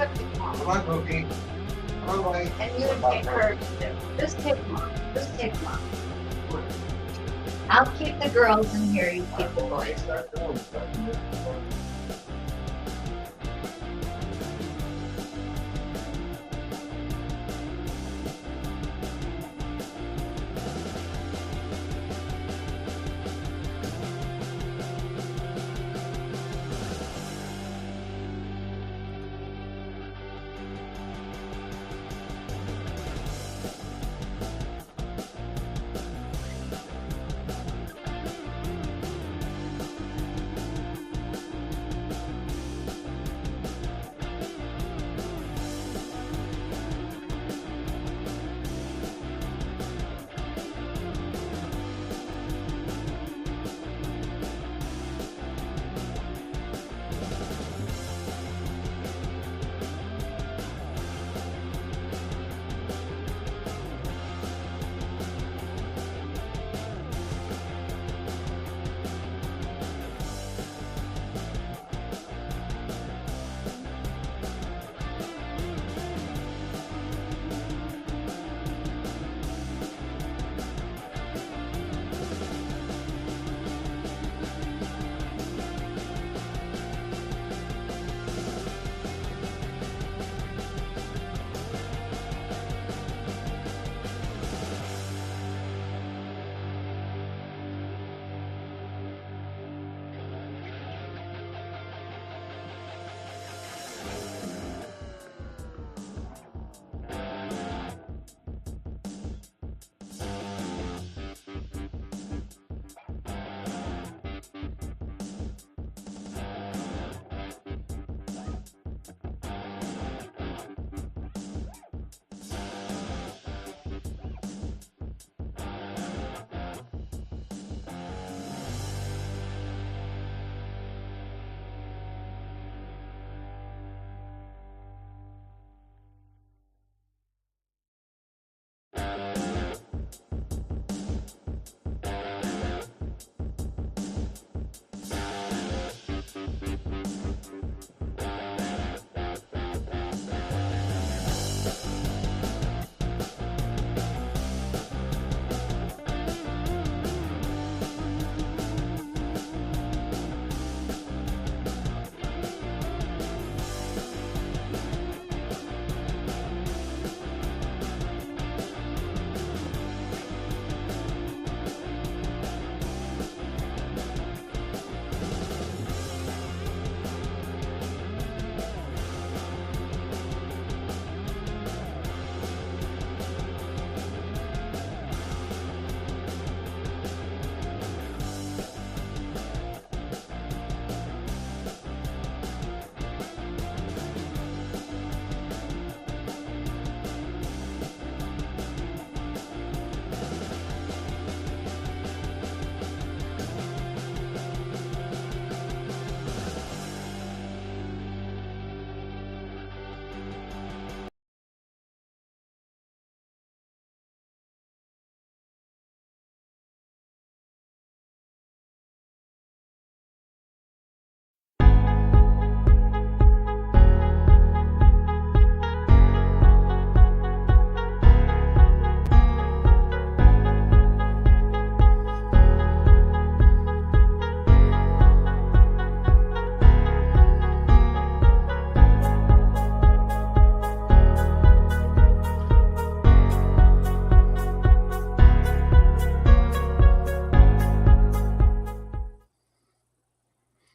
have to come. Come on, Cookie. Come on, buddy. And you would take her too. Just take mom. Just take mom. I'll keep the girls in here, you keep the boys.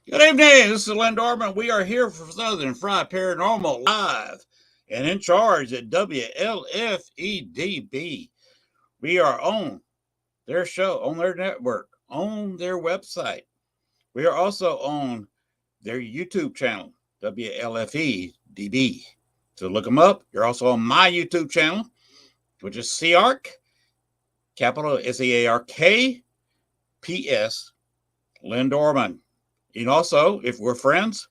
Good evening. This is Len Dorman. We are here for Southern Fried Paranormal live and in charge at WLFEDB. We are on their show, on their network, on their website. We are also on their YouTube channel, WLFEDB. So look them up. You're also on my YouTube channel, which is CARK, capital SEARK, PS, Len Dorman. And also, if we're friends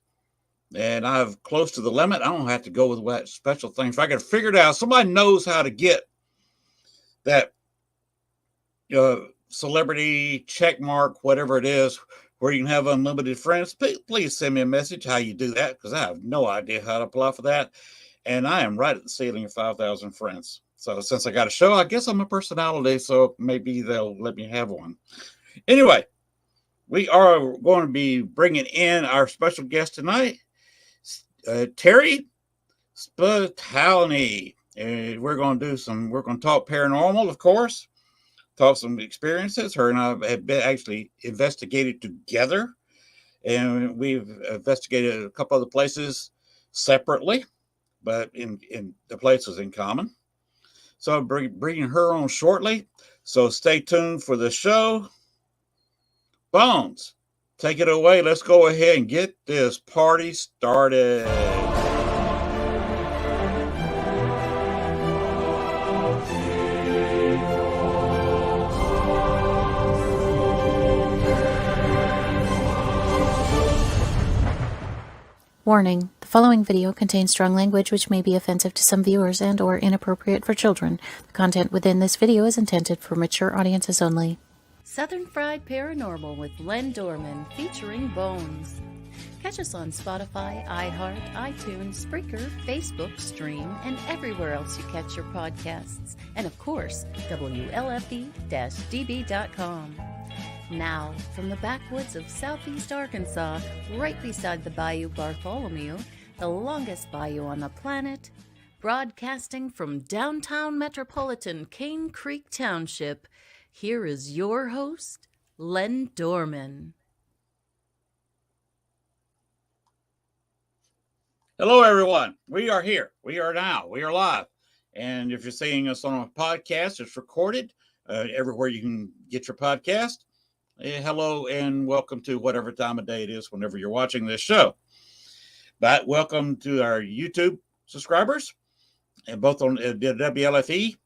and I have close to the limit, I don't have to go with what special things. If I can figure it out, somebody knows how to get that celebrity check mark, whatever it is, where you can have unlimited friends. Please send me a message how you do that, because I have no idea how to apply for that. And I am right at the ceiling of 5,000 friends. So since I got a show, I guess I'm a personality, so maybe they'll let me have one. Anyway, we are going to be bringing in our special guest tonight, Tari Spitalny. We're going to talk paranormal, of course, talk some experiences. Her and I have been actually investigated together, and we've investigated a couple other places separately, but in the places in common. So I'll bringing her on shortly. So stay tuned for the show. Bones, take it away. Let's go ahead and get this party started. Warning, the following video contains strong language which may be offensive to some viewers and or inappropriate for children. The content within this video is intended for mature audiences only. Southern Fried Paranormal with Len Dorman featuring Bones. Catch us on Spotify, iHeart, iTunes, Spreaker, Facebook, Stream, and everywhere else you catch your podcasts. And of course, WLFE-DB.com. Now, from the backwoods of southeast Arkansas, right beside the Bayou Bartholomew, the longest bayou on the planet, broadcasting from downtown metropolitan Cane Creek Township, here is your host, Len Dorman. Hello, everyone. We are here. We are now. We are live. And if you're seeing us on a podcast, it's recorded everywhere you can get your podcast. Hello and welcome to whatever time of day it is whenever you're watching this show. But welcome to our YouTube subscribers, and both on the WLFE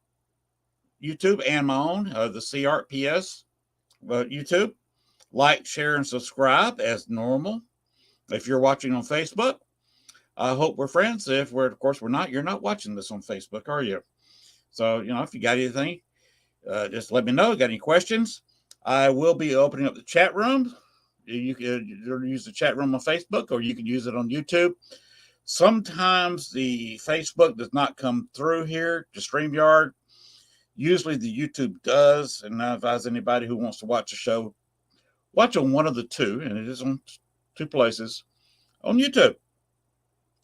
YouTube and my own, the CRPS YouTube. Like, share, and subscribe as normal. If you're watching on Facebook, I hope we're friends. If we're, of course, we're not, you're not watching this on Facebook, are you? So, if you got anything, just let me know. Got any questions? I will be opening up the chat room. You can use the chat room on Facebook, or you can use it on YouTube. Sometimes the Facebook does not come through here to StreamYard. Usually the YouTube does, and I advise anybody who wants to watch a show, watch on one of the two, and it is on two places on YouTube.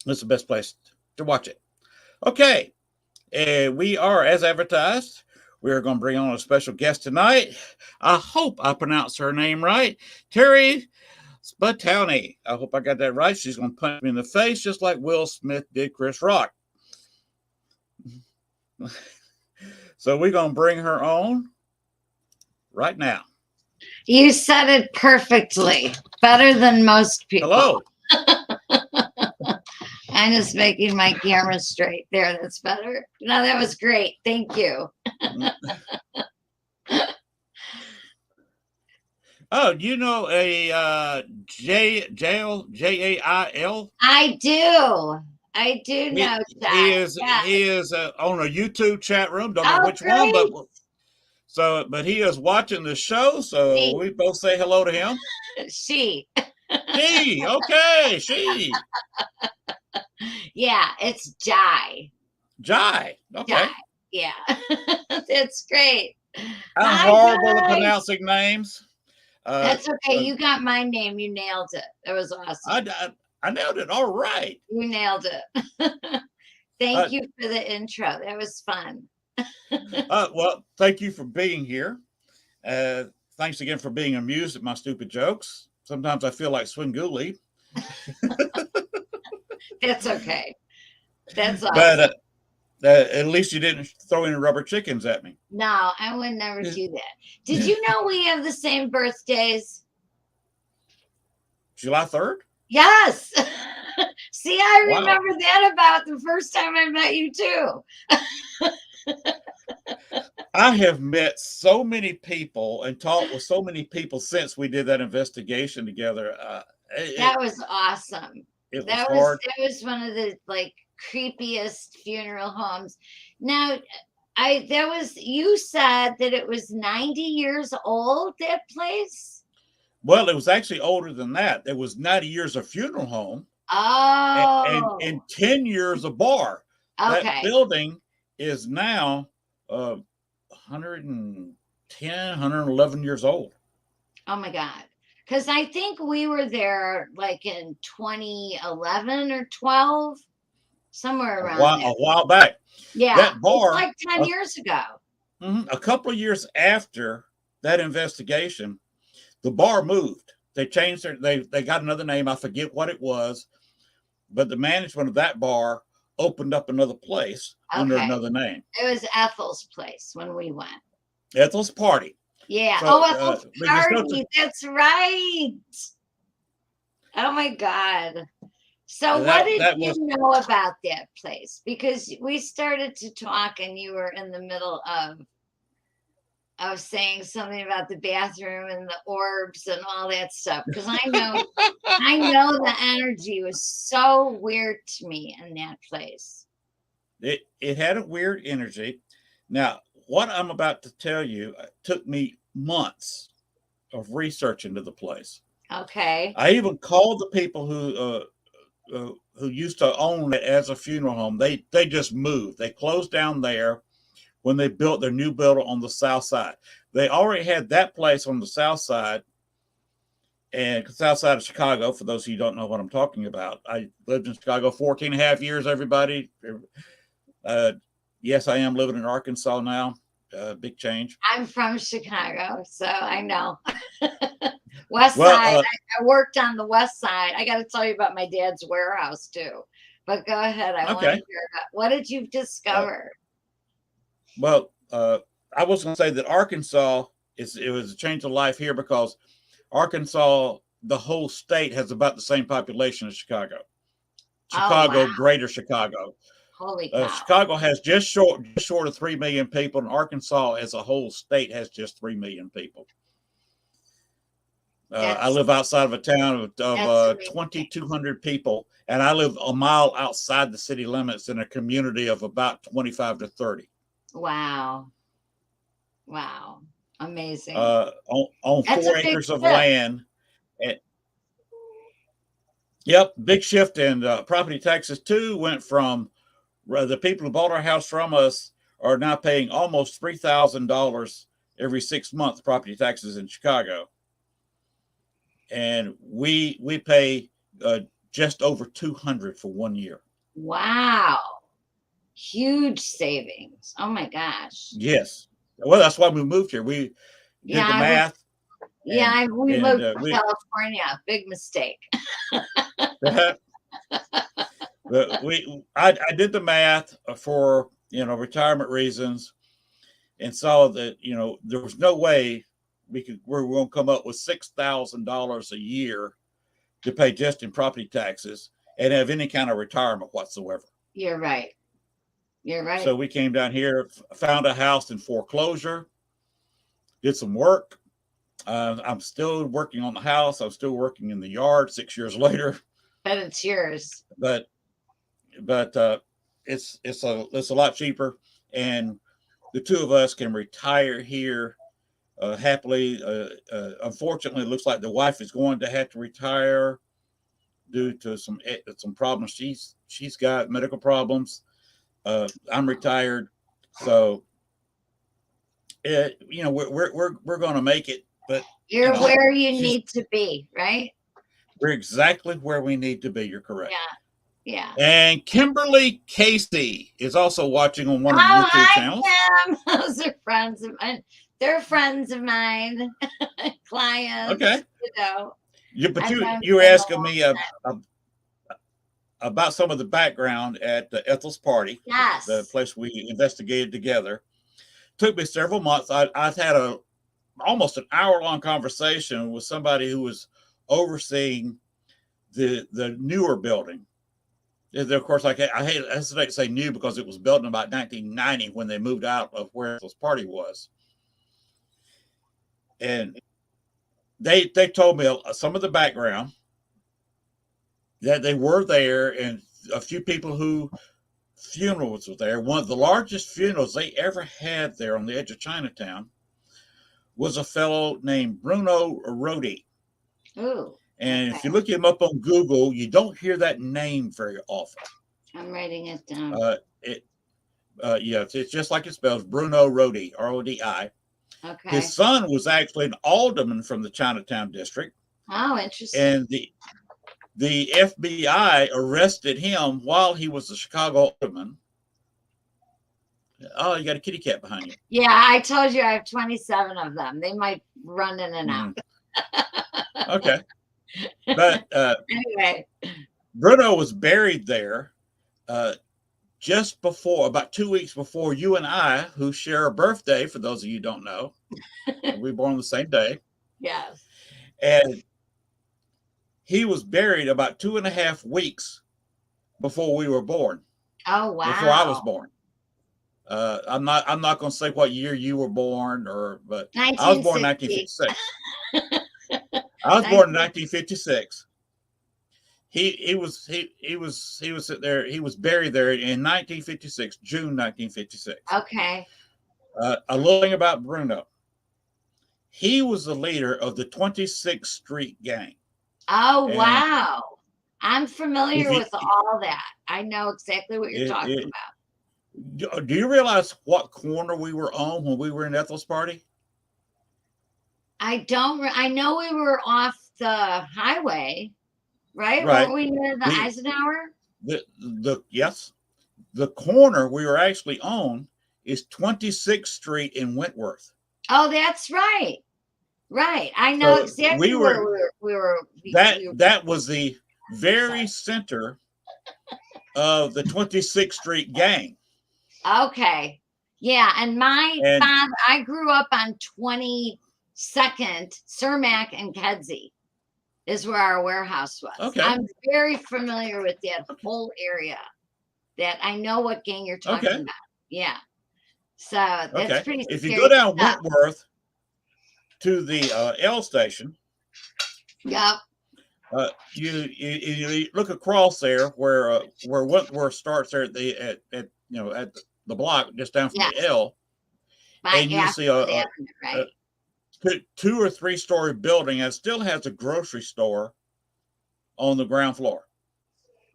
That's the best place to watch it. Okay, we are, as advertised, we're going to bring on a special guest tonight. I hope I pronounced her name right. Tari Spitalny. I hope I got that right. She's going to punch me in the face just like Will Smith did Chris Rock. So we're going to bring her on right now. You said it perfectly. Better than most people. Hello. I'm just making my camera straight. There, that's better. No, that was great. Thank you. Oh, do you know a Jail, Jail? I do. I do know that. He is on a YouTube chat room. Don't know which great. one, but he is watching the show. So we both say hello to him. She. Okay, she. Yeah, it's Jai. Okay. Jai. Yeah. That's great. I'm horrible at pronouncing names. That's okay. You got my name. You nailed it. That was awesome. I nailed it. All right. You nailed it. Thank you for the intro. That was fun. Well, thank you for being here. Thanks again for being amused at my stupid jokes. Sometimes I feel like Swinguli. That's okay. That's awesome. But at least you didn't throw any rubber chickens at me. No, I would never do that. Did you know we have the same birthdays? July 3rd? Yes. See, I remember that about the first time I met you too. I have met so many people and talked with so many people since we did that investigation together. That was awesome. That was one of the creepiest funeral homes. Now, you said that it was 90 years old, that place? Well, it was actually older than that. There was 90 years of funeral home and Oh, 10 years of bar. That okay. building is now 110, 111 years old. Oh my God. Because I think we were there like in 2011 or 12, somewhere around there. A while back. Yeah, That it's bar, like 10 years ago. a couple of years after that investigation, the bar moved. They changed they got another name. I forget what it was, but the management of that bar opened up another place under Okay. another name. It was Ethel's place when we went. Ethel's Party. Yeah. So, Oh, Ethel's because party. That's right. Oh my God. So what did that you was know about that place? Because we started to talk and you were in the middle of saying something about the bathroom and the orbs and all that stuff. Because I know the energy was so weird to me in that place. it had a weird energy. Now, what I'm about to tell you took me months of research into the place. Okay. I even called the people who used to own it as a funeral home. They just moved. They closed down there when they built their new building on the south side. They already had that place on the south side, and south side of Chicago. For those of you who don't know what I'm talking about, I lived in Chicago 14 and a half years. Everybody, yes, I am living in Arkansas now. Big change. I'm from Chicago, so I know. West Well, side. I worked on the west side. I got to tell you about my dad's warehouse too. But go ahead. I want to okay. hear about what did you discover? Well, I was going to say that Arkansas it was a change of life here because Arkansas, the whole state, has about the same population as Chicago. Oh wow. Greater Chicago. Holy cow. Chicago has just short of 3 million people, and Arkansas as a whole state has just 3 million people. I live outside of a town of 2,200 people, and I live a mile outside the city limits in a community of about 25 to 30. Wow. Wow. Amazing. On That's 4 a big acres of shift. land. Yep, big shift in property taxes too. Went from the people who bought our house from us are now paying almost $3,000 every 6 months property taxes in Chicago, and we pay just over 200 for 1 year. Wow. Huge savings. Oh my gosh. Yes. Well, that's why we moved here. We did the math. We moved to California. Big mistake. I did the math for retirement reasons, and saw that there was no way we're going to come up with $6,000 a year to pay just in property taxes and have any kind of retirement whatsoever. You're right. You're right. So we came down here, found a house in foreclosure, did some work. I'm still working on the house. I'm still working in the yard 6 years later. But it's yours. But it's a lot cheaper, and the two of us can retire here happily. Unfortunately, it looks like the wife is going to have to retire due to some problems she's got, medical problems. I'm retired, so we're going to make it. But you're where you need to be, right? We're exactly where we need to be. You're correct. Yeah. And Kimberly Casey is also watching on one of the YouTube channels. Kim. Those are friends of mine. They're friends of mine, clients. Okay. But you were asking me about some of the background at the Ethel's Party. Yes. The place we investigated together. Took me several months. I've had almost an hour-long conversation with somebody who was overseeing the newer building. Of course, I hesitate to say new because it was built in about 1990 when they moved out of where Ethel's Party was. And they told me some of the background, that they were there, and a few people who funerals were there. One of the largest funerals they ever had there on the edge of Chinatown was a fellow named Bruno Rodi. Ooh. And if you Okay. look him up on Google, you don't hear that name very often. I'm writing it down. It yeah, it's just like it spells, Bruno Rodi, R-O-D-I. Okay. His son was actually an alderman from the Chinatown district, Oh, interesting. and the FBI arrested him while he was a Chicago alderman. Oh, you got a kitty cat behind you. Yeah, I told you I have 27 of them. They might run in and out. Okay. But Anyway. Bruno was buried there just before, about 2 weeks before you and I, who share a birthday, for those of you who don't know, we were born on the same day. Yes. And he was buried about 2.5 weeks before we were born. Oh, wow. Before I was born. I'm not going to say what year you were born, but I was born in 1956. I was born in 1956. He was there. He was buried there in 1956, June 1956. Okay. A little thing about Bruno. He was the leader of the 26th Street Gang. Oh, And wow. I'm familiar with all that. I know exactly what you're talking about. Do you realize what corner we were on when we were in Ethel's party? I don't. I know we were off the highway, right? Right. Weren't we near the Eisenhower? Yes. The corner we were actually on is 26th Street in Wentworth. Oh, that's right. Right. I know So exactly where we were. That was the very center of the 26th Street Gang. Okay. Yeah. And my father, I grew up on 22nd, Cermak and Kedzie is where our warehouse was. Okay. I'm very familiar with that whole area. That I know what gang you're talking about. Yeah. So that's pretty scary. If you go down Wentworth to the L station, yep. You look across there where Wentworth starts there at the block just down from the L, and you see a 2 or 3 story building that still has a grocery store on the ground floor.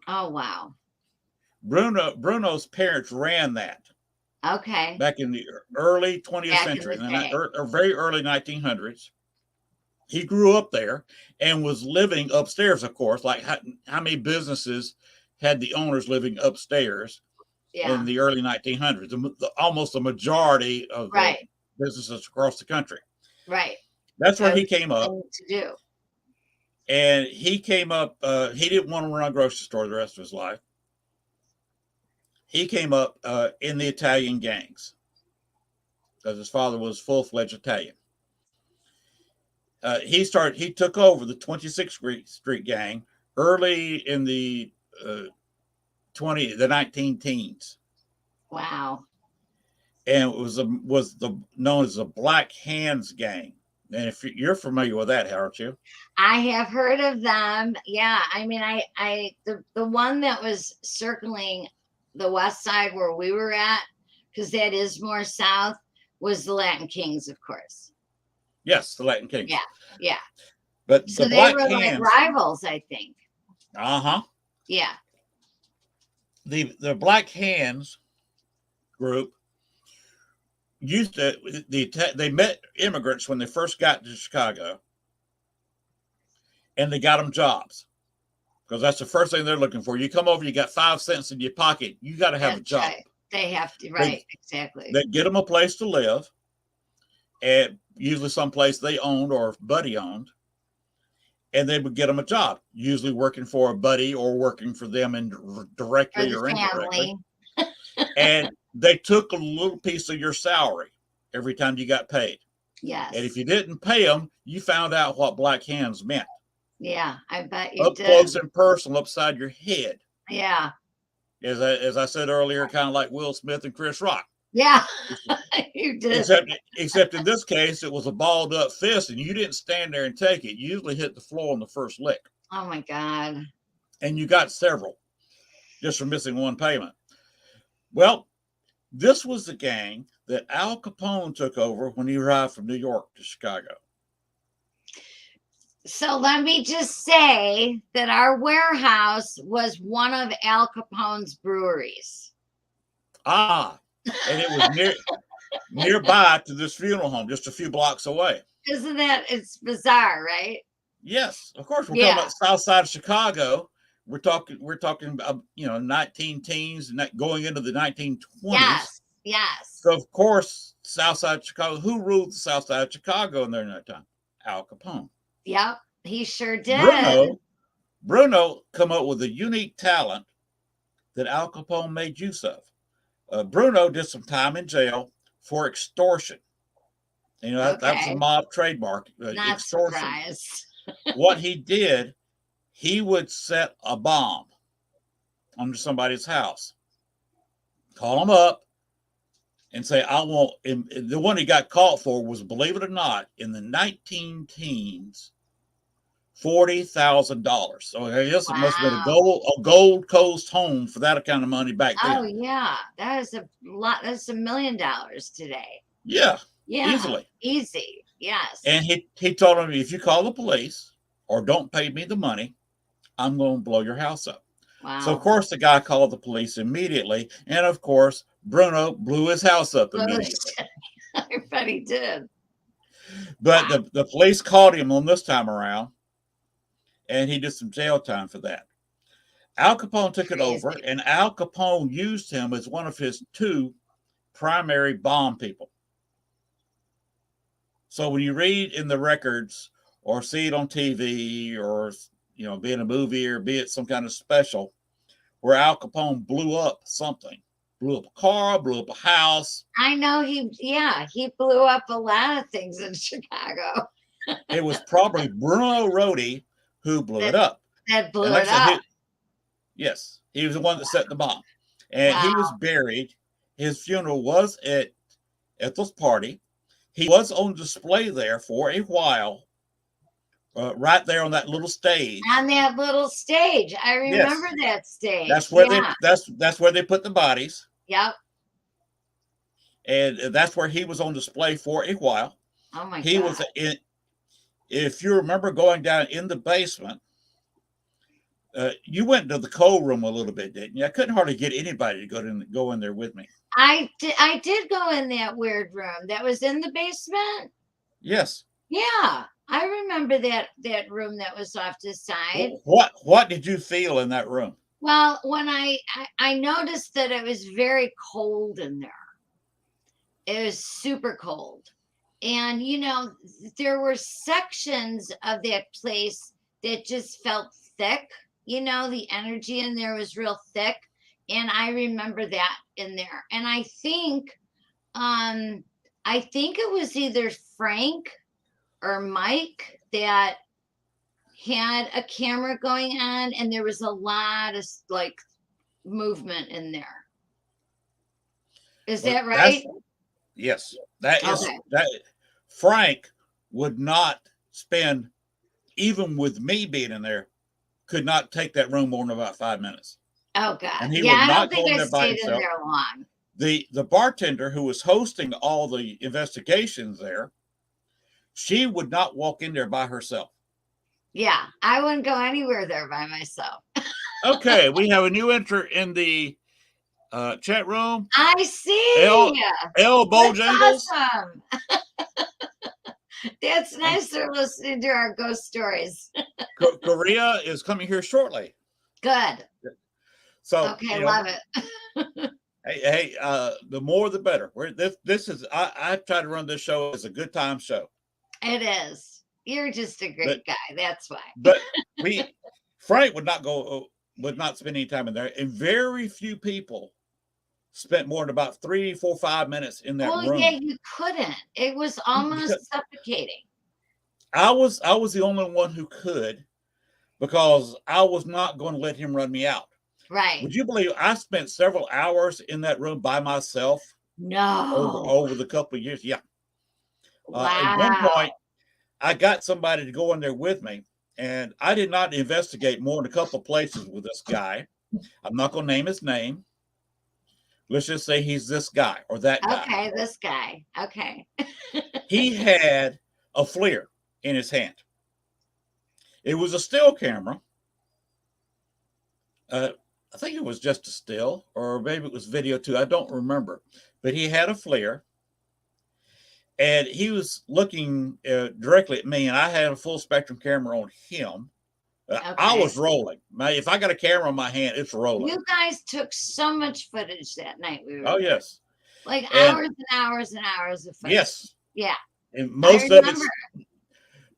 Oh, wow. Bruno's parents ran that. Okay. Back in the early 20th century, or very early 1900s. He grew up there and was living upstairs, of course. Like how many businesses had the owners living upstairs in the early 1900s? Almost the majority of the businesses across the country. Right. That's where he came up. To do. And he came up, he didn't want to run a grocery store the rest of his life. He came up in the Italian gangs because his father was full-fledged Italian. He took over the 26th Street Gang early in the 19 teens. Wow. And it was known as the Black Hands Gang. And if you're familiar with that, aren't you? I have heard of them. Yeah. I mean, the one that was circling the west side where we were at, because that is more south, was the Latin Kings, of course. Yes, the Latin Kings. Yeah, yeah. But so the Black they were Hands, like rivals, I think. Yeah. The Black Hands group used to they met immigrants when they first got to Chicago, and they got them jobs. Because that's the first thing they're looking for. You come over, you got 5 cents in your pocket. You got to have a job. Right. They have to, exactly. They get them a place to live, and usually someplace they owned or buddy owned, and they would get them a job, usually working for a buddy or working for them directly or indirectly. And they took a little piece of your salary every time you got paid. Yes. And if you didn't pay them, you found out what Black Hands meant. Yeah, I bet you did. Up close and personal, upside your head. Yeah. As I said earlier, kind of like Will Smith and Chris Rock. Yeah, you did. Except in this case, it was a balled up fist, and you didn't stand there and take it. You usually hit the floor on the first lick. Oh my God. And you got several just for missing one payment. Well, this was the gang that Al Capone took over when he arrived from New York to Chicago. So let me just say that our warehouse was one of Al Capone's breweries. Ah, and it was nearby to this funeral home, just a few blocks away. Isn't that, it's bizarre, right? Yes, of course. We're talking Yeah. about South Side of Chicago. We're talking about 19 teens and that going into the 1920s. Yes. Yes. So of course, South Side of Chicago. Who ruled the South Side of Chicago in there in that time? Al Capone. Yep. He sure did. Bruno come up with a unique talent that Al Capone made use of. Bruno did some time in jail for extortion. That was a Okay. mob trademark. Not Extortion. surprised. What he did, he would set a bomb under somebody's house, call them up, and say, "I want." And the one he got caught for was, believe it or not, in the 19 teens, $40,000. So I guess it must have been a Gold Coast home for that kind of money back then. Oh yeah, that is a lot. That's $1 million today. Yeah, Yeah, easily. easy. Yes. And he told him, if you call the police or don't pay me the money, I'm going to blow your house up. Wow. So of course the guy called the police immediately, and of course Bruno blew his house up immediately. I bet he did. But the police caught him on this time around, and he did some jail time for that. Al Capone took it over, and Al Capone used him as one of his 2 primary bomb people. So when you read in the records or see it on TV or be in a movie or be it some kind of special where Al Capone blew up something, blew up a car, blew up a house. I know he blew up a lot of things in Chicago. It was probably Bruno Rodi who blew it up. That blew it up. Yes, he was the one that set the bomb. And he was buried. His funeral was at Ethel's party. He was on display there for a while, right there on that little stage. On that little stage, I remember that stage. That's where that's where they put the bodies. Yep. And that's where he was on display for a while. Oh my God. He was in. If you remember going down in the basement, you went to the cold room a little bit, didn't you? I couldn't hardly get anybody to go in there with me. I did go in that weird room that was in the basement. Yes. Yeah, I remember that room that was off to the side. What did you feel in that room? Well, when I noticed that it was very cold in there. It was super cold. And there were sections of that place that just felt thick. The energy in there was real thick. And I remember that in there. And I think it was either Frank or Mike that had a camera going on, and there was a lot of movement in there. Is that right? Yes. That is Okay. that. Frank would not spend, even with me being in there, could not take that room more than about 5 minutes. Oh God. And he Yeah, would I not don't think go in I there by stayed in himself. there long. The bartender who was hosting all the investigations there, she would not walk in there by herself. Yeah, I wouldn't go anywhere there by myself. Okay, we have a new entrant in the chat room. I see. L. Bojangles. Awesome. That's nice. They're listening to our ghost stories. Korea is coming here shortly. Good. So okay, love it. hey, the more the better. This is I try to run this show as a good time show. It is. You're just a great guy. That's why. But Frank would not spend any time in there, and very few people spent more than about 3, 4, 5 minutes in that room. Yeah, you couldn't. It was almost suffocating. I was the only one who could, because I was not going to let him run me out. Right. Would you believe I spent several hours in that room by myself? No. Over the couple of years. Yeah. Wow. At one point, I got somebody to go in there with me, and I did not investigate more than a couple of places with this guy. I'm not going to name his name. Let's just say he's this guy or that guy. Okay, this guy. Okay. He had a FLIR in his hand. It was a still camera. I think it was just a still, or maybe it was video too. I don't remember. But he had a FLIR, and he was looking directly at me, and I had a full spectrum camera on him. I Okay. was rolling. If I got a camera in my hand, it's rolling. You guys took so much footage that night. We were Oh, there. yes. Like And- hours and hours and hours of footage. Yes. Yeah. And remember.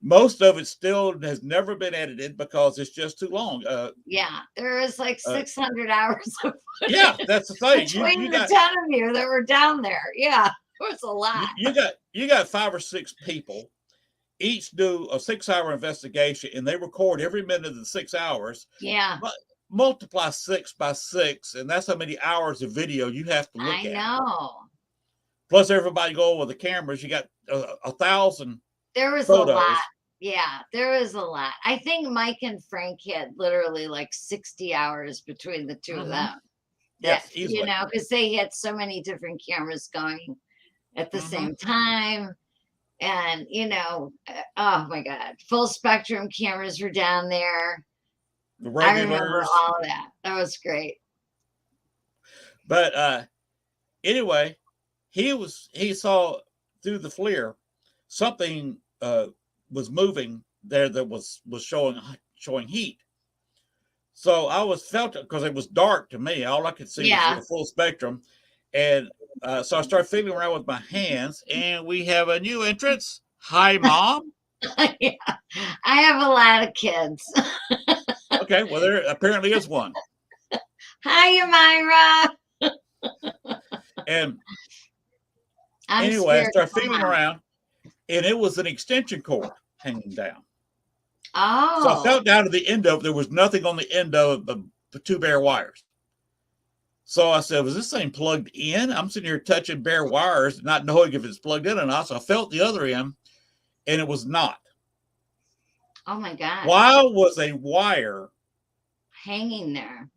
most of it still has never been edited because it's just too long. Yeah. There was like 600 hours of footage Yeah, that's the thing. between You the got 10 of you that were down there. Yeah. It was a lot. you got 5 or 6 people. Each do a 6-hour investigation, and they record every minute of the 6 hours. Yeah. But multiply 6 by 6, and that's how many hours of video you have to look I at. know. Plus, everybody going with the cameras. You got 1,000 There was photos. a lot. Yeah, there was a lot. I think Mike and Frank had literally like 60 hours between the 2 of them. Yes, That, easily. you know, because they had so many different cameras going at the same time. And, you know, oh my God, full spectrum cameras were down there. The I remember regulars. all of that. That was great. But anyway, he saw through the FLIR something was moving there that was showing heat. So I felt it because it was dark to me. All I could see was the full spectrum, and so I started feeling around with my hands, and we have a new entrance. Hi, Mom. Yeah, I have a lot of kids. Okay, well there apparently is one. Hi, Amira. And I'm anyway, I scared started to feeling come out. around, and it was an extension cord hanging down. Oh, So I felt down to the end of it. There was nothing on the end of the 2 bare wires. So I said, was this thing plugged in? I'm sitting here touching bare wires, not knowing if it's plugged in or not. So I felt the other end, and it was not. oh my God. Why was a wire Hanging there.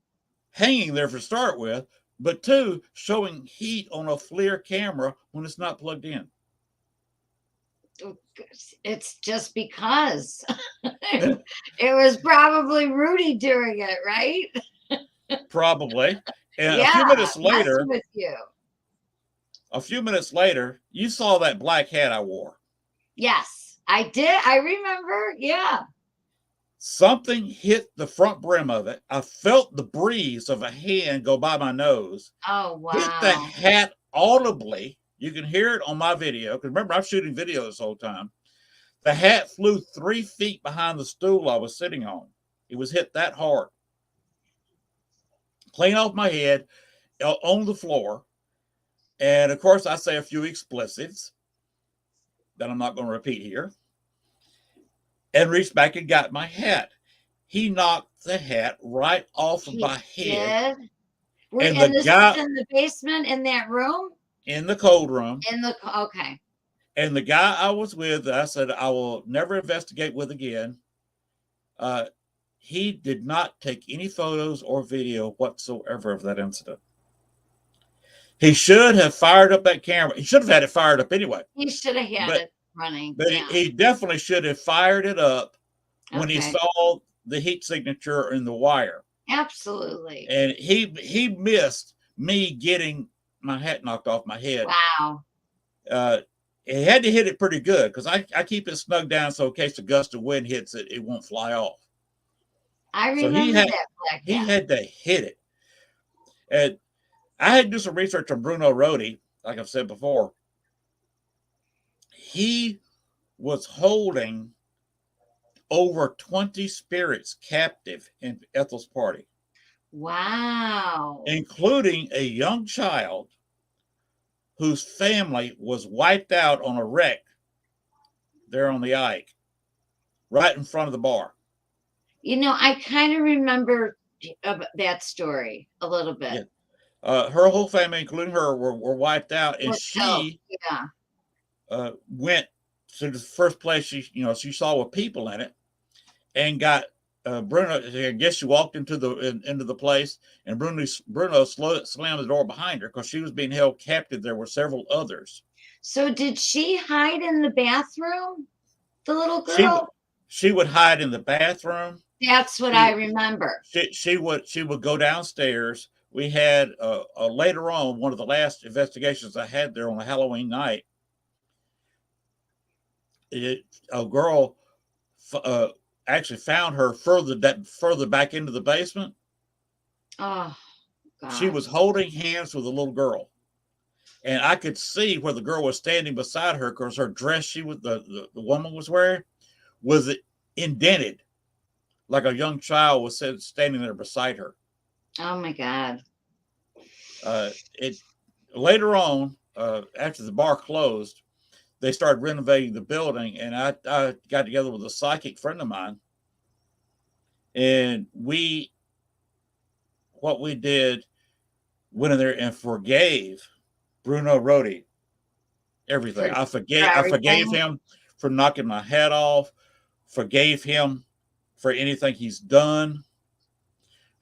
hanging there to start with, but 2, showing heat on a FLIR camera when it's not plugged in? It's just because it was probably Rudy doing it, right? Probably. And Yeah, a few minutes messing later, with you. you saw that black hat I wore. Yes, I did. I remember. Yeah. Something hit the front brim of it. I felt the breeze of a hand go by my nose. Oh wow. Hit the hat audibly. You can hear it on my video. Because remember, I'm shooting video this whole time. The hat flew 3 feet behind the stool I was sitting on. It was hit that hard. Clean off my head, on the floor. And of course, I say a few expletives that I'm not going to repeat here. And reached back and got my hat. He knocked the hat right off of my head. Did? And And the this guy was in the basement in that room? in the cold room. Okay. And the guy I was with, I said, I will never investigate with again. He did not take any photos or video whatsoever of that incident. He should have fired up that camera. He should have had it fired up anyway. He should have had it running. But yeah. he definitely should have fired it up when he Okay. saw the heat signature in the wire. Absolutely. And he missed me getting my hat knocked off my head. Wow. He had to hit it pretty good because I keep it snug down so in case a gust of wind hits it, it won't fly off. I So remember that black He hat. had to hit it. And I had to do some research on Bruno Rodi, like I've said before. He was holding over 20 spirits captive in Ethel's party, Wow. including a young child whose family was wiped out on a wreck there on the Ike, right in front of the bar. You know, I kind of remember that story a little bit. Yeah. Her whole family, including her, were wiped out, and she went to the first place she saw with people in it, and got Bruno. I guess she walked into the place, and Bruno slammed the door behind her because she was being held captive. There were several others. So did she hide in the bathroom? The little girl? she would hide in the bathroom. That's what I remember. She would go downstairs. We had later on, one of the last investigations I had there on a Halloween night. A girl actually found her further back into the basement. Oh, God. She was holding hands with a little girl, and I could see where the girl was standing beside her because her dress the woman was wearing was indented, like a young child was standing there beside her. Oh my God. It later on, after the bar closed, they started renovating the building, and I got together with a psychic friend of mine, and what we did, went in there and forgave Bruno Rodi everything. I forgave him for knocking my head off, forgave him for anything he's done,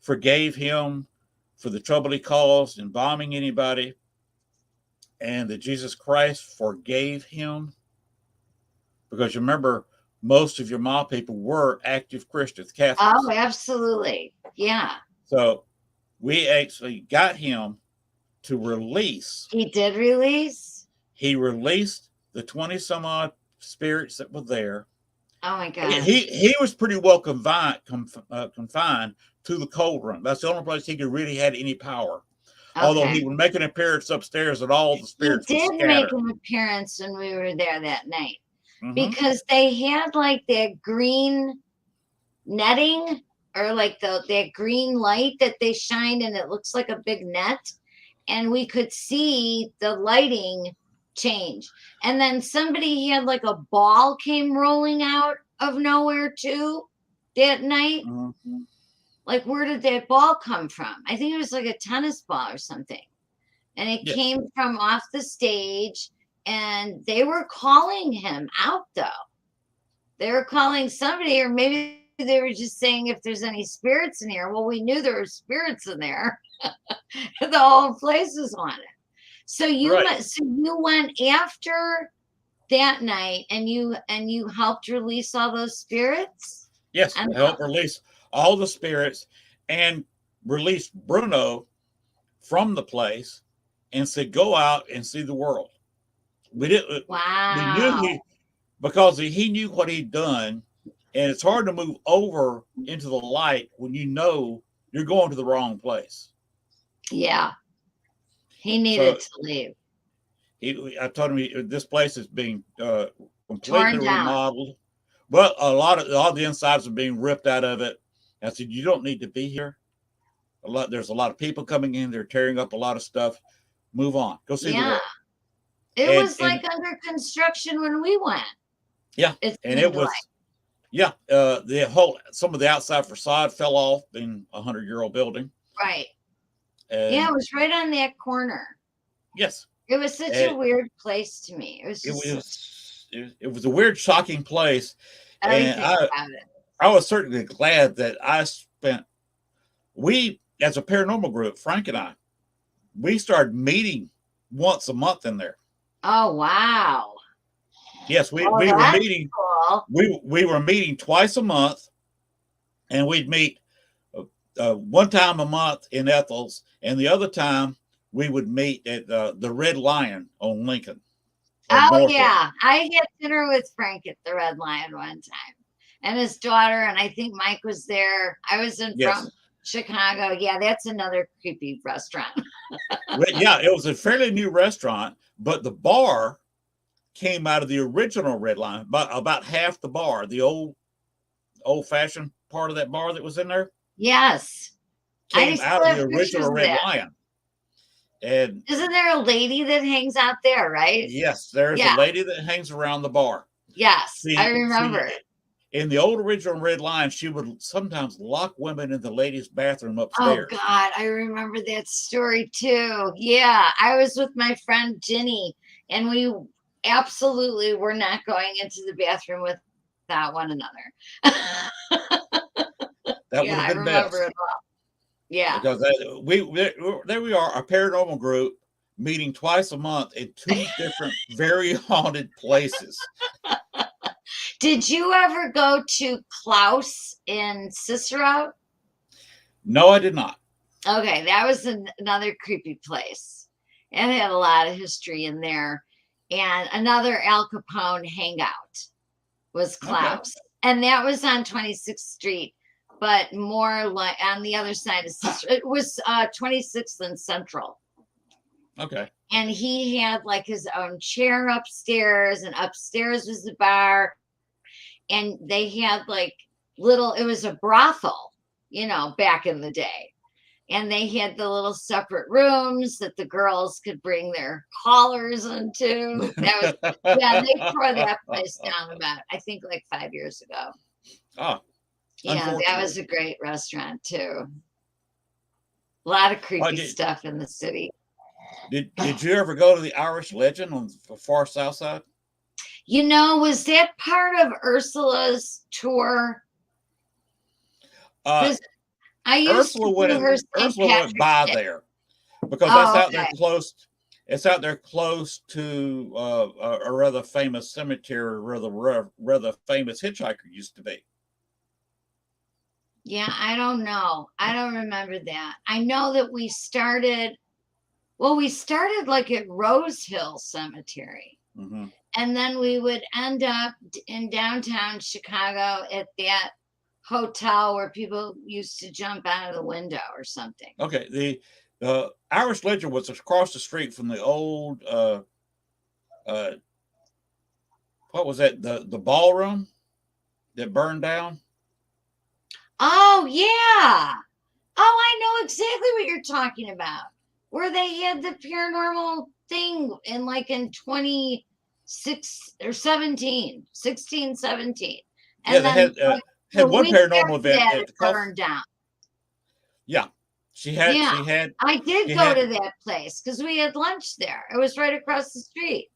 forgave him for the trouble he caused in bombing anybody, and that Jesus Christ forgave him. Because you remember, most of your Ma people were active Christians, Catholics. Oh, absolutely. Yeah. So we actually got him to release. He did release? He released the 20 some odd spirits that were there. Oh my God. He was pretty well confined to the cold room. That's the only place he could really had any power. Okay. Although he would make an appearance upstairs and all the spirits. He did make an appearance when we were there that night. Because they had like that green netting, or like that green light that they shine, and it looks like a big net, and we could see the lighting change. And then somebody had like a ball came rolling out of nowhere too that night. Like, where did that ball come from? I think it was like a tennis ball or something, and it came from off the stage. And they were calling him out, though. They were calling somebody, or maybe they were just saying if there's any spirits in here. Well, we knew there were spirits in there. The whole place was on it. So you went after that night, and you helped release all those spirits? Yes, I helped release all the spirits and release Bruno from the place and said, go out and see the world. We didn't. Wow. We knew because he knew what he'd done, and it's hard to move over into the light when you know you're going to the wrong place. Yeah, he needed to leave. I told him this place is being completely remodeled, but a lot of the insides are being ripped out of it. I said, you don't need to be here. There's a lot of people coming in. They're tearing up a lot of stuff. Move on. Go see the world. It was like under construction when we went. Yeah. And it was, some of the outside facade fell off in a 100-year-old building. Right. It was right on that corner. Yes. It was such a weird place to me. It was just it was a weird, shocking place. And I was certainly glad that we, as a paranormal group, Frank and I, we started meeting once a month in there. Oh, wow. Yes, we were meeting. Cool. We were meeting twice a month, and we'd meet one time a month in Ethel's, and the other time we would meet at the Red Lion on Lincoln. Oh, yeah. I had dinner with Frank at the Red Lion one time, and his daughter, and I think Mike was there. I was from Chicago. Yeah, that's another creepy restaurant. Yeah, it was a fairly new restaurant, but the bar came out of the original Red Lion, about half the bar, the old-fashioned part of that bar that was in there. Yes. Came out of the original Red Lion. And isn't there a lady that hangs out there, right? Yes, there's a lady that hangs around the bar. Yes, I remember. In the old original Red Lion, she would sometimes lock women in the ladies' bathroom upstairs. Oh, God, I remember that story, too. Yeah, I was with my friend Ginny, and we absolutely were not going into the bathroom without one another. That would have been remember it all. Yeah. Because there we are, a paranormal group meeting twice a month in two different, very haunted places. Did you ever go to Klaus in Cicero? No, I did not. Okay, that was another creepy place. It had a lot of history in there. And another Al Capone hangout was Klaus. Okay. And that was on 26th Street, but more like on the other side of Cicero. It was 26th and Central. Okay. And he had like his own chair upstairs, and upstairs was the bar. And they had like it was a brothel, back in the day. And they had the little separate rooms that the girls could bring their collars into. That was, yeah, they tore that place down about, I think, like 5 years ago. Oh, yeah, that was a great restaurant too. A lot of creepy stuff in the city. Did you ever go to the Irish Legend on the far south side? Was that part of Ursula's tour? I used Ursula went by there because out there close. It's out there close to a rather famous cemetery where the rather famous hitchhiker used to be. Yeah, I don't know. I don't remember that. I know that we started like at Rose Hill Cemetery. Mm-hmm. And then we would end up in downtown Chicago at that hotel where people used to jump out of the window or something. Okay, the Irish Legend was across the street from the old what was that, the ballroom that burned down? Oh yeah. Oh, I know exactly what you're talking about, where they had the paranormal thing in 26 or 17, 16, 17. And yeah, they had one paranormal event that burned down. Yeah. She had I did go to that place because we had lunch there. It was right across the street.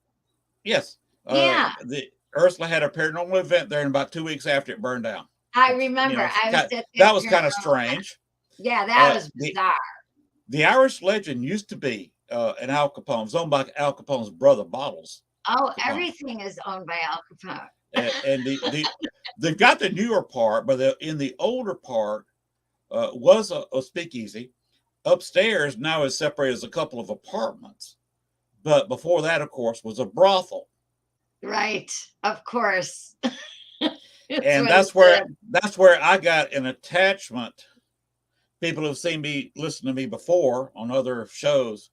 Yes. Yeah. The Ursula had a paranormal event there, and about 2 weeks after it burned down. I remember. That was kind of strange. Yeah, that was bizarre. The Irish Legend used to be an Al Capone. It was owned by Al Capone's brother, Bottles. Oh, everything is owned by Al Capone. And they've got the newer part, but in the older part was a speakeasy. Upstairs now is separated as a couple of apartments, but before that, of course, was a brothel. Right, of course. And that's where I got an attachment. People who've seen me, listened to me before on other shows,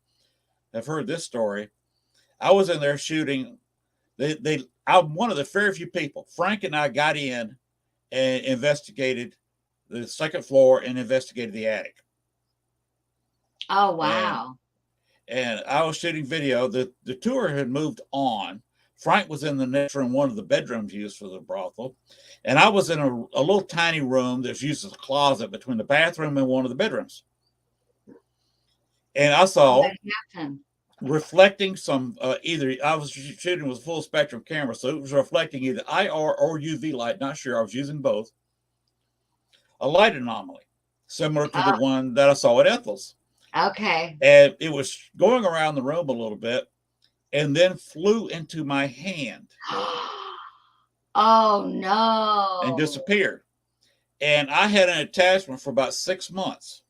have heard this story. I was in there shooting. I'm one of the very few people. Frank and I got in and investigated the second floor and investigated the attic. Oh, wow. And I was shooting video. The tour had moved on. Frank was in the next room, one of the bedrooms used for the brothel. And I was in a little tiny room that's used as a closet between the bathroom and one of the bedrooms. And I saw reflecting some, I was shooting with a full spectrum camera, so it was reflecting either IR or UV light, not sure, I was using both. A light anomaly, similar to the one that I saw at Ethel's. Okay. And it was going around the room a little bit and then flew into my hand. Oh, no. And disappeared. And I had an attachment for about 6 months.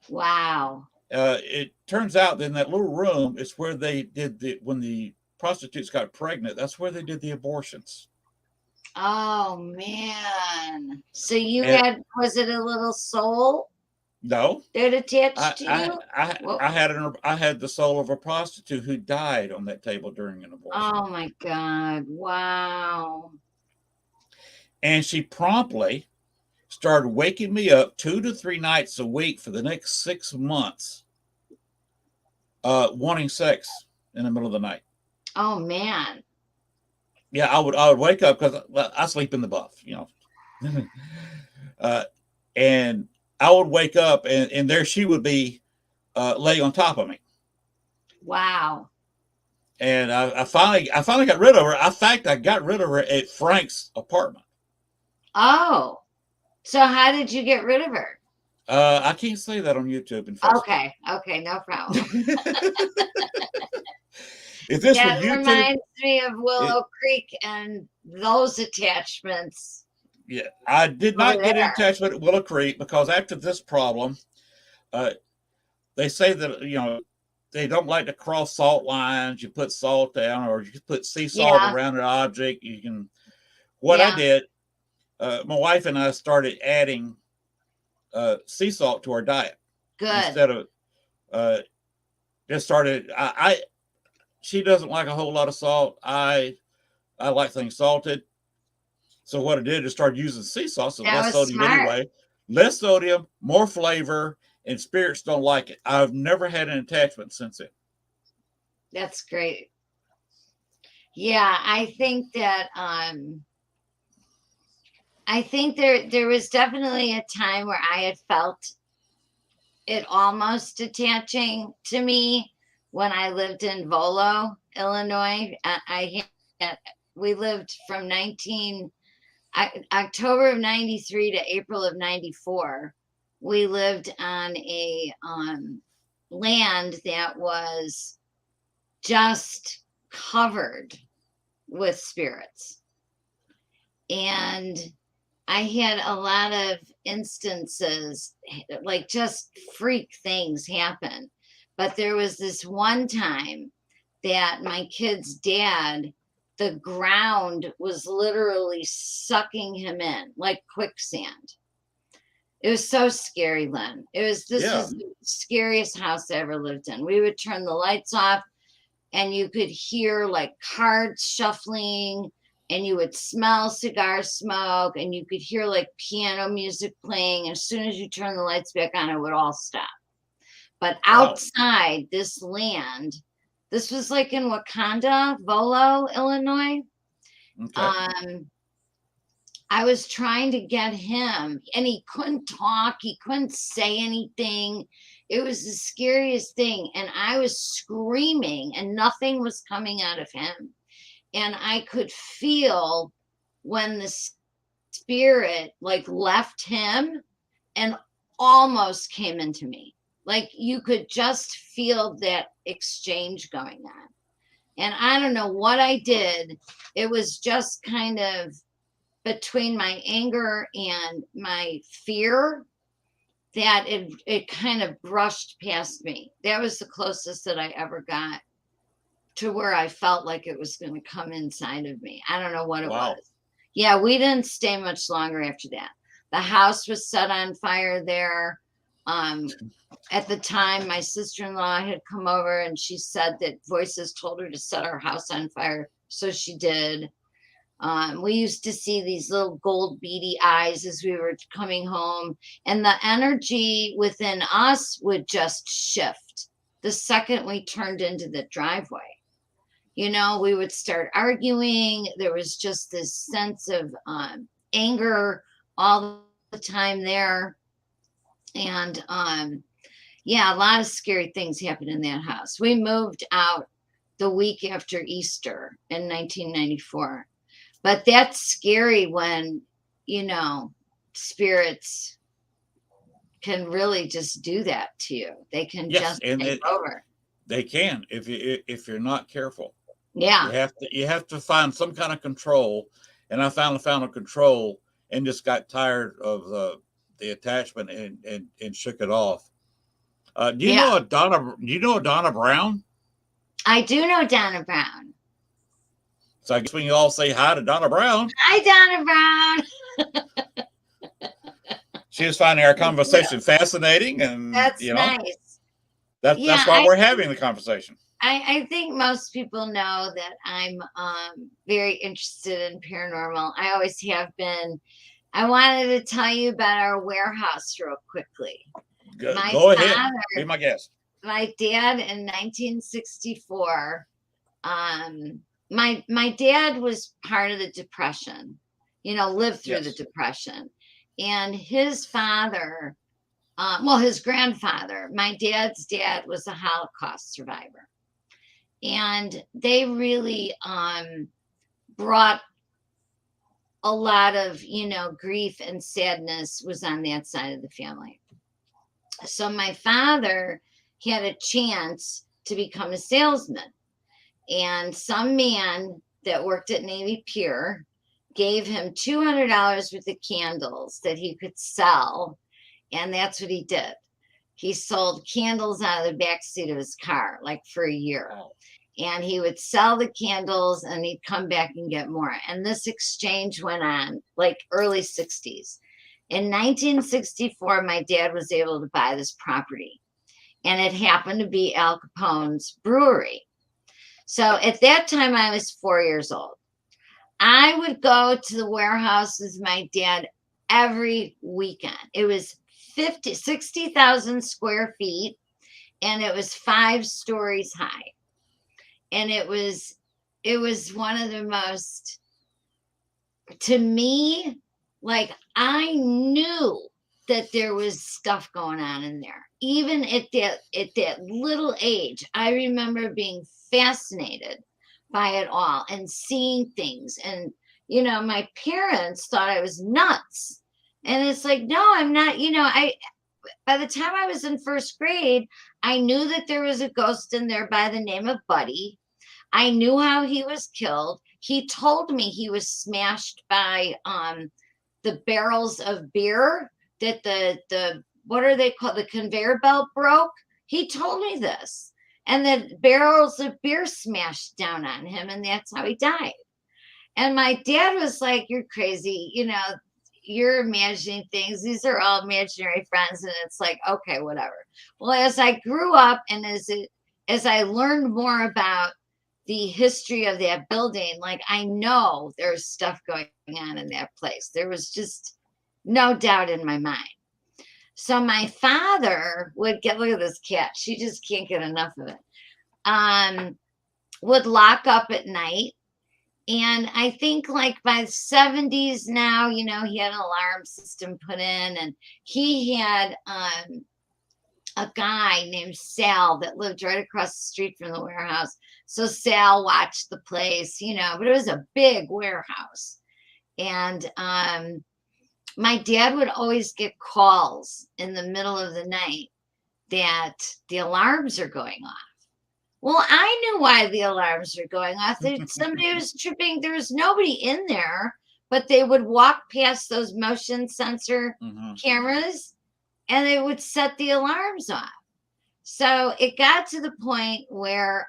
Wow. It turns out that in that little room is where they did when the prostitutes got pregnant, that's where they did the abortions. Oh, man. So was it a little soul? No. That attached to you? I had the soul of a prostitute who died on that table during an abortion. Oh, my God. Wow. And she promptly started waking me up 2 to 3 nights a week for the next 6 months, wanting sex in the middle of the night. Oh, man. Yeah, I would wake up because I sleep in the buff, and I would wake up and there she would be laying on top of me. Wow. And I finally got rid of her. In fact, I got rid of her at Frank's apartment. Oh. So how did you get rid of her? I can't say that on YouTube and Facebook. Okay, no problem. If this was That YouTube, reminds me of it, Willow Creek and those attachments yeah, I did over not get in there. attachment at Willow Creek because after this problem, uh, they say that they don't like to cross salt lines. You put salt down, or you put sea salt Yeah, around an object. You can. What I yeah, did, my wife and I started adding sea salt to our diet good. instead of just started. She doesn't like a whole lot of salt. I like things salted. So what I did is start using sea salt. So That less was sodium smart. anyway. Less sodium, more flavor, and spirits don't like it. I've never had an attachment since then. That's great. Yeah, I think there was definitely a time where I had felt it almost attaching to me when I lived in Volo, Illinois. I had we lived from October of 93 to April of 94. We lived on a land that was just covered with spirits. And I had a lot of instances, like just freak things happen. But there was this one time that my kid's dad, the ground was literally sucking him in like quicksand. It was so scary, Len. This Yeah. was the scariest house I ever lived in. We would turn the lights off and you could hear like cards shuffling, and you would smell cigar smoke, and you could hear like piano music playing. As soon as you turn the lights back on, it would all stop. But Wow. outside this land, this was like in Wakanda, Volo, Illinois. Okay. I was trying to get him, and he couldn't talk. He couldn't say anything. It was the scariest thing. And I was screaming, and nothing was coming out of him. And I could feel when the spirit like left him and almost came into me. Like you could just feel that exchange going on. And I don't know what I did. It was just kind of between my anger and my fear that it kind of brushed past me. That was the closest that I ever got to where I felt like it was going to come inside of me. I don't know what it Wow. was. Yeah, we didn't stay much longer after that. The house was set on fire there. At the time, my sister-in-law had come over and she said that voices told her to set our house on fire. So she did. We used to see these little gold beady eyes as we were coming home, and the energy within us would just shift the second we turned into the driveway. We would start arguing. There was just this sense of anger all the time there. And yeah, a lot of scary things happened in that house. We moved out the week after Easter in 1994. But that's scary when, spirits can really just do that to you. They can just take over. They can if you're not careful. Yeah. You have to find some kind of control. And I finally found a control and just got tired of the attachment and shook it off. Do you know a Donna Brown? I do know Donna Brown. So I guess we can all say hi to Donna Brown. Hi, Donna Brown. She was finding our conversation fascinating, and that's nice. That's why we're having the conversation. I think most people know that I'm very interested in paranormal. I always have been. I wanted to tell you about our warehouse real quickly. Go ahead. Be my guest. My dad in 1964. My dad was part of the Depression, lived through the Depression. And his father, his grandfather, my dad's dad was a Holocaust survivor. And they really brought a lot of, grief and sadness was on that side of the family. So my father had a chance to become a salesman. And some man that worked at Navy Pier gave him $200 worth of candles that he could sell. And that's what he did. He sold candles out of the back seat of his car, like for a year. And he would sell the candles and he'd come back and get more. And this exchange went on like early 60s. In 1964, my dad was able to buy this property. And it happened to be Al Capone's brewery. So at that time, I was 4 years old. I would go to the warehouse with my dad every weekend. It was 60,000 square feet, and it was 5 stories high. And it was one of the most, to me, like, I knew that there was stuff going on in there. Even at that little age, I remember being fascinated by it all and seeing things. And, you know, my parents thought I was nuts. And it's like, no, I'm not. You know, by the time I was in first grade, I knew that there was a ghost in there by the name of Buddy. I knew how he was killed. He told me he was smashed by the barrels of beer that the what are they called? The conveyor belt broke. He told me this. And the barrels of beer smashed down on him, and that's how he died. And my dad was like, you're crazy. You know, you're imagining things. These are all imaginary friends. And it's like, okay, whatever. Well, as I grew up and as I learned more about the history of that building, like, I know there's stuff going on in that place. There was just no doubt in my mind. So my father would look at this cat. She just can't get enough of it. Would lock up at night. And I think like by the 70s now, you know, he had an alarm system put in, and he had a guy named Sal that lived right across the street from the warehouse. So Sal watched the place, you know, but it was a big warehouse. And my dad would always get calls in the middle of the night that the alarms are going off. Well, I knew why the alarms were going off. Somebody was tripping. There was nobody in there, but they would walk past those motion sensor cameras and they would set the alarms off. So it got to the point where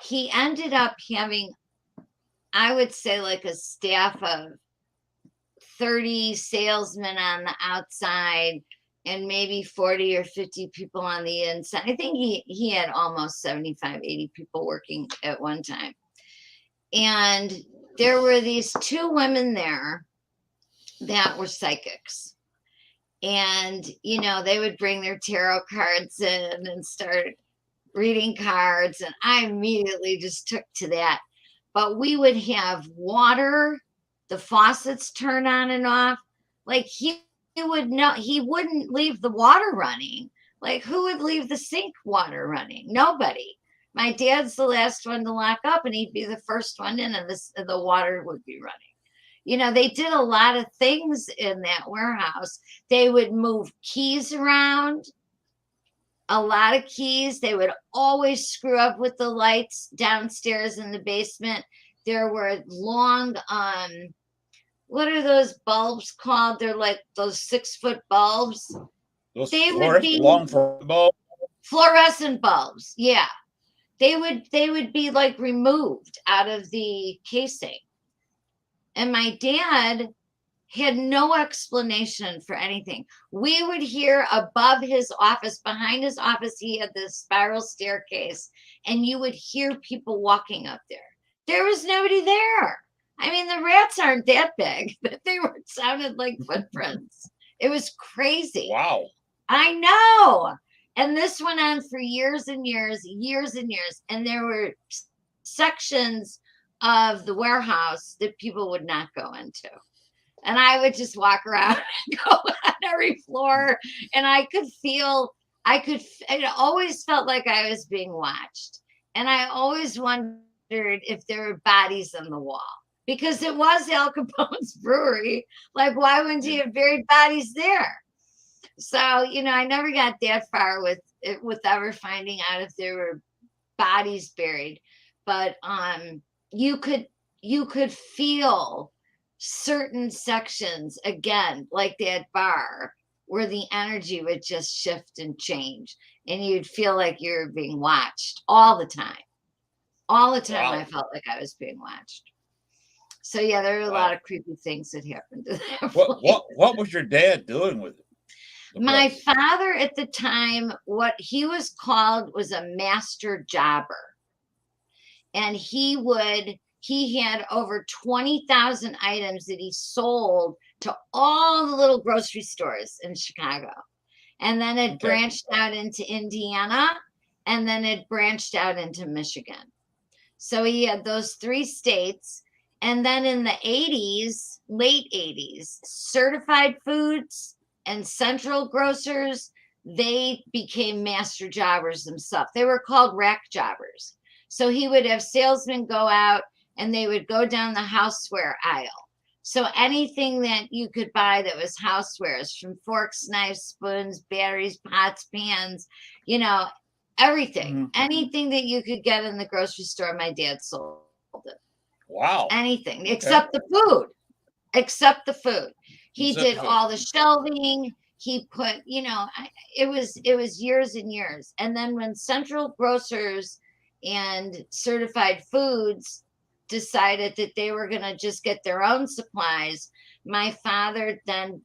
he ended up having, I would say, like a staff of 30 salesmen on the outside and maybe 40 or 50 people on the inside. I think he had almost 75, 80 people working at one time. And there were these 2 women there that were psychics. And, you know, they would bring their tarot cards in and start reading cards. And I immediately just took to that. But we would have water, the faucets turn on and off. Like he wouldn't leave the water running. Like, who would leave the sink water running? Nobody. My dad's the last one to lock up, and he'd be the first one in, and the water would be running. You know, they did a lot of things in that warehouse. They would move keys around, a lot of keys. They would always screw up with the lights downstairs in the basement. There were long, what are those bulbs called? They're like those 6-foot bulbs. They would be long bulbs. Fluorescent bulbs. Yeah. They would be like removed out of the casing. And my dad had no explanation for anything. We would hear above his office, behind his office, he had this spiral staircase, and you would hear people walking up there. There was nobody there. I mean, the rats aren't that big, but they sounded like footprints. It was crazy. Wow. I know. And this went on for years and years, years and years. And there were sections of the warehouse that people would not go into. And I would just walk around and go on every floor. And it always felt like I was being watched. And I always wondered if there were bodies on the wall. Because it was Al Capone's brewery. Like, why wouldn't he have buried bodies there? So, you know, I never got that far with ever finding out if there were bodies buried. but you could feel certain sections again, like that bar, where the energy would just shift and change, and you'd feel like you're being watched all the time. All the time, Wow. I felt like I was being watched. So yeah, there are a lot of creepy things that happened to that place. What was your dad doing with it? My father at the time, what he was called was a master jobber. And he had over 20,000 items that he sold to all the little grocery stores in Chicago. And then it branched out into Indiana, and then it branched out into Michigan. So he had those 3 states. And then in the 80s, late 80s, Certified Foods and Central Grocers, they became master jobbers themselves. They were called rack jobbers. So he would have salesmen go out and they would go down the houseware aisle. So anything that you could buy that was housewares, from forks, knives, spoons, batteries, pots, pans, everything, anything that you could get in the grocery store, my dad sold it. Wow. Anything except the food. Except the food. He did all the shelving. He put, it was years and years. And then when Central Grocers and Certified Foods decided that they were going to just get their own supplies, my father then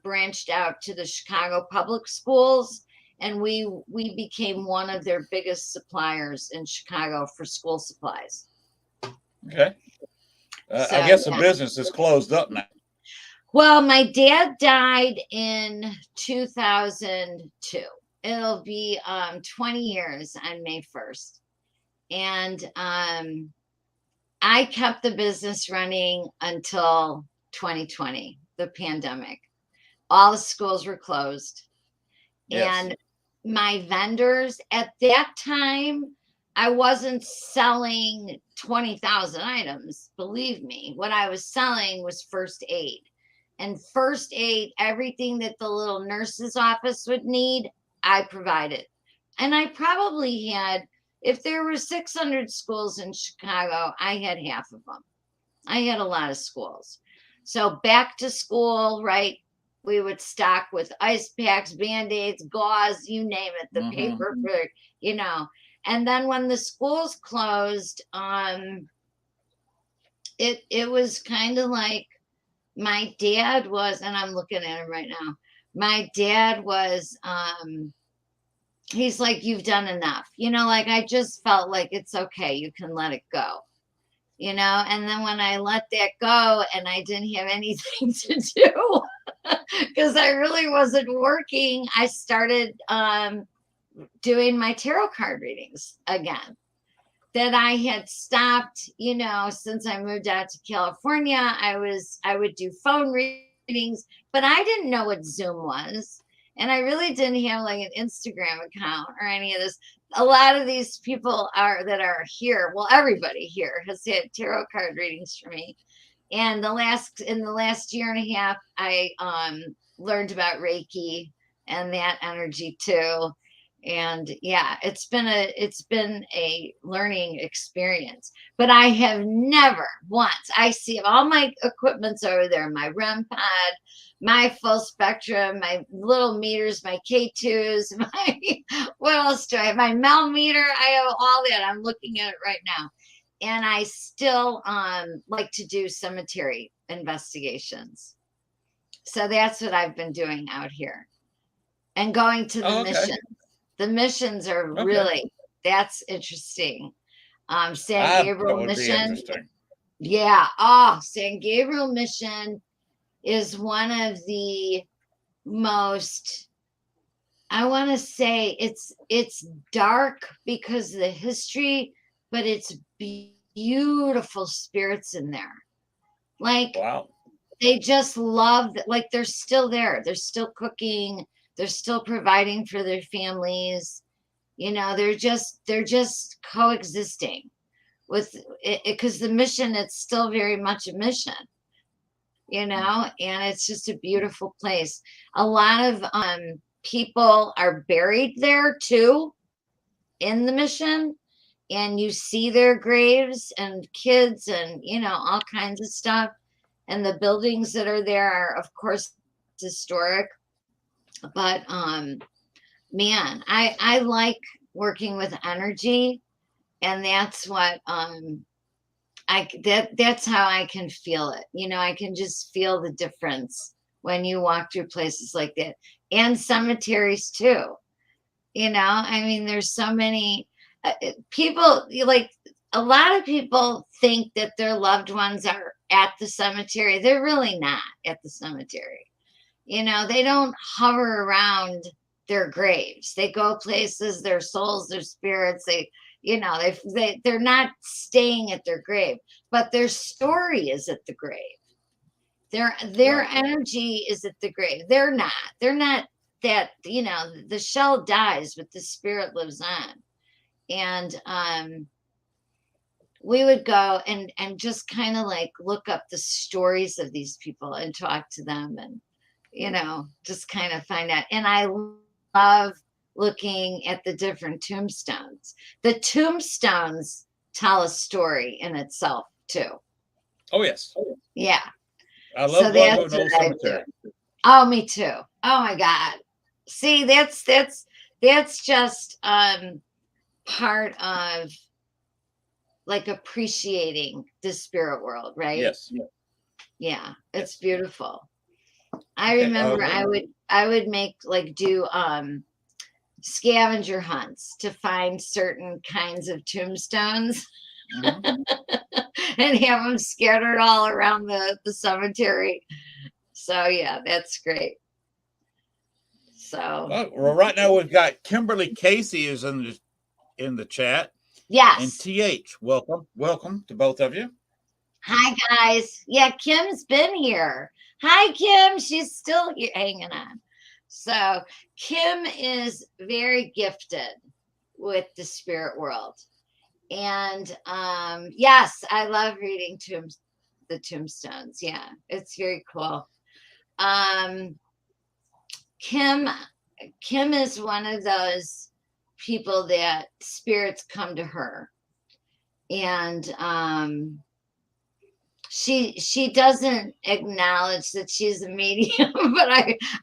branched out to the Chicago public schools, and we became one of their biggest suppliers in Chicago for school supplies. Okay. So, I guess the business is closed up now. Well, my dad died in 2002. It'll be 20 years on May 1st. And I kept the business running until 2020, the pandemic. All the schools were closed. Yes. And my vendors at that time, I wasn't selling 20,000 items. Believe me, what I was selling was first aid. And first aid, everything that the little nurse's office would need, I provided. And I probably had, if there were 600 schools in Chicago, I had half of them. I had a lot of schools. So back to school, right? We would stock with ice packs, Band-Aids, gauze, you name it, the paper, And then when the schools closed, it was kind of like my dad was, and I'm looking at him right now. My dad was, he's like, you've done enough. Like I just felt like it's okay. You can let it go. And then when I let that go and I didn't have anything to do because I really wasn't working, I started doing my tarot card readings again. That I had stopped, since I moved out to California. I would do phone readings, but I didn't know what Zoom was. And I really didn't have like an Instagram account or any of this. A lot of these people that are here, well, everybody here has had tarot card readings for me. And in the last year and a half, I learned about Reiki and that energy too. And yeah, it's been a learning experience, but I have never once, I see all my equipment's over there, my REM pod, my full spectrum, my little meters, my K2s, what else do I have? My Mel meter. I have all that. I'm looking at it right now. And I still like to do cemetery investigations. So that's what I've been doing out here and going to the missions. The missions are really, that's interesting. San Gabriel mission. Yeah. Oh, San Gabriel mission is one of the most, I want to say it's dark because of the history, but it's beautiful spirits in there. Like, wow. They just love that. Like they're still there. They're still cooking. They're still providing for their families. They're just coexisting with it because the mission, it's still very much a mission, and it's just a beautiful place. A lot of people are buried there too in the mission. and you see their graves and kids and, you know, all kinds of stuff. And the buildings that are there are, of course, historic. But man, I like working with energy, and that's what that's how I can feel it. You know, I can just feel the difference when you walk through places like that, and cemeteries too. You know, I mean, there's so many people, like a lot of people think that their loved ones are at the cemetery. They're really not at the cemetery. You know, they don't hover around their graves. They go places, their souls, their spirits, they, you know, they're not staying at their grave, but their story is at the grave. Their Right. energy is at the grave. They're not that, you know, the shell dies, but the spirit lives on. And we would go and just kind of like look up the stories of these people and talk to them, and you know, just kind of find out. And I love looking at the different tombstones. The tombstones tell a story in itself too. Oh yes, Yeah. I So love that's going to Old what I Cemetery. do. Oh, me too. Oh my God. See, that's just part of like appreciating the spirit world, right? Yes. Yeah, it's beautiful. I Okay. remember I would make like do scavenger hunts to find certain kinds of tombstones Mhm. and have them scattered all around the cemetery. So yeah, that's great. So Well, right now we've got Kimberly Casey is in the chat, and yes. TH. Welcome to both of you. Hi guys. Yeah, Kim's been here. Hi Kim. She's still here hanging on. So Kim is very gifted with the spirit world. And yes, I love reading the tombstones. Yeah, it's very cool. Um Kim Kim is one of those people that spirits come to her. And she doesn't acknowledge that she's a medium, but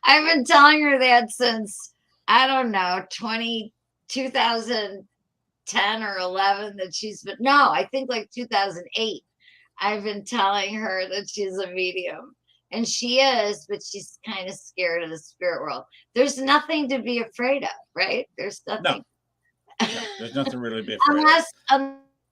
I've been telling her that since I don't know 2010 or 11 that she's been, no, I think like 2008. I've been telling her that she's a medium, and she is, but she's kind of scared of the spirit world. There's nothing to be afraid of, right? There's nothing. No, there's nothing really to be afraid of.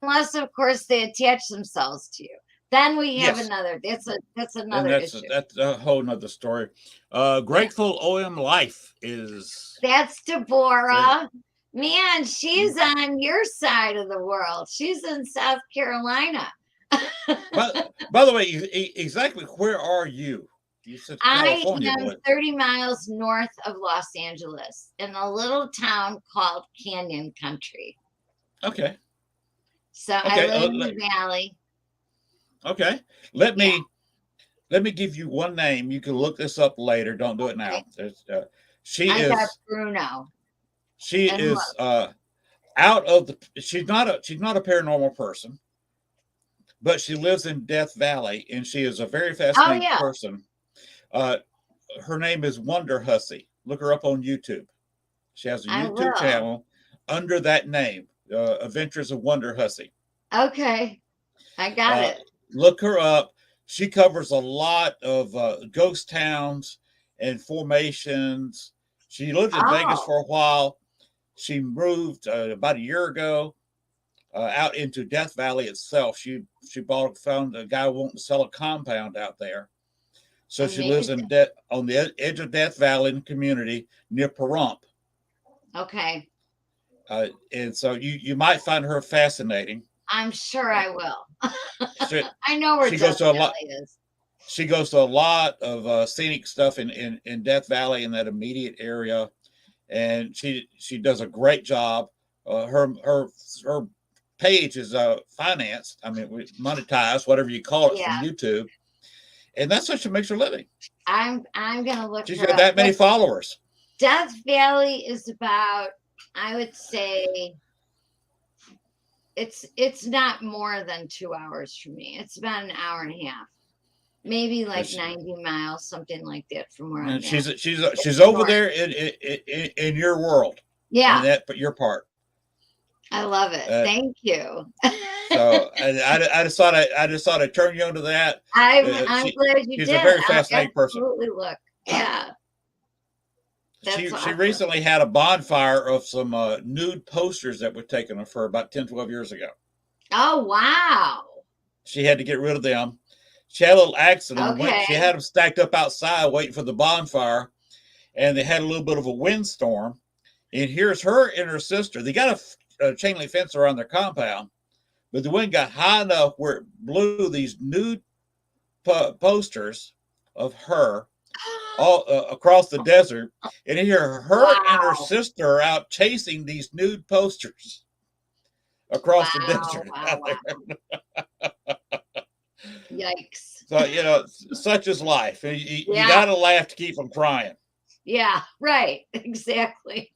Unless of course they attach themselves to you. Then we have Yes. another. That's And another issue. that's a whole nother story. Grateful OM Life is. That's Deborah. Man, she's on your side of the world. She's in South Carolina. By the way, exactly where are you? You said California. I am 30 miles north of Los Angeles in a little town called Canyon Country. Okay. So I live in the valley. Okay. Let me give you one name. You can look this up later. Don't do it now. I got Bruno. She is out of the. She's not a paranormal person, but she lives in Death Valley, and she is a very fascinating person. Her name is Wonder Hussy. Look her up on YouTube. She has a YouTube channel under that name, Adventures of Wonder Hussy. Okay, I got it. Look her up. She covers a lot of ghost towns and formations. She lived in Vegas for a while. She moved about a year ago out into Death Valley itself. She found a guy wanting to sell a compound out there. So she lives on the edge of Death Valley in the community near Pahrump. Okay. And so you might find her fascinating. I'm sure I will. I know where Death Valley is. She goes to a lot of scenic stuff in Death Valley in that immediate area, and she does a great job. Her page is financed. I mean, monetized, whatever you call it, from YouTube, and that's how she makes her living. I'm gonna look. She's got that many followers. Death Valley is about, I would say, it's not more than 2 hours for me. It's about an hour and a half, maybe like It's- 90 miles, something like that from where I'm and at. she's over North. there in your world, Yeah, in that your part. I love it. Uh, Thank you. so I just thought I'd turn you onto that. I'm glad you She's did. a very I'll fascinating person. absolutely look. Yeah, that's She awesome. recently had a bonfire of some nude posters that were taken of her about 10, 12 years ago. Oh wow. She had to get rid of them. She had a little accident. Okay. She had them stacked up outside waiting for the bonfire, and they had a little bit of a windstorm. And here's her and her sister. They got a chain link fence around their compound, but the wind got high enough where it blew these nude posters of her all across the desert. And here her and her Wow. sister are out chasing these nude posters across the Wow. desert Wow. out Wow. there. Yikes. So, such is life. You Yeah. got to laugh to keep from crying. Yeah, right. Exactly.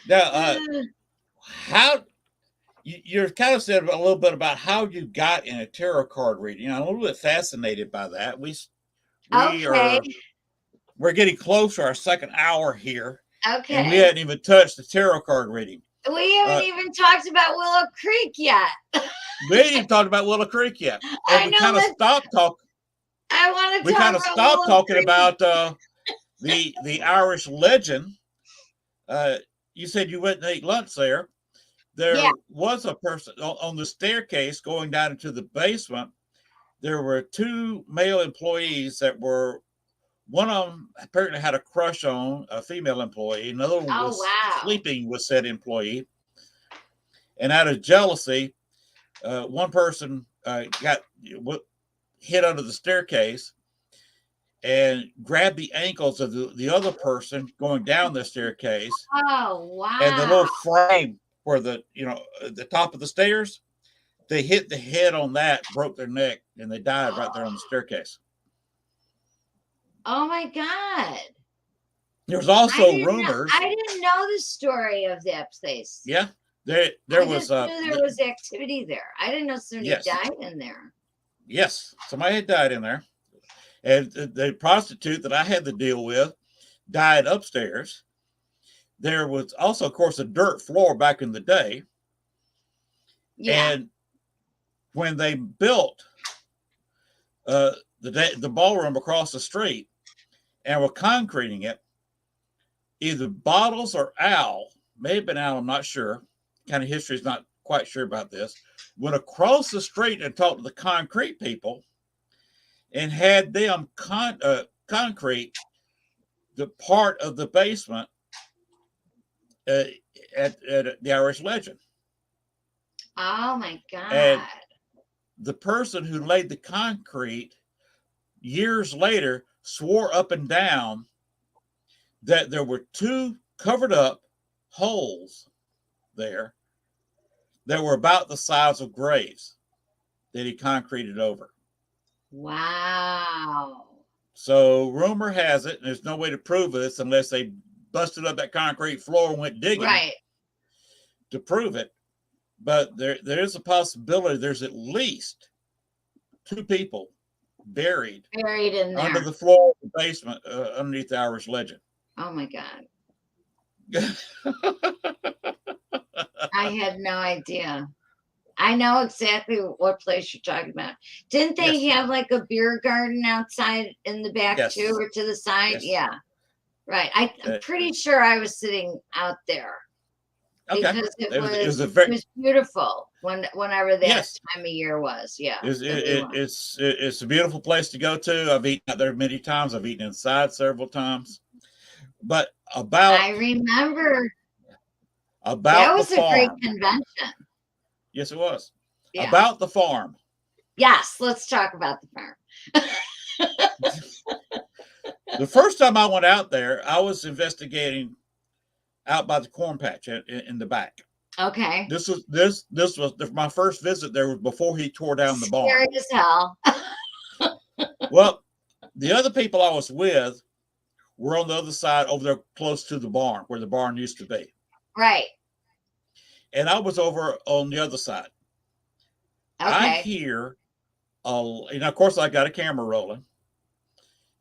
Now, how you're kind of said a little bit about how you got in a tarot card reading. I'm a little bit fascinated by that. Okay. We're getting close to our second hour here, and we Okay. hadn't even touched the tarot card reading. We haven't even talked about Willow Creek yet. We ain't even talked about Willow Creek yet, and I we know kind of that- stopped talking. I want to We talk kind of about stopped Willow talking Creek. about the Irish legend. You said you went and ate lunch there. There Yeah. was a person on the staircase going down into the basement. There were two male employees that were, one of them apparently had a crush on a female employee. Another one Oh, was wow. sleeping with said employee. And out of jealousy, one person got hit under the staircase and grabbed the ankles of the other person going down the staircase. Oh, wow. And the little frame where the top of the stairs, they hit the head on that, broke their neck, and they died right there on the staircase. Oh my God. There's also rumors. I didn't know the story of that place. Yeah, there was. I just knew there was activity there. I didn't know somebody Yes. died in there. Yes, somebody had died in there, and the prostitute that I had to deal with died upstairs. There was also, of course, a dirt floor back in the day. Yeah. And when they built the ballroom across the street and were concreting it, either Bottles or Al, may have been Al, I'm not sure. Kind of history is not quite sure about this. Went across the street and talked to the concrete people and had them concrete the part of the basement at the Irish Legend. Oh my God. And the person who laid the concrete years later swore up and down that there were two covered up holes there that were about the size of graves that he concreted over. Wow. So rumor has it, and there's no way to prove this unless they busted up that concrete floor and went digging Right. to prove it. But there is a possibility there's at least two people buried in there. under the floor of the basement underneath the Irish Legend. Oh my God. I had no idea. I know exactly what place you're talking about. Didn't they Yes. have like a beer garden outside in the back Yes. too, or to the side? Yes. Yeah. Right. I'm pretty sure I was sitting out there. Okay. Because it was very, beautiful whenever that Yes. time of year was. Yeah. It's a beautiful place to go to. I've eaten out there many times. I've eaten inside several times. But I remember that was the a great farm. convention. Yes, it was. Yeah. About the farm. Yes, let's talk about the farm. The first time I went out there, I was investigating out by the corn patch in the back. Okay. This was my first visit there was before he tore down the barn. Scary as hell. Well, the other people I was with were on the other side over there close to the barn where the barn used to be. Right. and I was over on the other side. I Okay. hear, and of course, I got a camera rolling,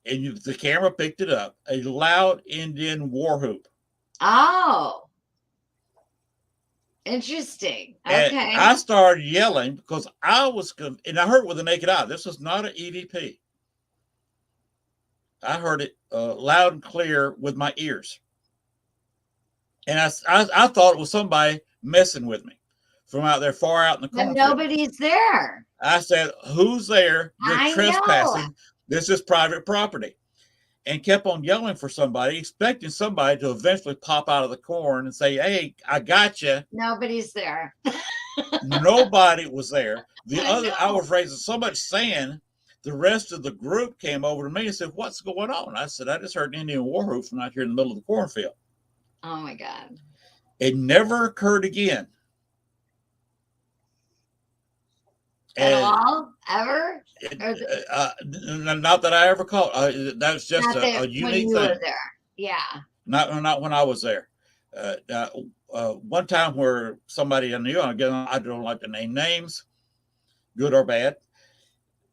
and the camera picked it up, a loud Indian war whoop. Oh, interesting. And Okay. I started yelling because and I heard it with the naked eye. This was not an EVP. I heard it loud and clear with my ears. And I thought it was somebody messing with me from out there, far out in the But cornfield. nobody's there. I said, "Who's there? You're I know. trespassing. This is private property." And kept on yelling for somebody, expecting somebody to eventually pop out of the corn and say, "Hey, I got you." Nobody's there. Nobody was there. I know. was raising so much sand. The rest of the group came over to me and said, "What's going on?" I said, "I just heard an Indian war whoop from out here in the middle of the cornfield." Oh my God. It never occurred again. At And all? Ever? not that I ever caught. That's just Not that a when unique you thing. were there. Yeah. Not when I was there. One time where somebody I knew, again, I don't like to name names, good or bad,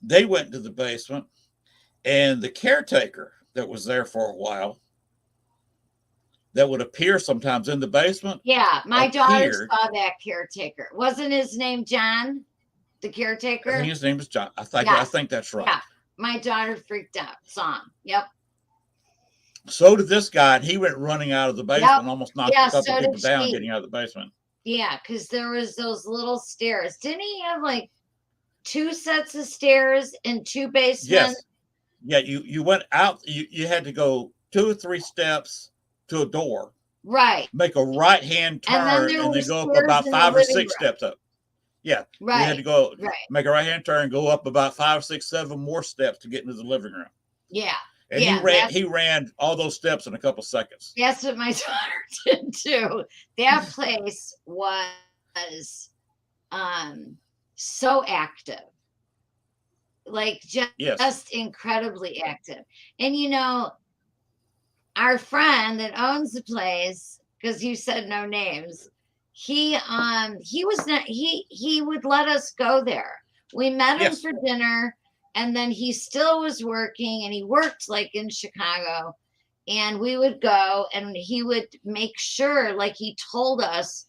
they went to the basement, and the caretaker that was there for a while, that would appear sometimes in the basement. Yeah. My daughter appeared. saw that caretaker. Wasn't his name John? The caretaker? I think his name is John. I think that's right. Yeah. My daughter freaked out. Saw him. Yep. So did this guy, and he went running out of the basement, and almost knocked a couple people down getting out of the basement. Yeah, because there was those little stairs. Didn't he have like 2 sets of stairs and 2 basements? Yes. Yeah, you went out, you had to go 2 or 3 steps to a door. Right. Make a right-hand turn, and then go up about 5 or 6 steps up. Yeah. Right. You had to go make a right-hand turn and go up about 5, 6, 7 more steps to get into the living room. Yeah. And he ran all those steps in a couple seconds. That's what my daughter did too. That place was so active. Like just incredibly active. And you know, our friend that owns the place, because you said no names, he was not he would let us go there. We met him for dinner, and then he still was working, and he worked like in Chicago, and we would go, and he would make sure, like he told us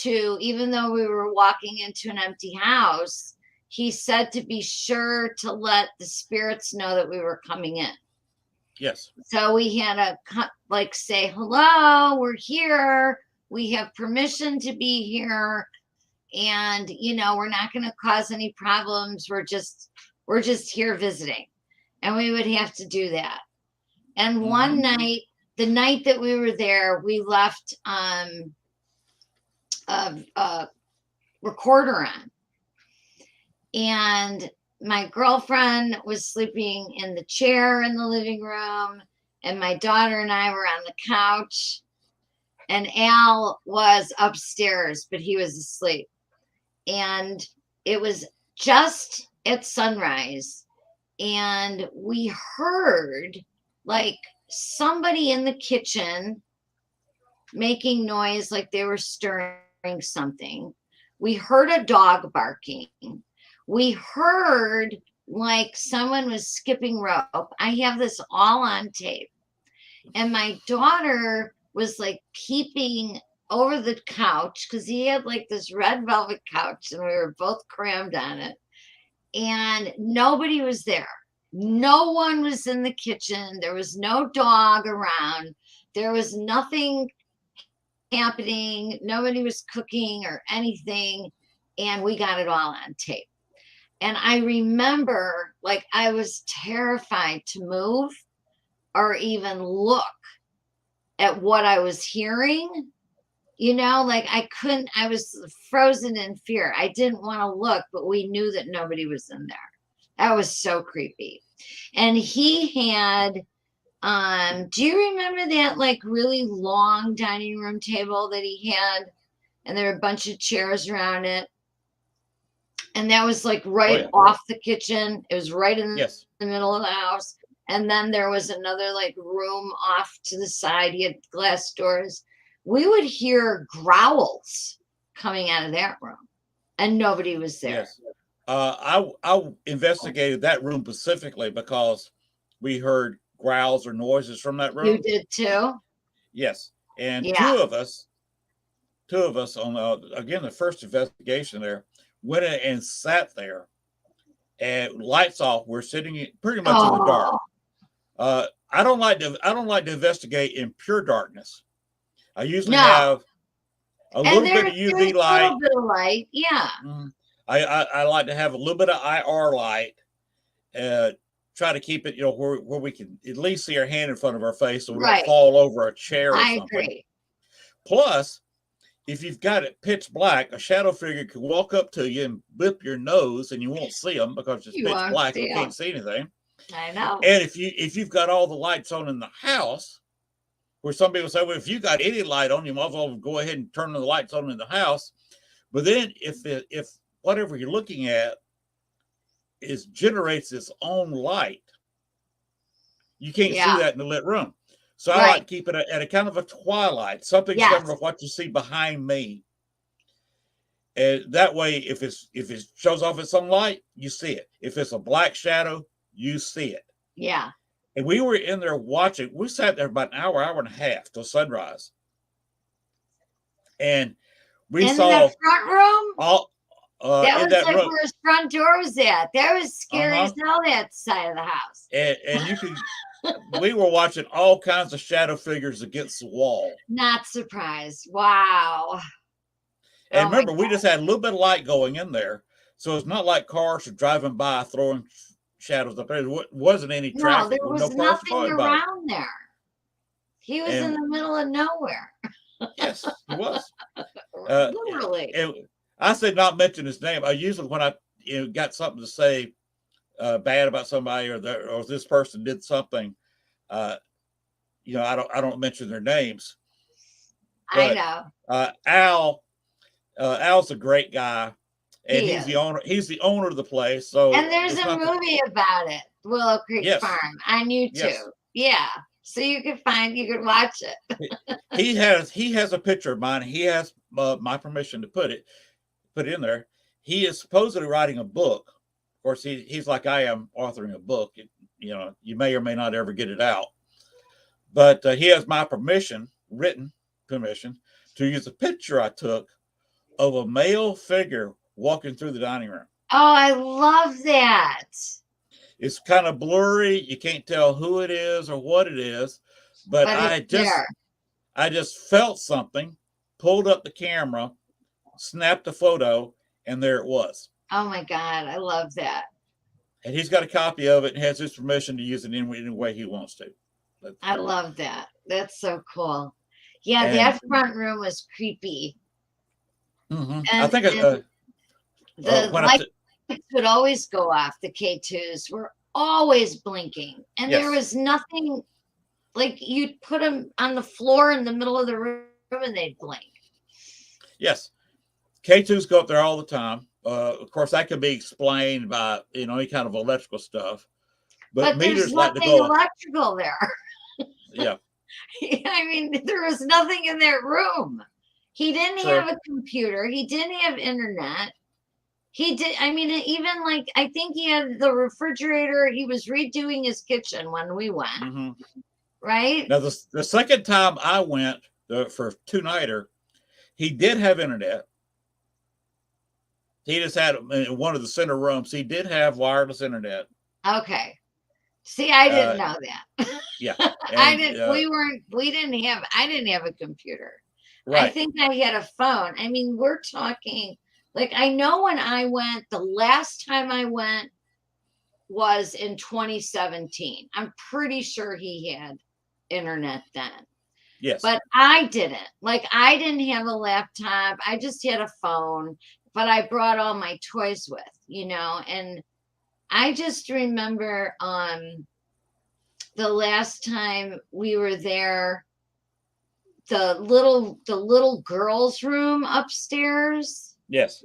to, even though we were walking into an empty house, he said to be sure to let the spirits know that we were coming in. Yes. So we had to like say, "Hello, we're here. We have permission to be here. And, you know, we're not going to cause any problems. We're just here visiting." And we would have to do that. And one night, the night that we were there, we left a recorder on. And my girlfriend was sleeping in the chair in the living room, and my daughter and I were on the couch, and Al was upstairs, but he was asleep. And it was just at sunrise, and we heard like somebody in the kitchen making noise, like they were stirring something. We heard a dog barking. We heard like someone was skipping rope. I have this all on tape. And my daughter was like peeping over the couch, because he had like this red velvet couch, and we were both crammed on it. And nobody was there. No one was in the kitchen. There was no dog around. There was nothing happening. Nobody was cooking or anything. And we got it all on tape. And I remember, like, I was terrified to move or even look at what I was hearing. You know, like I was frozen in fear. I didn't want to look, but we knew that nobody was in there. That was so creepy. And he had, do you remember that like really long dining room table that he had? And there were a bunch of chairs around it. And that was like right off the kitchen. It was right in the middle of the house. And then there was another like room off to the side. He had glass doors. We would hear growls coming out of that room, and nobody was there. Yes. I investigated that room specifically because we heard growls or noises from that You room. did too? Yes, and Yeah. two of us on again the first investigation there went in and sat there, and lights off. We're sitting pretty much in the dark. I don't like to investigate in pure darkness. I usually have a little bit of UV light. A little bit of light, yeah. I like to have a little bit of IR light. Try to keep it, where we can at least see our hand in front of our face, so we don't fall over a chair or something. I agree. Plus, if you've got it pitch black, a shadow figure could walk up to you and blip your nose, and you won't see them because it's pitch black. You can't see anything. I know. And if you've got all the lights on in the house, where some people say, well, if you got any light on, you might as well go ahead and turn the lights on in the house. But then if whatever you're looking at generates its own light, you can't see that in the lit room. So I like to keep it at a kind of a twilight, something similar to what you see behind me. And that way, if it shows off its own light, you see it. If it's a black shadow, you see it. Yeah. And we were in there watching. We sat there about an hour and a half till sunrise. And we saw the front room. All that was like room. Where his front door was at. That was scary as hell. That side of the house. And you could. We were watching all kinds of shadow figures against the wall. Not surprised. Wow. And remember, we just had a little bit of light going in there, so it's not like cars are driving by throwing shadows up there. There wasn't any traffic. No, there was nothing around there. He was in the middle of nowhere. Yes, he was. Literally. I said not mention his name. I usually, when I got something to say bad about somebody, or this person did something, I don't mention their names. But, I know. Al's a great guy, and he's the owner. He's the owner of the place. So, and there's a movie about it, Willow Creek Farm, on YouTube. Yes. Yeah, so you could watch it. he has a picture of mine. He has my permission to put it in there. He is supposedly writing a book. Of course, he's like I am, authoring a book. You may or may not ever get it out, but he has my written permission, to use a picture I took of a male figure walking through the dining room. Oh, I love that. It's kind of blurry. You can't tell who it is or what it is, but I just felt something, pulled up the camera, snapped a photo, and there it was. Oh my God, I love that. And he's got a copy of it and has his permission to use it in any way he wants to. I love that. That's so cool. Yeah, that front room was creepy. Mm-hmm. I think the lights would always go off. The K2s were always blinking, and there was nothing. Like, you'd put them on the floor in the middle of the room, and they'd blink. Yes, K2s go up there all the time. Of course, that could be explained by any kind of electrical stuff, but meters like to go electrical there. Yeah. I mean, there was nothing in that room. He didn't have a computer. He didn't have internet. Even like, I think he had the refrigerator. He was redoing his kitchen when we went. Mm-hmm. Right? Now, the second time I went for two-nighter, he did have internet. He just had in one of the center rooms. He did have wireless internet. Okay. See, I didn't know that. Yeah. I didn't have a computer. Right. I think I had a phone. I mean, we're talking, like, I know when I went, the last time I went was in 2017. I'm pretty sure he had internet then. Yes. But I didn't. Like, I didn't have a laptop. I just had a phone, but I brought all my toys with, and I just remember the last time we were there, the little girl's room upstairs. Yes.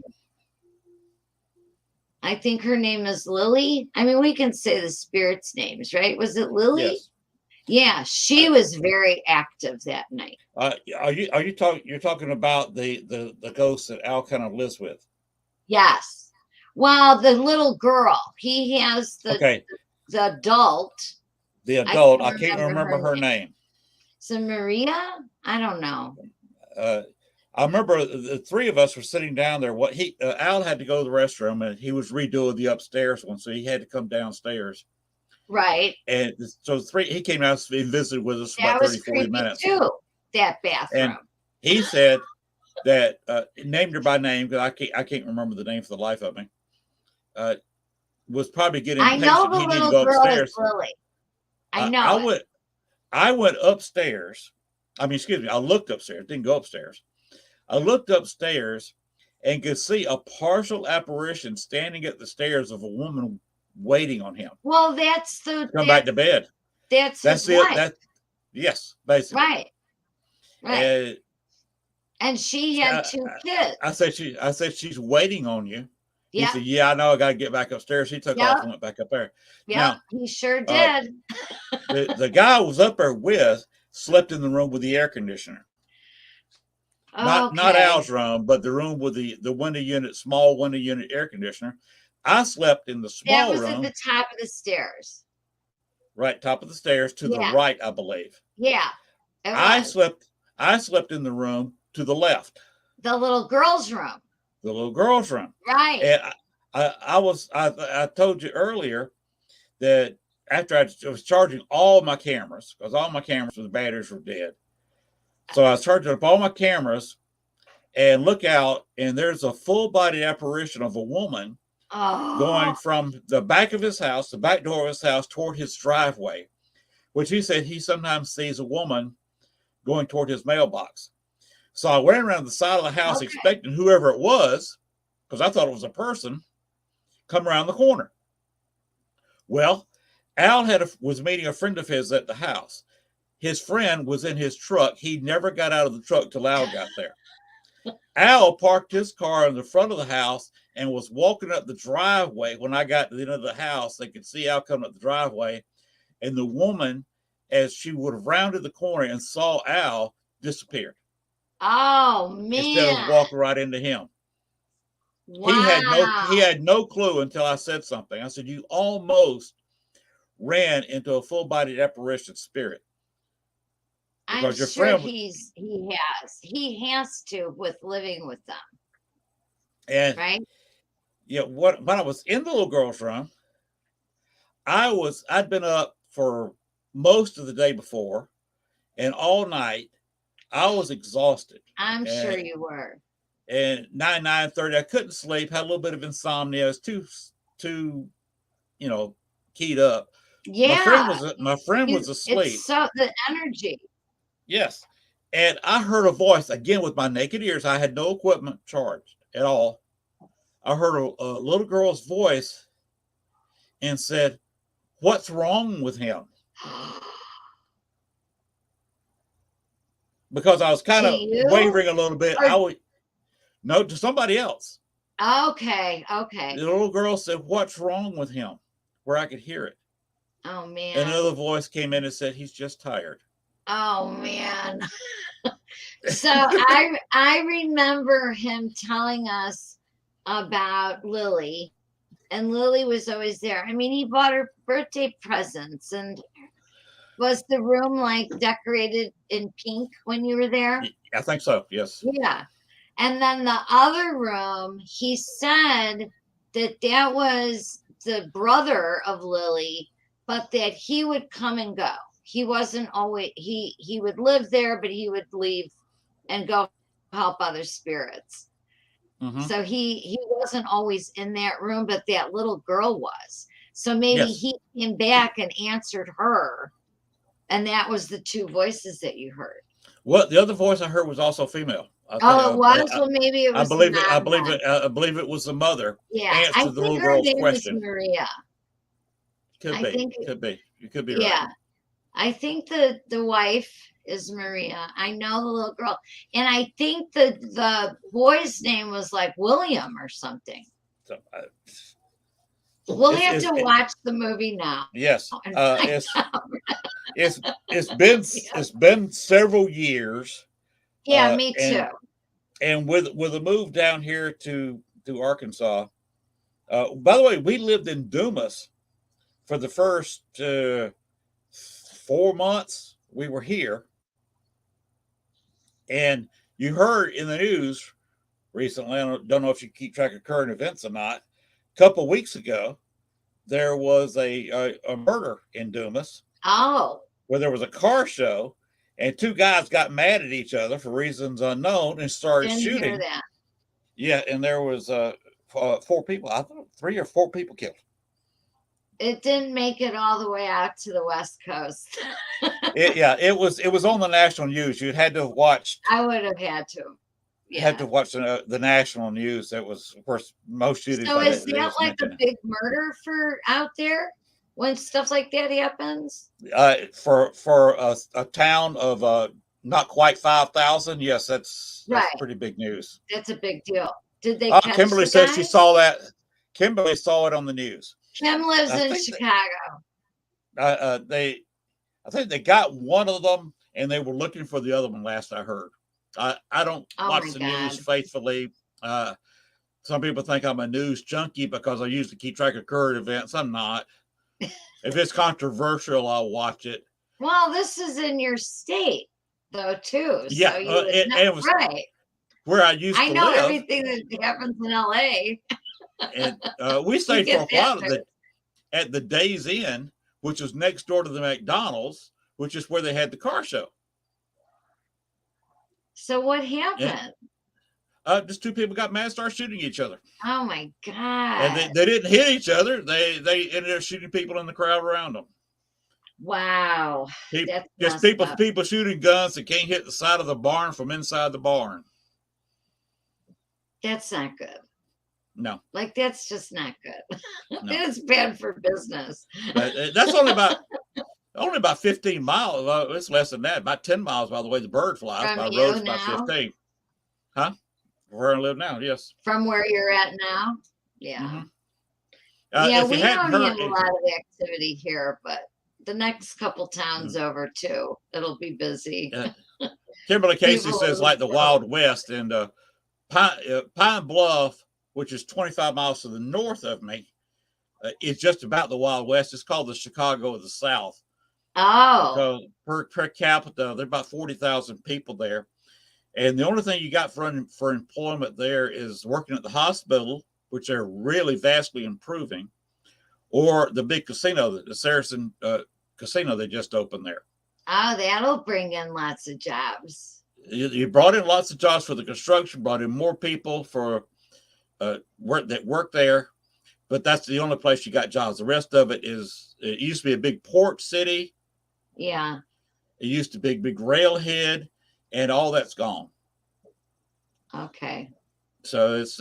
I think her name is Lily. I mean, we can say the spirits' names, right? Was it Lily? Yes. Yeah, she was very active that night. You're talking about the ghost that Al kind of lives with? Yes. Well, the little girl, he has Okay, the adult. the I adult. I can't can't remember remember her name. name. So Maria? I don't know. I remember the three of us were sitting down there. What Al had to go to the restroom, and he was redoing the upstairs one, so he had to come downstairs. Right. And so he came out and visited with us for That about was 30, 40 creepy minutes. too, that bathroom. And he said that named her by name, because I can't remember the name for the life of me. Was probably getting I know impatient. the He needed to little go girl is upstairs. Lily. I know it. I went upstairs. I mean, excuse me, I looked upstairs, didn't go upstairs. I looked upstairs and could see a partial apparition standing at the stairs of a woman waiting on him. Well, that's the Come back to bed. That's his it. wife. Yes, basically. Right. Right. And she had two kids. I said she's waiting on you. Yeah. He said, "Yeah, I know. I got to get back upstairs." He took off and went back up there. Yeah, he sure did. The guy I was up there with slept in the room with the air conditioner. Not Al's room, but the room with the window unit, small window unit air conditioner. I slept in the small room. That was at the top of the stairs. Right, top of the stairs to the right, I believe. Yeah. I slept in the room to the left. The little girl's room. The little girl's room. Right. And I told you earlier that after I was charging all my cameras, because all my cameras with the batteries were dead. So I was charging up all my cameras and look out, and there's a full body apparition of a woman going from the back of his house, the back door of his house, toward his driveway, which he said he sometimes sees a woman going toward his mailbox. So I went around the side of the house expecting whoever it was, because I thought it was a person, come around the corner. Well, Al was meeting a friend of his at the house. His friend was in his truck. He never got out of the truck till Al got there. Al parked his car in the front of the house and was walking up the driveway. When I got to the end of the house, they could see Al coming up the driveway. And the woman, as she would have rounded the corner and saw Al, disappeared. Oh, man. Instead of walking right into him. Wow. He had no clue until I said something. I said, "You almost ran into a full-bodied apparition spirit." I'm sure he has to with living with them. And right. Yeah, when I was in the little girl's room, I'd been up for most of the day before, and all night I was exhausted. I'm sure you were. And 9:30, I couldn't sleep. Had a little bit of insomnia. I was too, keyed up. Yeah, my friend was asleep. It's so the energy. Yes, and I heard a voice again with my naked ears. I had no equipment charged at all. I heard a little girl's voice and said, "What's wrong with him?" Because I was kind of wavering a little bit. No, to somebody else. Okay. The little girl said, "What's wrong with him?" Where I could hear it. Oh, man. And another voice came in and said, "He's just tired." Oh, man. So I remember him telling us about Lily, and Lily was always there. I mean, he bought her birthday presents, and was the room like decorated in pink when you were there? I think so. Yes. Yeah. And then the other room, he said that was the brother of Lily, but that he would come and go. He wasn't always, he would live there, but he would leave and go help other spirits. Mm-hmm. So he wasn't always in that room, but that little girl was. So maybe he came back and answered her. And that was the two voices that you heard. Well, the other voice I heard was also female. It was. Well, maybe it was. I believe it was the mother. Yeah, I think the little girl's question. Was Maria. Could be. You could be right. Yeah, I think the wife is Maria. I know the little girl, and I think the boy's name was like William or something. So, we'll have to watch the movie now. Yes. it's been several years. Yeah, me too. And with a move down here to Arkansas. By the way, we lived in Dumas for the first 4 months we were here. And you heard in the news recently, I don't know if you keep track of current events or not, a couple of weeks ago, there was a murder in Dumas. Oh. Where there was a car show and two guys got mad at each other for reasons unknown and started Didn't shooting. hear that. Yeah, and there was 4 people. I thought 3 or 4 people killed. It didn't make it all the way out to the West Coast. It was on the national news. You had to watch. I would have had to. Yeah. Had to watch the national news. That was, of course, most shootings. So is that like a big murder for out there when stuff like that happens? For a town of not quite 5,000, yes, that's pretty big news. That's a big deal. Did they catch Kimberly the says guy? she saw that. Kimberly saw it on the news. Kim lives in Chicago. I think they got one of them, and they were looking for the other one. Last I heard, I don't watch the news faithfully. Some people think I'm a news junkie because I usually keep track of current events. I'm not. If it's controversial, I'll watch it. Well, this is in your state, though, too. Yeah, so it was right where I used to live. I know everything that happens in LA. And we stayed for a while at the Days Inn, which was next door to the McDonald's, which is where they had the car show. So what happened? Just 2 people got mad and started shooting each other. Oh my God. And they didn't hit each other. They ended up shooting people in the crowd around them. Wow. Just people shooting guns that can't hit the side of the barn from inside the barn. That's not good. No. Like, that's just not good. No. It's bad for business. That's only about 15 miles. It's less than that. About 10 miles by the way the bird flies. By road's about 15. Huh? Where I live now, yes. From where you're at now? Yeah. Mm-hmm. Yeah, we don't have a lot of activity here, but the next couple towns over too, it'll be busy. Kimberly Casey says like the Wild West, and Pine Bluff, which is 25 miles to the north of me, is just about the Wild West. It's called the Chicago of the South. Oh. Because per capita, there are about 40,000 people there. And the only thing you got for employment there is working at the hospital, which they're really vastly improving, or the big casino, the Saracen casino they just opened there. Oh, that'll bring in lots of jobs. You brought in lots of jobs for the construction, brought in more people for work there, but that's the only place you got jobs. The rest of it used to be a big port city. Yeah. It used to be a big railhead, and all that's gone. Okay. So it's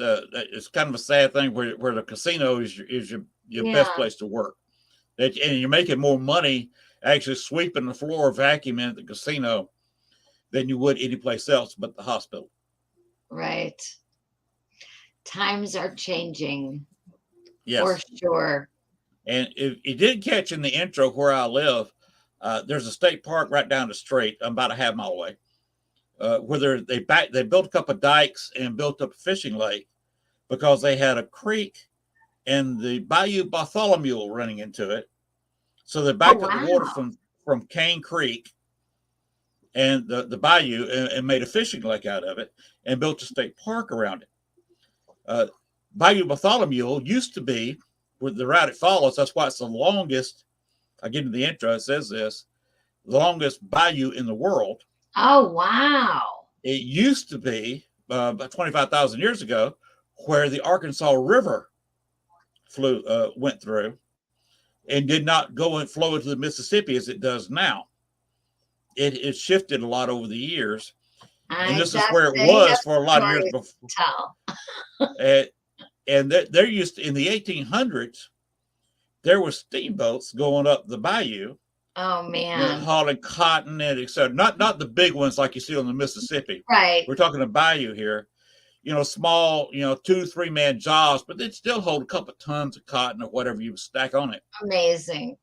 kind of a sad thing where the casino is your best place to work. And you're making more money actually sweeping the floor, vacuuming at the casino than you would any place else but the hospital. Right. Times are changing. Yes. For sure. And if you did catch in the intro where I live, there's a state park right down the street. I'm about a half mile away. Where they built a couple of dikes and built up a fishing lake because they had a creek and the Bayou Bartholomew running into it. So they backed up the water from Cane Creek and the bayou and made a fishing lake out of it and built a state park around it. Bayou Bartholomew used to be, with the route it follows, that's why it's the longest, I get into the intro, it says this, the longest bayou in the world. Oh, wow. It used to be, about 25,000 years ago, where the Arkansas River went through and did not go and flow into the Mississippi as it does now. It shifted a lot over the years. And this is where it was for a lot of years before. And there used to, in the 1800s, there were steamboats going up the bayou. Oh man! Hauling cotton and etc. Not the big ones like you see on the Mississippi. Right. We're talking a bayou here. Small, 2-3 man jobs, but they'd still hold a couple of tons of cotton or whatever you stack on it. Amazing.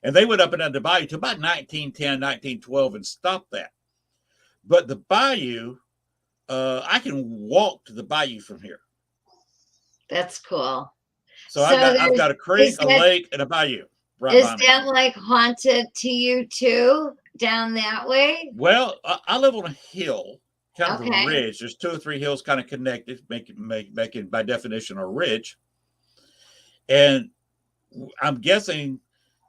And they went up and down the bayou to about 1910, 1912 and stopped that. But the bayou, I can walk to the bayou from here. That's cool. So I've got a creek, a lake, and a bayou. Right is that like haunted to you too, down that way? Well, I live on a hill, kind of Okay. a ridge. There's 2 or 3 hills kind of connected, making by definition a ridge. And I'm guessing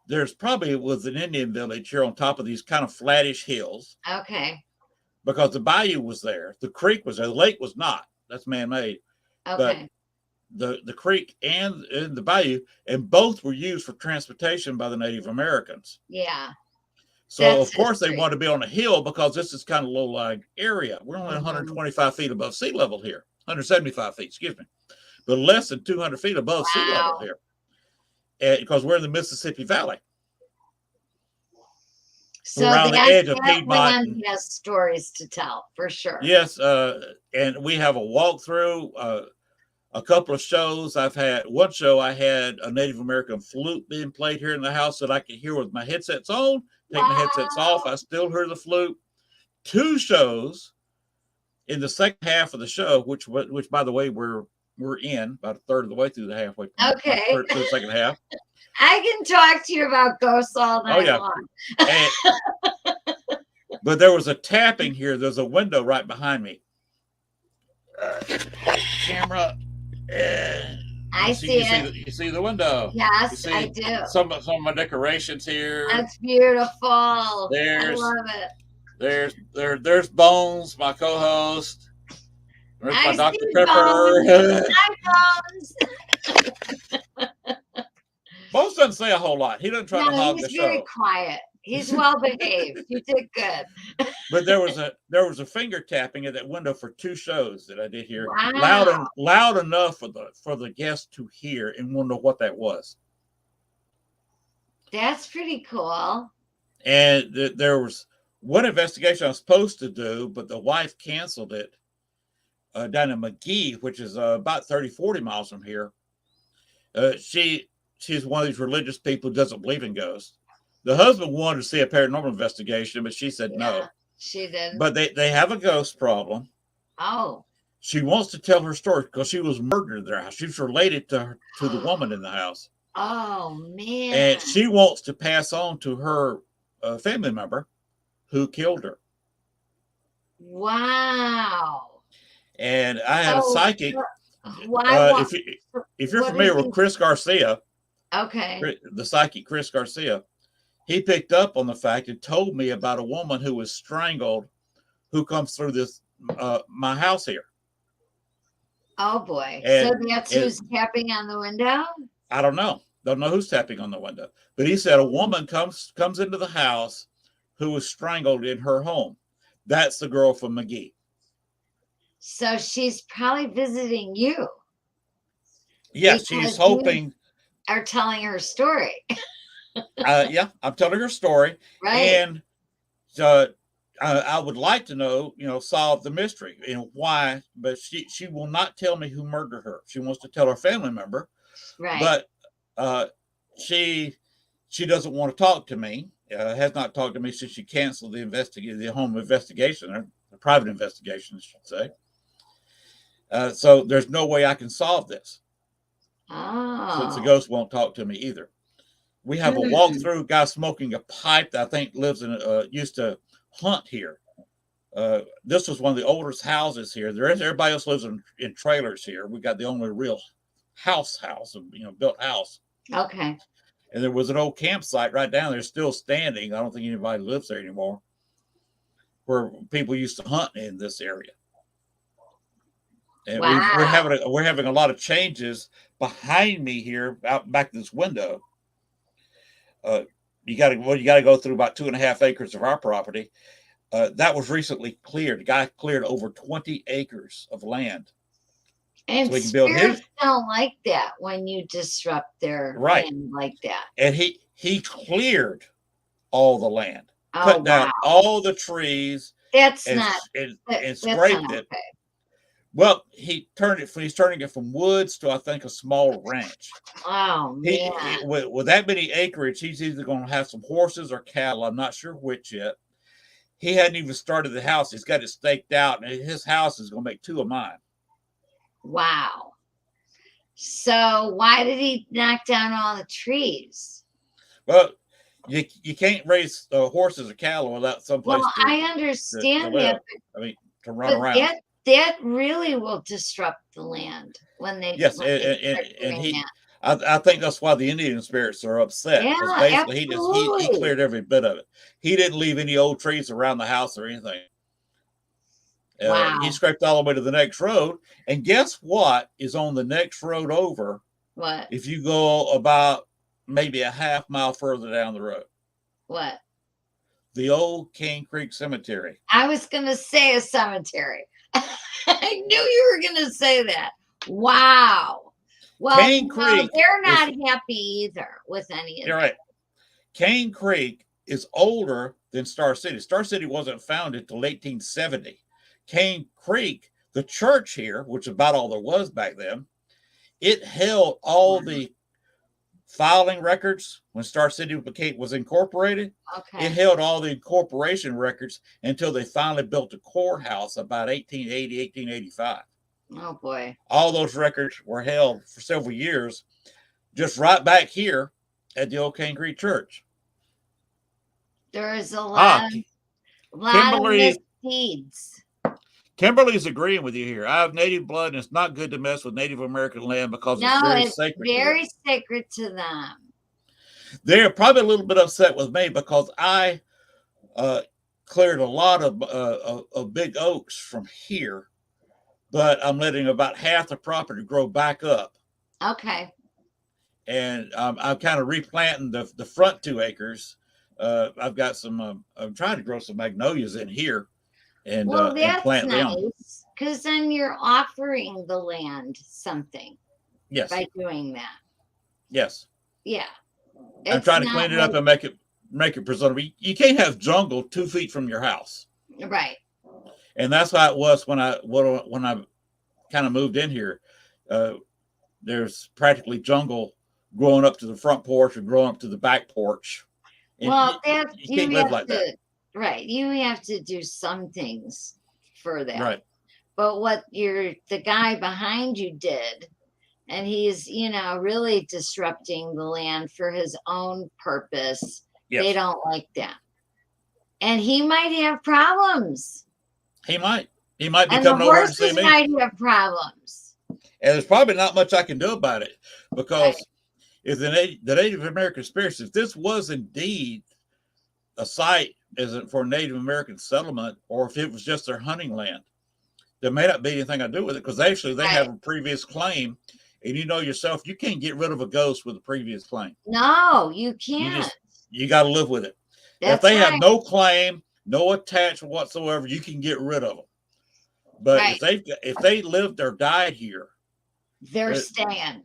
there's probably was an Indian village here on top of these kind of flattish hills. Okay. Because the bayou was there, the creek was there, the lake was not. That's man-made. Okay. But the creek and the bayou, and both were used for transportation by the Native Americans. Yeah. So That's of course history. they want to be on a hill because this is kind of low-lying area. We're only 125 feet above sea level here, 175 feet, excuse me, but less than 200 feet above sea level here, because we're in the Mississippi Valley. So around the edge of Piedmont. Land has stories to tell for sure. Yes, and we have a walkthrough. A couple of shows. I've had one show. I had a Native American flute being played here in the house that I could hear with my headsets on. Take my headsets off, I still heard the flute. 2 shows in the second half of the show, which by the way we're in about a third of the way through the halfway point. Okay. Through the second half. I can talk to you about ghosts all night long. But there was a tapping here. There's a window right behind me. Camera. I see it. You see the window? Yes, I do. Some of my decorations here. That's beautiful. I love it. There's Bones, my co-host. There's my Dr. Pepper. Hi, Bones. Bones doesn't say a whole lot. He doesn't try to hog the show. He's very quiet. He's well behaved. You did good. But there was a finger tapping at that window for 2 shows that I did here. Wow. Loud enough for the guests to hear and want to know what that was. That's pretty cool. And there was one investigation I was supposed to do, but the wife canceled it down in McGee, which is about 30, 40 miles from here. She's one of these religious people who doesn't believe in ghosts. The husband wanted to see a paranormal investigation, but she said no. She didn't. But they have a ghost problem. Oh. She wants to tell her story because she was murdered in their house. She's related to the woman in the house. Oh, man. And she wants to pass on to her family member who killed her. Wow. And I had a psychic. Why? If you're familiar with Chris Garcia, okay, the psychic Chris Garcia, he picked up on the fact and told me about a woman who was strangled, who comes through this my house here. Oh boy! So that's who's tapping on the window. I don't know who's tapping on the window, but he said a woman comes into the house who was strangled in her home. That's the girl from McGee. So she's probably visiting you. Yes, she's hoping. Are telling her story. Yeah, I'm telling her story. Right. And I would like to know, solve the mystery, why, but she will not tell me who murdered her. She wants to tell her family member. Right. But she doesn't want to talk to me. Has not talked to me since she canceled the home investigation, or the private investigation, I should say. So there's no way I can solve this. Oh. Since the ghost won't talk to me either. We have a walkthrough guy smoking a pipe that I think lives in used to hunt here. This was one of the oldest houses here. Everybody else lives in trailers here. We got the only real house, built house. Okay. And there was an old campsite right down there, still standing. I don't think anybody lives there anymore, where people used to hunt in this area. And we're having a lot of changes behind me here, out back this window. You got to go through about 2.5 acres of our property. That was recently cleared. The guy cleared over 20 acres of land. And so spirits don't like that when you disrupt their land like that. And he cleared all the land, cut down all the trees. That's and not and scraped it. Well, he's turning it from woods to, I think, a small ranch. Oh man. With that many acreage, he's either going to have some horses or cattle. I'm not sure which yet. He hadn't even started the house. He's got it staked out, and his house is going to make 2 of mine. Wow. So why did he knock down all the trees? Well, you can't raise horses or cattle without someplace Well, to I understand live. that, I mean, to run around. that really will disrupt the land when they Yes, when they and, start and doing he, that. I think that's why the Indian spirits are upset, because Yeah, basically he absolutely. cleared every bit of it. He didn't leave any old trees around the house or anything. Wow. He scraped all the way to the next road, and guess what is on the next road over? What? If you go about maybe a half mile further down the road, What? the old Cane Creek Cemetery. I was going to say a cemetery. I knew you were going to say that. Wow. Well, Cane Creek they're not happy either with any of You're that. right. Cane Creek is older than Star City. Star City wasn't founded till 1870. Cane Creek, the church here, which is about all there was back then, it held all the filing records when Star City was incorporated. Okay. It held all the incorporation records until they finally built a courthouse about 1880, 1885. Oh boy. All those records were held for several years, just right back here at the old Cane Creek Church. There is a lot of misdeeds. Kimberly's agreeing with you here. I have native blood, and it's not good to mess with Native American land because it's very sacred to them. They're probably a little bit upset with me because I cleared a lot of big oaks from here, but I'm letting about half the property grow back up. Okay. And I'm kind of replanting the front 2 acres. I've got some. I'm trying to grow some magnolias in here. And that's plant nice, because then you're offering the land something. Yes. By doing that. Yes. Yeah. I'm trying to clean it up and make it presentable. You can't have jungle 2 feet from your house. Right. And that's how it was when I kind of moved in here. There's practically jungle growing up to the front porch or growing up to the back porch. And well, you can't live like that. Right. You have to do some things for that. Right. But what the guy behind you did, and he's, really disrupting the land for his own purpose. Yes. They don't like that. And he might have problems. He might be and coming over to see me. The horses might have problems. And there's probably not much I can do about it, because if the Native American spirits, if this was indeed a site for Native American settlement, or if it was just their hunting land, there may not be anything I do with it, because actually they have a previous claim, and you know yourself, you can't get rid of a ghost with a previous claim. No, you can't. You got to live with it. If they have no claim, no attachment whatsoever, you can get rid of them. But if they lived or died here, they're staying.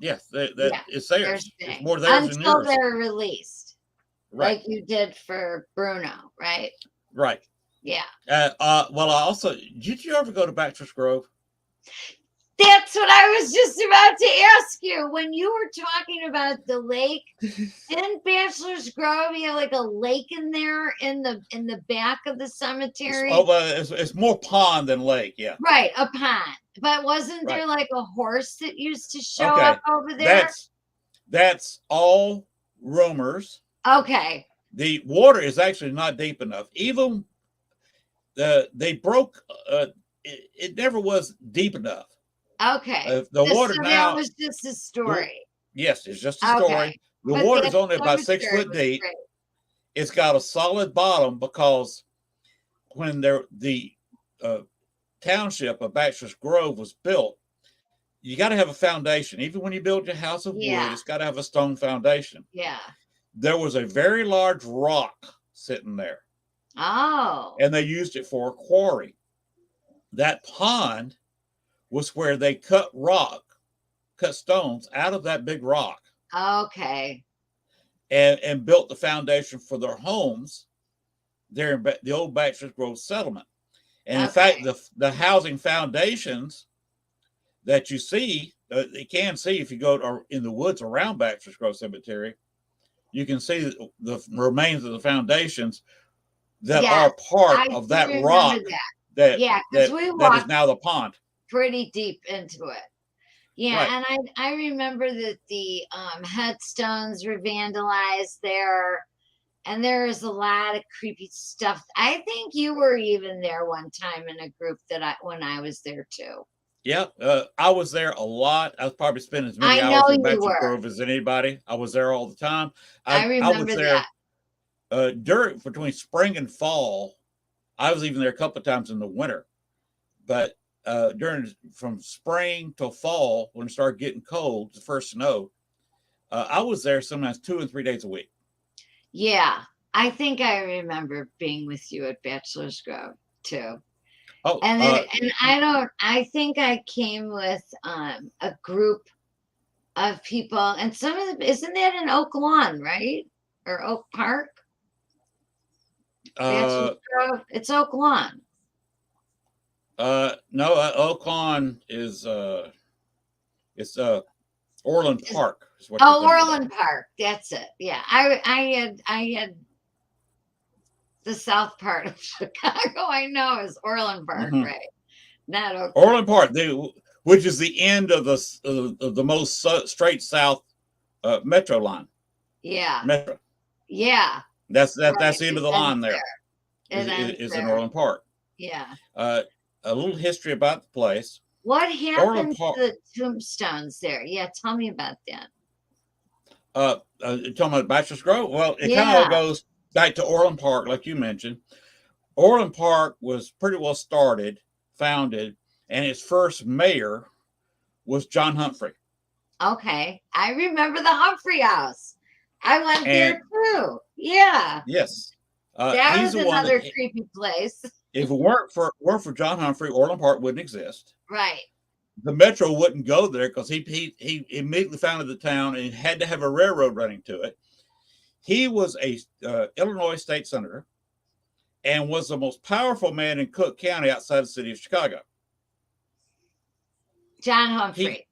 Yes, it's theirs. It's more theirs than yours. Until they're released. Right. Like you did for Bruno, right? Right. Yeah. Well, did you ever go to Bachelor's Grove? That's what I was just about to ask you. When you were talking about the lake in Bachelor's Grove, you have like a lake in there in the back of the cemetery. It's more pond than lake, yeah. Right, a pond. But wasn't there like a horse that used to show up over there? That's all rumors. Okay. The water is actually not deep enough. Even they broke. It never was deep enough. Okay. The water now. That was just a story. Yes, it's just a story. The water is only about 6 foot deep. Great. It's got a solid bottom, because when the township of Bachelor's Grove was built, you got to have a foundation. Even when you build your house of wood, it's got to have a stone foundation. Yeah. There was a very large rock sitting there. Oh. And they used it for a quarry. That pond was where they cut stones out of that big rock. Okay. And built the foundation for their homes there in the old Bachelor's Grove settlement. And in Okay. fact, the housing foundations that you see, you can see if you go in the woods around Baxter's Grove Cemetery, you can see the remains of the foundations that Yes, are part I of do that remember rock that. that Yeah, because that we that is walked now the pond. pretty deep into it. Yeah, Right. and I remember that the headstones were vandalized there, and there is a lot of creepy stuff. I think you were even there one time in a group when I was there too. Yeah, I was there a lot. I was probably spending as many I know hours in you Baxter's were. Grove as anybody. I was there all the time. I I was remember there that. between spring and fall. I was even there a couple of times in the winter, but from spring till fall, when it started getting cold, the first snow, I was there sometimes 2 and 3 days a week. Yeah, I think I remember being with you at Bachelor's Grove too. Oh, And I think I came with a group of people, and some of them, isn't that in Oak Lawn, right? Or Oak Park? Bachelor's uh, Grove? It's Oak Lawn. no, Oak Lawn is it's Orland Park is what you're Oh, thinking about. Orland Park. That's it. Yeah. I had the south part of Chicago. I know is Orland Park, Mhm. right? Not Oak Orland Park, which is the end of the most straight south metro line. Yeah. Metro. Yeah. That's Right. the end of the It ends line there. It ends Is in there. Orland Park. Yeah. A little history about the place. What Orland happened Park. to the tombstones there? Yeah, tell me about that. Talking about Bachelor's Grove. Well, it kind of all Yeah. goes back to Orland Park, like you mentioned. Orland Park was pretty well founded, and its first mayor was John Humphrey. Okay. I remember the Humphrey House. I went there And too. Yeah. yes, That he's was the one that, another creepy place. if it weren't for John Humphrey, Orland Park wouldn't exist. Right. The metro wouldn't go there because he immediately founded the town and had to have a railroad running to it. He was a Illinois state senator and was the most powerful man in Cook County outside the city of Chicago. John Humphrey.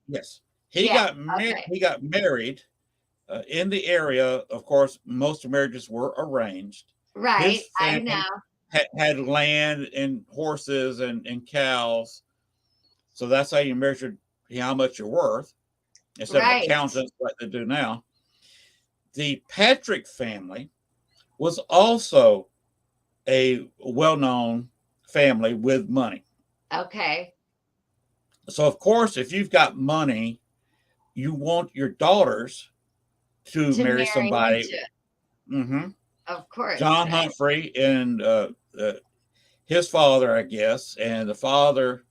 Yes, he Yeah, got married. okay. He got married in the area. Of course, most marriages were arranged. Right. His I family know. had land and horses and cows, so that's how you measured how much you're worth instead of Right. accountants like they do now. The Patrick family was also a well-known family with money. Okay. So, of course, if you've got money, you want your daughters to marry somebody. Into it. Mm-hmm. Of course. John right. Humphrey and his father, I guess, and the father,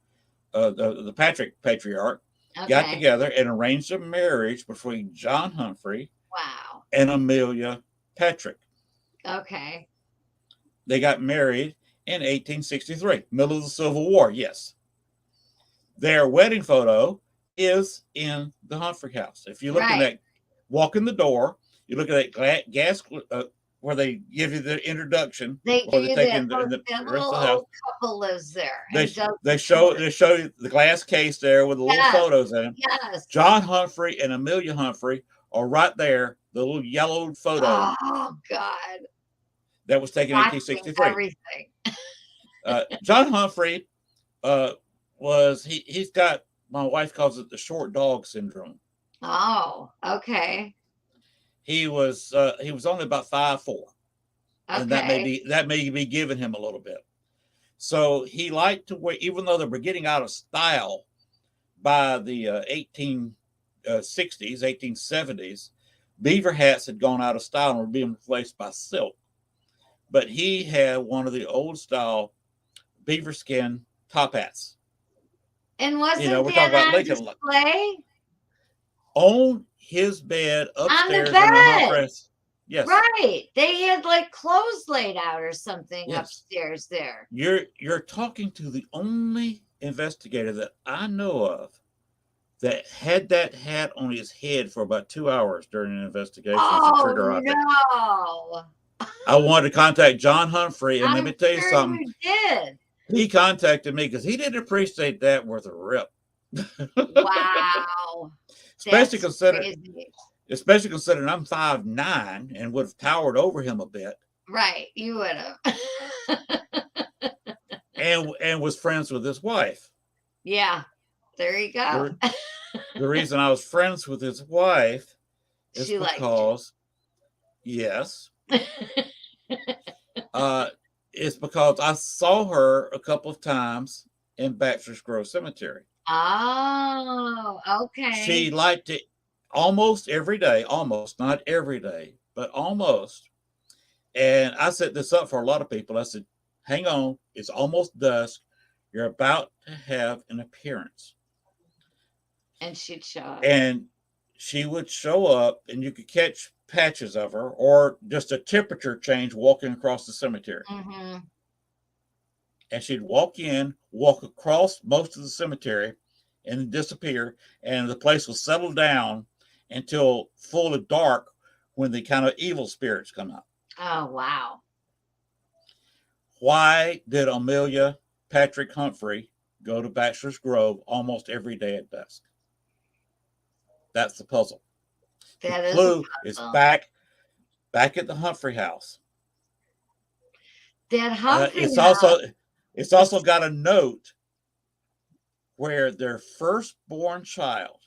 the Patrick patriarch, got Okay. together and arranged a marriage between John Humphrey Wow. and Amelia Patrick. Okay. They got married in 1863, middle of the Civil War. Yes. Their wedding photo is in the Humphrey house. If you look at that, walk in the door, you look at that gas where they give you the introduction. They or give you take that, in the that rest little of the house. old couple lives there. They show you the glass case there with the little photos in it. Yes. John Humphrey and Amelia Humphrey are right there. The little yellowed photo. Oh God. That was taken in 1863. Everything. John Humphrey he's got, my wife calls it the short dog syndrome. Oh, okay. He was only about 5'4", and that may be giving him a little bit. So he liked to wear, even though they were getting out of style by the 1860s, 1870s, beaver hats had gone out of style and were being replaced by silk. But he had one of the old style beaver skin top hats. And wasn't we're talking about on Lincoln display? On his bed upstairs in the hot. Yes. Right. They had like clothes laid out or something upstairs there. You're talking to the only investigator that I know of that had that hat on his head for about 2 hours during an investigation. Oh, no. I wanted to contact John Humphrey, and let me tell you something. You did. He contacted me because he didn't appreciate that worth a rip. Wow. especially That's considering, crazy. especially considering I'm 5'9" and would have towered over him a bit, Right. You would have. and was friends with his wife. Yeah. There you go. The reason I was friends with his wife is She liked because, yes, it's because I saw her a couple of times in Bachelor's Grove Cemetery. Oh, okay. She liked it almost every day, almost, not every day, but almost. And I set this up for a lot of people. I said, hang on, it's almost dusk. You're about to have an appearance. And she'd show up. And she would show up, and you could catch patches of her or just a temperature change walking across the cemetery. Mm-hmm. And she'd walk in, walk across most of the cemetery, and disappear. And the place will settle down until fully dark when the kind of evil spirits come out. Oh, wow. Why did Amelia Patrick Humphrey go to Bachelor's Grove almost every day at dusk? That's the puzzle. That the is clue a is puzzle. back at the Humphrey house. That Humphrey It's house. also got a note where their firstborn child.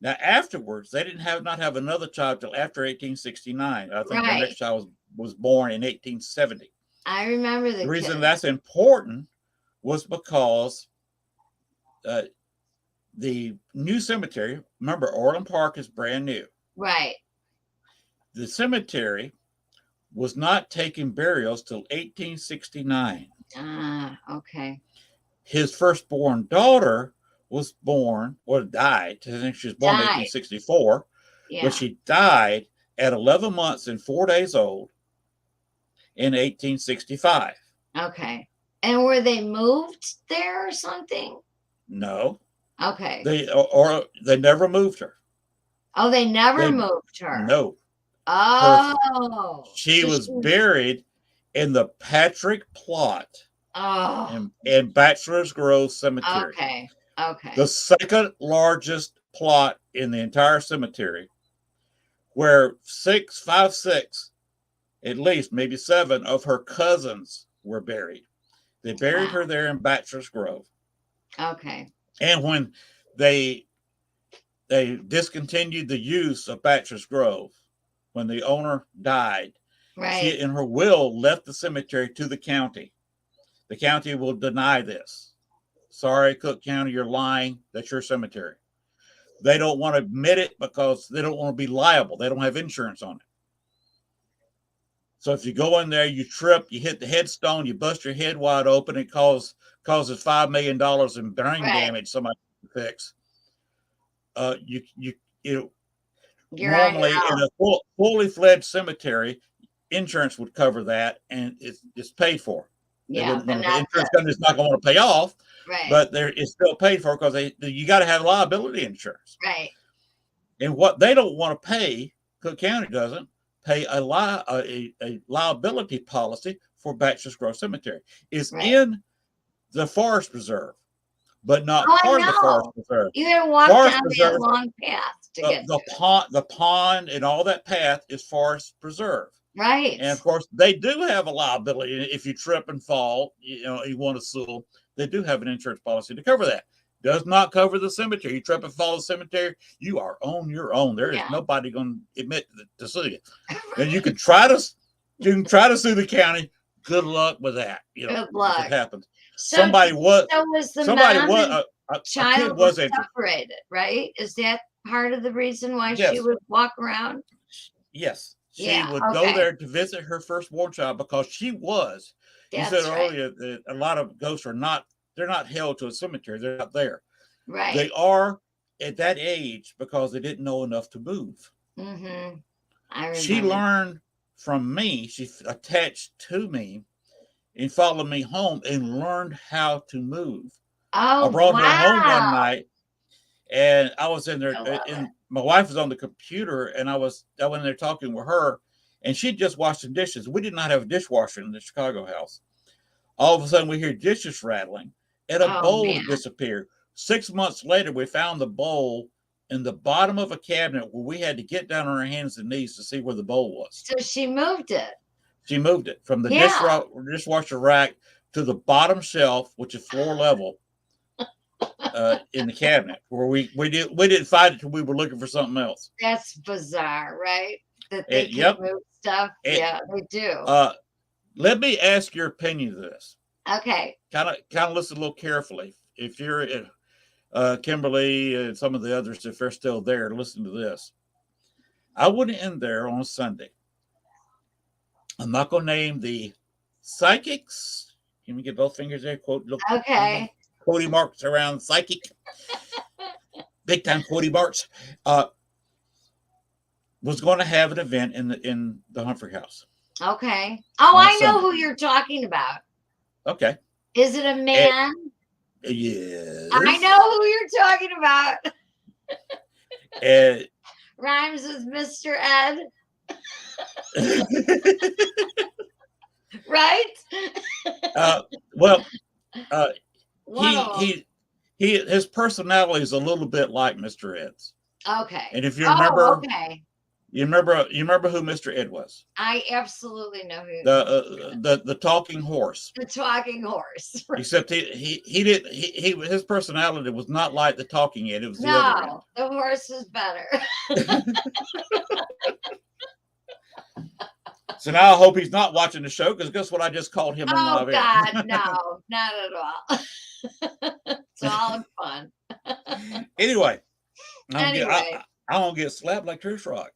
Now, afterwards, they didn't have another child till after 1869. I think their Right. next child was born in 1870. I remember the The reason kid. that's important was because the new cemetery, remember, Orland Park is brand new. Right. The cemetery was not taking burials till 1869. Ah, okay. His firstborn daughter was born, or died. I think she was born in Died. 1864, Yeah. but she died at 11 months and 4 days old in 1865. Okay. And were they moved there or something? No, Okay. they never moved her. Oh, they never They- moved her. No, Oh. she So was buried in the Patrick plot Oh. in Bachelor's Grove Cemetery. Okay. Okay. The second largest plot in the entire cemetery, where 6, at least maybe 7 of her cousins were buried. They buried her there in Bachelor's Grove. Okay. And when they discontinued the use of Bachelor's Grove, when the owner died, Right. she in her will left the cemetery to the county. The county will deny this. Sorry, Cook County, you're lying. That's your cemetery. They don't want to admit it because they don't want to be liable. They don't have insurance on it. So if you go in there, you trip, you hit the headstone, you bust your head wide open, it causes $5 million in brain damage somebody can fix. Normally in a fully fledged cemetery, insurance would cover that, and it's paid for. Yeah, the insurance company's not going to want to pay off, right. But it's still paid for because you got to have liability insurance. Right. And what they don't want to pay, Cook County doesn't pay a liability policy for Bachelor's Grove Cemetery. It's in the Forest Preserve, but not part of the Forest Preserve. You gotta walk down that long path to get the pond and all that path is Forest Preserve. Right. And of course, they do have a liability. If you trip and fall, you want to sue, they do have an insurance policy to cover that. Does not cover the cemetery. You trip and fall in the cemetery, you are on your own. There is nobody going to admit to sue you. And you can try to sue the county. Good luck with that. Good luck. If it happens. So somebody was a child was separated, right? Is that part of the reason why she would walk around? Yes. She would go there to visit her firstborn child because she was. You said earlier that a lot of ghosts they're not held to a cemetery. They're not there. Right. They are at that age because they didn't know enough to move. Mm-hmm. I remember. She learned from me. She attached to me and followed me home and learned how to move. Oh, I brought her home one night, and I was in there, and my wife was on the computer, and I went in there talking with her, and she'd just washed the dishes. We did not have a dishwasher in the Chicago house. All of a sudden, we hear dishes rattling, and a Oh, bowl man. disappeared. 6 months later, we found the bowl in the bottom of a cabinet where we had to get down on our hands and knees to see where the bowl was. So she moved it. She moved it from the Yeah. dishwasher rack to the bottom shelf, which is floor level, in the cabinet, where we didn't find it till we were looking for something else. That's bizarre, right? That they can Yep. move stuff. And, yeah, they do. Let me ask your opinion of this. Okay. Kind of listen a little carefully. If you're Kimberly and some of the others, if they're still there, listen to this. I went in there on Sunday. I'm not going to name the psychics. Can we get both fingers there? Quote. Look, Okay. quotey marks around psychic. Big time quotey marks. Was going to have an event in the Humphrey House. Okay. Oh, I know who you're talking about. Okay. Is it a man? Yes. I know who you're talking about. Rhymes with Mr. Ed. Right? Well, Whoa. his personality is a little bit like Mr. Ed's. Okay. And if you remember, okay. you remember who Mr. Ed was? I absolutely know who. The talking horse. The talking horse. Except his personality was not like the talking Ed. It was the other Ed. No, the horse is better. So now I hope he's not watching the show, because guess what? I just called him on live air. Oh God, no, not at all. It's all in fun. Anyway, I don't get slapped like Trish Rock.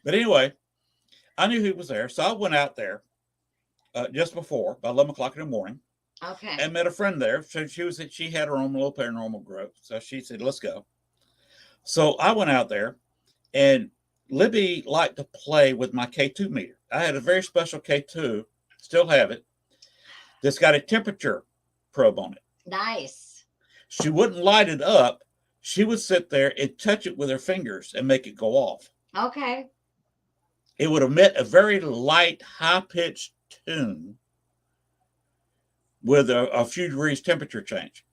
But anyway, I knew he was there, so I went out there just before, about 11 o'clock in the morning. Okay. And met a friend there. So she had her own little paranormal group. So she said, "Let's go." So I went out there, and Libby liked to play with my K2 meter. I had a very special K2, still have it, that's got a temperature probe on it. Nice. She wouldn't light it up. She would sit there and touch it with her fingers and make it go off. Okay. It would emit a very light, high-pitched tune with a few degrees temperature change,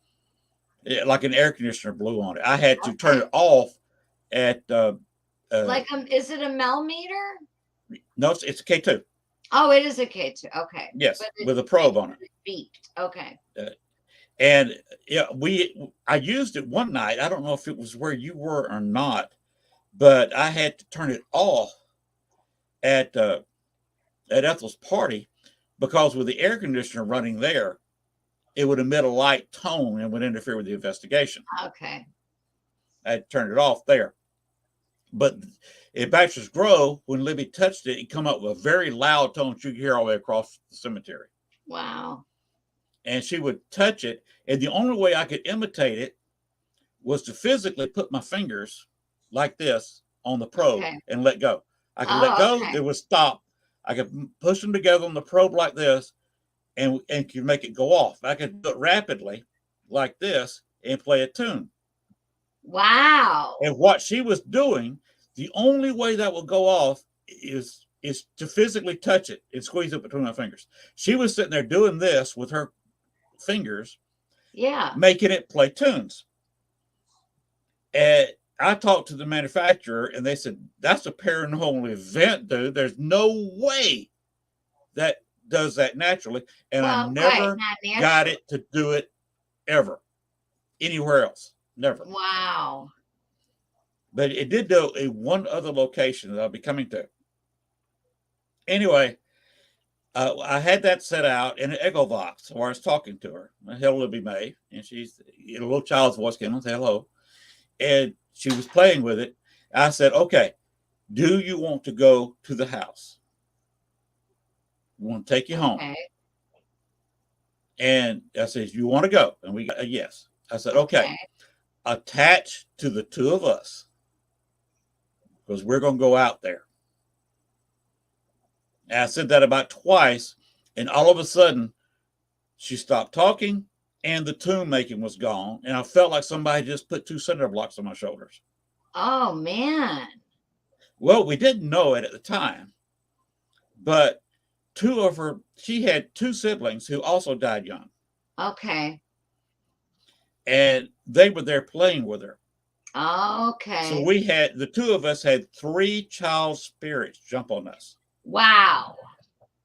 like an air conditioner blew on it. I had to turn it off at... is it a millimeter? No, it's a K2. Oh, it is a K2. Okay. Yes, with a probe on it. Beeped. Okay. And yeah, I used it one night. I don't know if it was where you were or not, but I had to turn it off at Ethel's party, because with the air conditioner running there, it would emit a light tone and would interfere with the investigation. Okay. I had to turn it off there. But at Bachelor's Grove, when Libby touched it, it come up with a very loud tone you could hear all the way across the cemetery. Wow. And she would touch it, and the only way I could imitate it was to physically put my fingers like this on the probe and let go. I could let go, it would stop. I could push them together on the probe like this, and could make it go off. I could do it rapidly like this and play a tune. Wow. And what she was doing, the only way that will go off is to physically touch it and squeeze it between my fingers. She was sitting there doing this with her fingers, making it play tunes. And I talked to the manufacturer, and they said, "That's a paranormal event, dude. There's no way that does that naturally." And I never got it to do it ever anywhere else. Never. Wow. But it did do in one other location that I'll be coming to. Anyway, I had that set out in an Echo Box where I was talking to her. Hello, Libby May. And she's a little child's voice came on, say hello. And she was playing with it. I said, "Okay, do you want to go to the house? I want to take you home." And I said, "You want to go?" And we got a yes. I said, okay. Attach to the two of us, because we're going to go out there. And I said that about twice, and all of a sudden, she stopped talking, and the tune making was gone, and I felt like somebody just put 2 cinder blocks on my shoulders. Oh, man. Well, we didn't know it at the time, but she had two siblings who also died young. Okay. And they were there playing with her. Okay. So the two of us had 3 child spirits jump on us. Wow.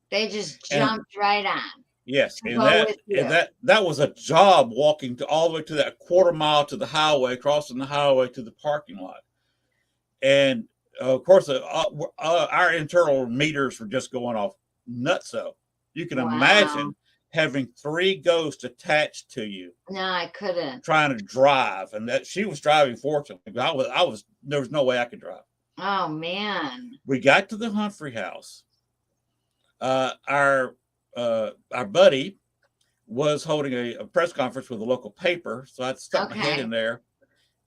They just And jumped right on. yes, to and go with you. that was a job walking all the way to that quarter mile to the highway, crossing the highway to the parking lot. And of course, our internal meters were just going off nutso. You can imagine having 3 ghosts attached to you. No, I couldn't. Trying to drive, and that she was driving. Fortunately, but I was. There was no way I could drive. Oh man. We got to the Humphrey house. Our buddy was holding a press conference with a local paper, so I stuck my head in there,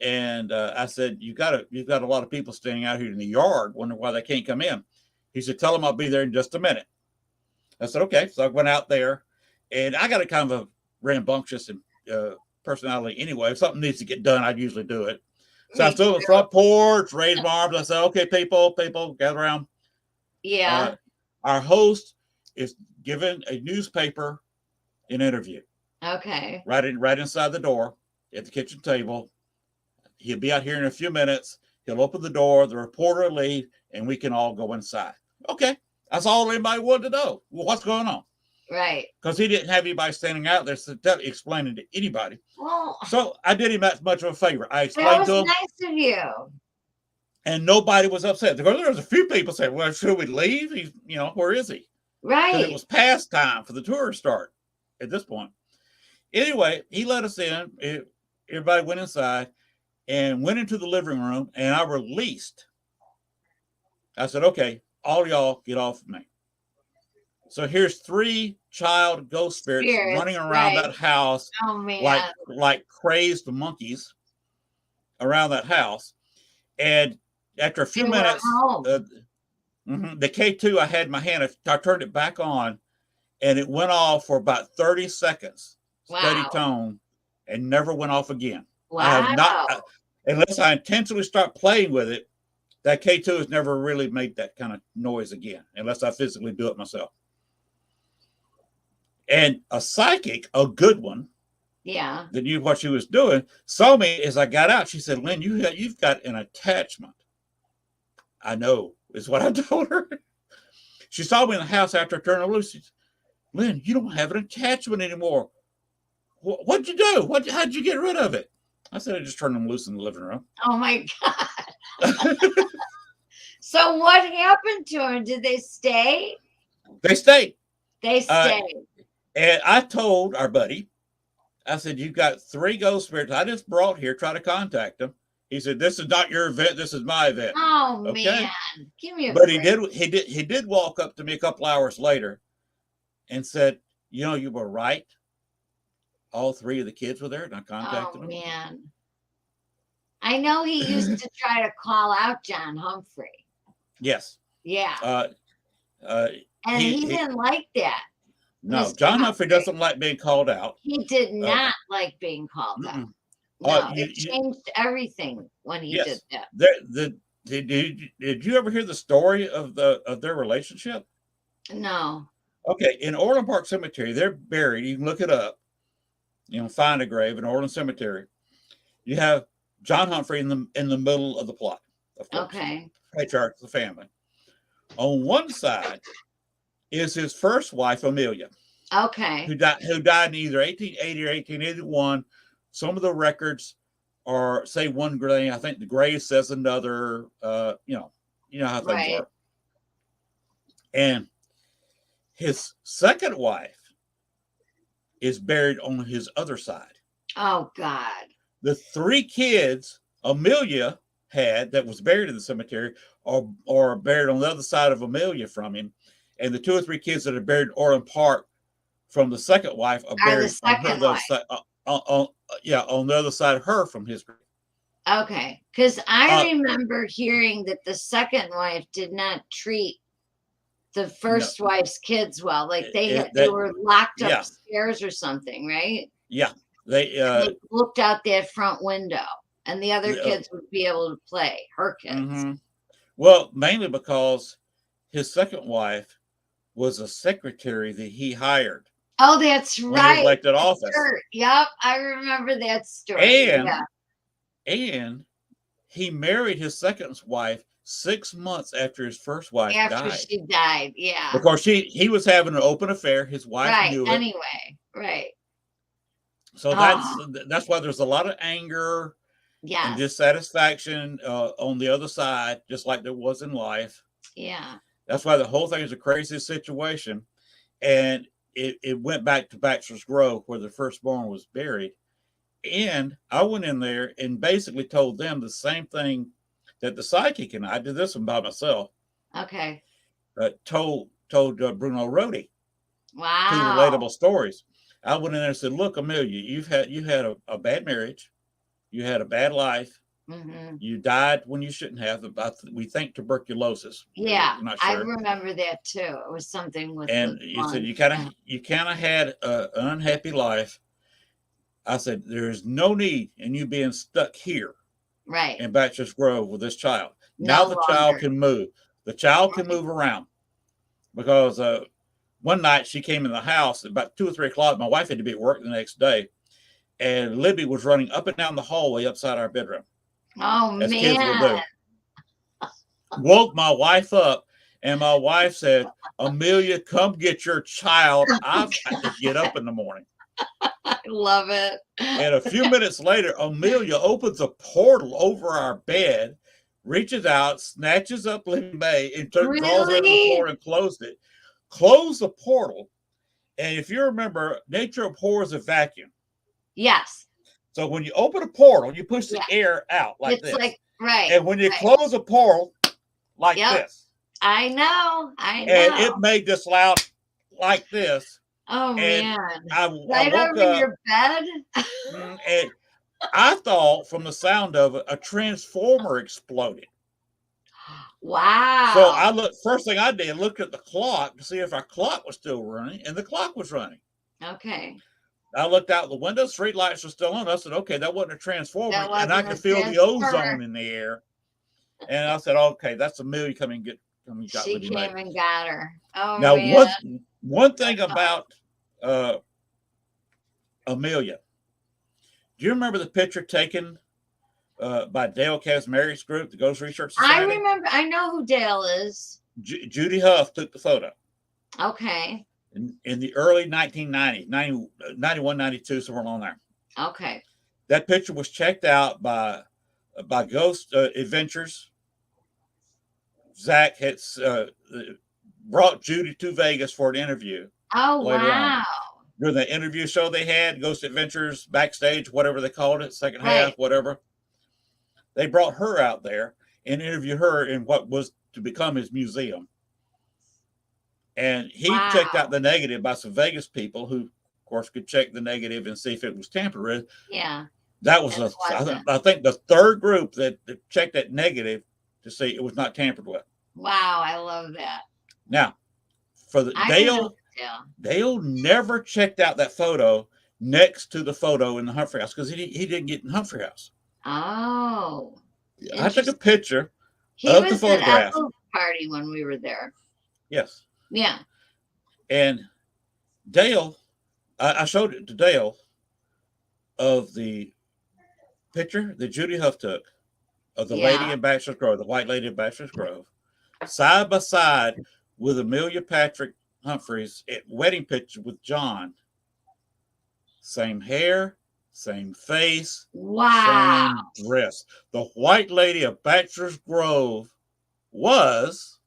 and I said, you've got a lot of people standing out here in the yard, wondering why they can't come in. He said, tell them I'll be there in just a minute. I said, okay. So I went out there, and I got a kind of a rambunctious and personality anyway. If something needs to get done, I'd usually do it. So I stood on the front porch, raised my arms. I said, okay, people, gather around. Yeah. Our host is giving a newspaper an interview. Okay. Right inside the door at the kitchen table. He'll be out here in a few minutes. He'll open the door, the reporter will leave, and we can all go inside. Okay. That's all anybody wanted to know. Well, what's going on? Right. Because he didn't have anybody standing out there explaining to anybody. Well, so I did him that much of a favor. I explained that was to him. Nice of you. And nobody was upset. There was a few people saying, well, should we leave? He's, where is he? Right. Because it was past time for the tour to start at this point. Anyway, he let us in. Everybody went inside and went into the living room, and I released. I said, okay, all y'all get off of me. So here's 3 child ghost spirits running around that house like crazed monkeys around that house. And after a few minutes, the K2 I had in my hand, I turned it back on, and it went off for about 30 seconds, steady tone, and never went off again. Wow. I have not, unless I intentionally start playing with it, that K2 has never really made that kind of noise again, unless I physically do it myself. And a psychic, a good one, that knew what she was doing, saw me as I got out. She said, Lynn, you've got an attachment. I know, is what I told her. She saw me in the house after I turned her loose. She said, Lynn, you don't have an attachment anymore. What'd you do? How'd you get rid of it? I said, I just turned them loose in the living room. Oh, my God. So what happened to them? Did they stay? They stayed. They stayed. And I told our buddy, I said, you've got 3 ghost spirits I just brought here. Try to contact them. He said, this is not your event. This is my event. Oh, okay? Man. Give me a But break. he did walk up to me a couple hours later and said, you were right. All 3 of the kids were there, and I contacted them. Oh, man. I know he used to try to call out John Humphrey. Yes. Yeah. And he didn't like that. No, John Humphrey doesn't like being called out. He did not like being called out. No, it changed everything when he did that. Did you ever hear the story of their relationship? No. Okay, in Orland Park Cemetery, they're buried. You can look it up. Find a grave in Orland Cemetery. You have John Humphrey in the middle of the plot. Of course. Okay. Patriarch of the family. On one side is his first wife, Amelia. Okay. Who died in either 1880 or 1881. Some of the records are say one grave. I think the grave says another. You know how things are. And his second wife is buried on his other side. Oh God. The 3 kids Amelia had that was buried in the cemetery are buried on the other side of Amelia from him. And the 2 or 3 kids that are buried in Orland Park from the second wife are buried on the other side, on the other side of her from his grave. Okay. Because I remember hearing that the second wife did not treat the first wife's kids well. Like they were locked upstairs or something, right? Yeah. They looked out that front window and the other kids would be able to play, her kids. Mm-hmm. Well, mainly because his second wife was a secretary that he hired Oh, that's when he was right. elected office. Sure. Yep, I remember that story. Yeah. And he married his second wife 6 months after his first wife After died. she died. Yeah. Because he was having an open affair. His wife Right. knew it. Anyway. Right. So Oh, that's why there's a lot of anger and yes. dissatisfaction on the other side, just like there was in life. Yeah. That's why the whole thing is a crazy situation. And it went back to Bachelor's Grove where the firstborn was buried. And I went in there and basically told them the same thing that the psychic, and I did this one by myself, Okay. told Bruno Rodi. Wow. Two relatable stories. I went in there and said, "Look, Amelia, you had a bad marriage, you had a bad life, Mm-hmm. you died when you shouldn't have. We think tuberculosis. Yeah, We're not I sure. remember that too. It was something with And the you said lungs. you kind of had an unhappy life. I said there is no need in you being stuck here Right. in Bachelor's Grove with this child. No Now the child longer. can move. The child can Right. move around because one night she came in the house about 2 or 3 o'clock. My wife had to be at work the next day, and Libby was running up and down the hallway upside our bedroom, Oh as kids will man. do. Woke my wife up, and my wife said, "Amelia, come get your child. I've got to get up in the morning." I love it. And a few minutes later, Amelia opens a portal over our bed, reaches out, snatches up Libby May, and draws her to the Really? floor and closed it. Closed the portal. And if you remember, nature abhors a vacuum. Yes. So when you open a portal, you push the Yeah. air out like It's this. like right. And when you right. close a portal like Yep. this, I know. and know. it made this loud like this. Oh And man. I Right woke over up, your bed. and I thought from the sound of it, a transformer exploded. Wow. So I looked. First thing I did, looked at the clock to see if our clock was still running, and the clock was running. Okay. I looked out the window, street lights were still on. I said, "Okay, that wasn't a transformer," That and I wasn't could a feel the transformer. ozone in the air. And I said, "Okay, that's Amelia coming got She Libby came May." and got her. Oh Now, man. one thing about Amelia, do you remember the picture taken by Dale Kazmarick's group, the Ghost Research I Society? remember. I know who Dale is. Judy Huff took the photo Okay. in the early 1990s, 91, 92, somewhere along there. Okay. That picture was checked out by Ghost Adventures. Zach had brought Judy to Vegas for an interview. Oh later wow. on. During the interview show they had, Ghost Adventures backstage, whatever they called it, second half, Right. whatever. They brought her out there and interviewed her in what was to become his museum. And he checked out the negative by some Vegas people who, of course, could check the negative and see if it was tampered with. Yeah. That was I think the third group that checked that negative to see it was not tampered with. Wow, I love that. Now, for the Dale never checked out that photo next to the photo in the Humphrey House because he didn't get in the Humphrey House. Oh. I took a picture He of the was photograph. at Ethel's party when we were there. Yes. Yeah. And Dale, I showed it to Dale of the picture that Judy Huff took of the lady in Bachelor's Grove, the white lady in Bachelor's Grove, side by side with Amelia Patrick Humphreys at wedding picture with John. Same hair, same face, wow, same dress. The white lady of Bachelor's Grove was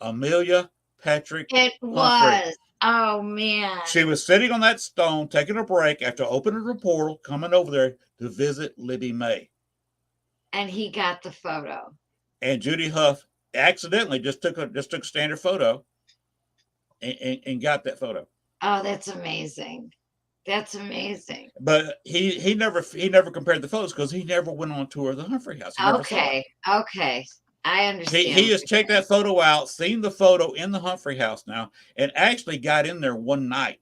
Amelia Patrick it Humphrey. was. Oh man. She was sitting on that stone, taking a break after opening the portal, coming over there to visit Libby May. And he got the photo. And Judy Huff accidentally just took a standard photo and got that photo. Oh, that's amazing. That's amazing. But he never compared the photos because he never went on tour of the Humphrey House. Okay. I understand. He has checked that photo out, seen the photo in the Humphrey House now, and actually got in there one night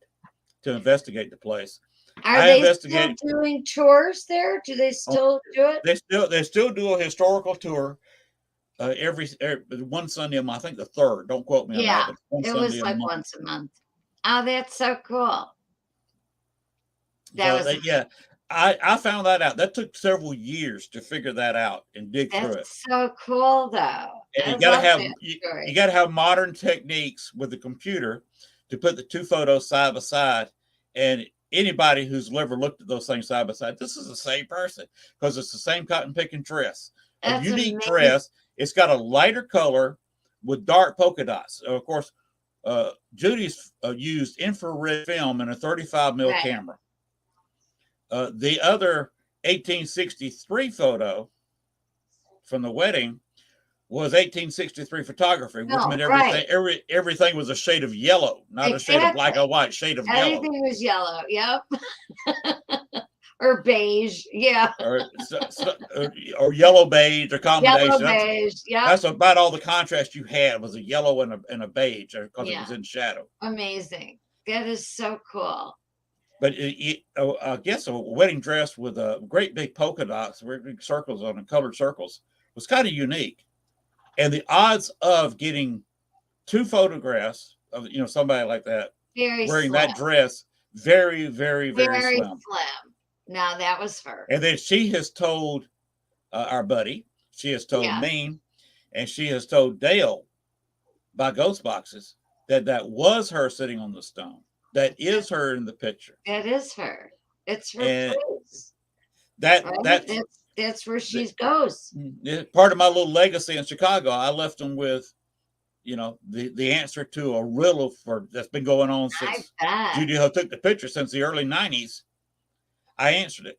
to investigate the place. Are they still doing tours there? Do they still do it? They still do a historical tour. every one Sunday a month. I think the third. Don't quote me on that, Yeah, but one it Sunday was a like month. once a month. Oh, that's so cool. So yeah, I found that out. That took several years to figure that out and dig through it. That's so cool, though. And I you got to love have that you story. got to have modern techniques with the computer to put the two photos side by side. And anybody who's ever looked at those things side by side, this is the same person because it's the same cotton picking dress. A That's unique amazing. dress. It's got a lighter color with dark polka dots. Of course, Judy's used infrared film in a 35 mil Right. camera. The other 1863 photo from the wedding was 1863 photography, which No, meant right. everything was a shade of yellow, not a shade of black Exactly. or white, shade of yellow. Everything was yellow. Yep. Or beige. Yeah. Or yellow beige or combination. Yellow beige. Yep. That's about all the contrast you had was a yellow and a beige because it was in shadow. Amazing. That is so cool. But I guess a wedding dress with a great big polka dots, big circles on it, colored circles, was kind of unique. And the odds of getting two photographs of somebody like that Very wearing slim. that dress, very, very, very Very slim. Now that was her. And then she has told our buddy, she has told Yeah. me, and she has told Dale by Ghost Boxes that was her sitting on the stone. That is her in the picture. That is her. It's her And place. Right? That's where she goes. Part of my little legacy in Chicago. I left them with, the answer to a riddle that's been going on since Judy Ho took the picture since the early 90s. I answered it.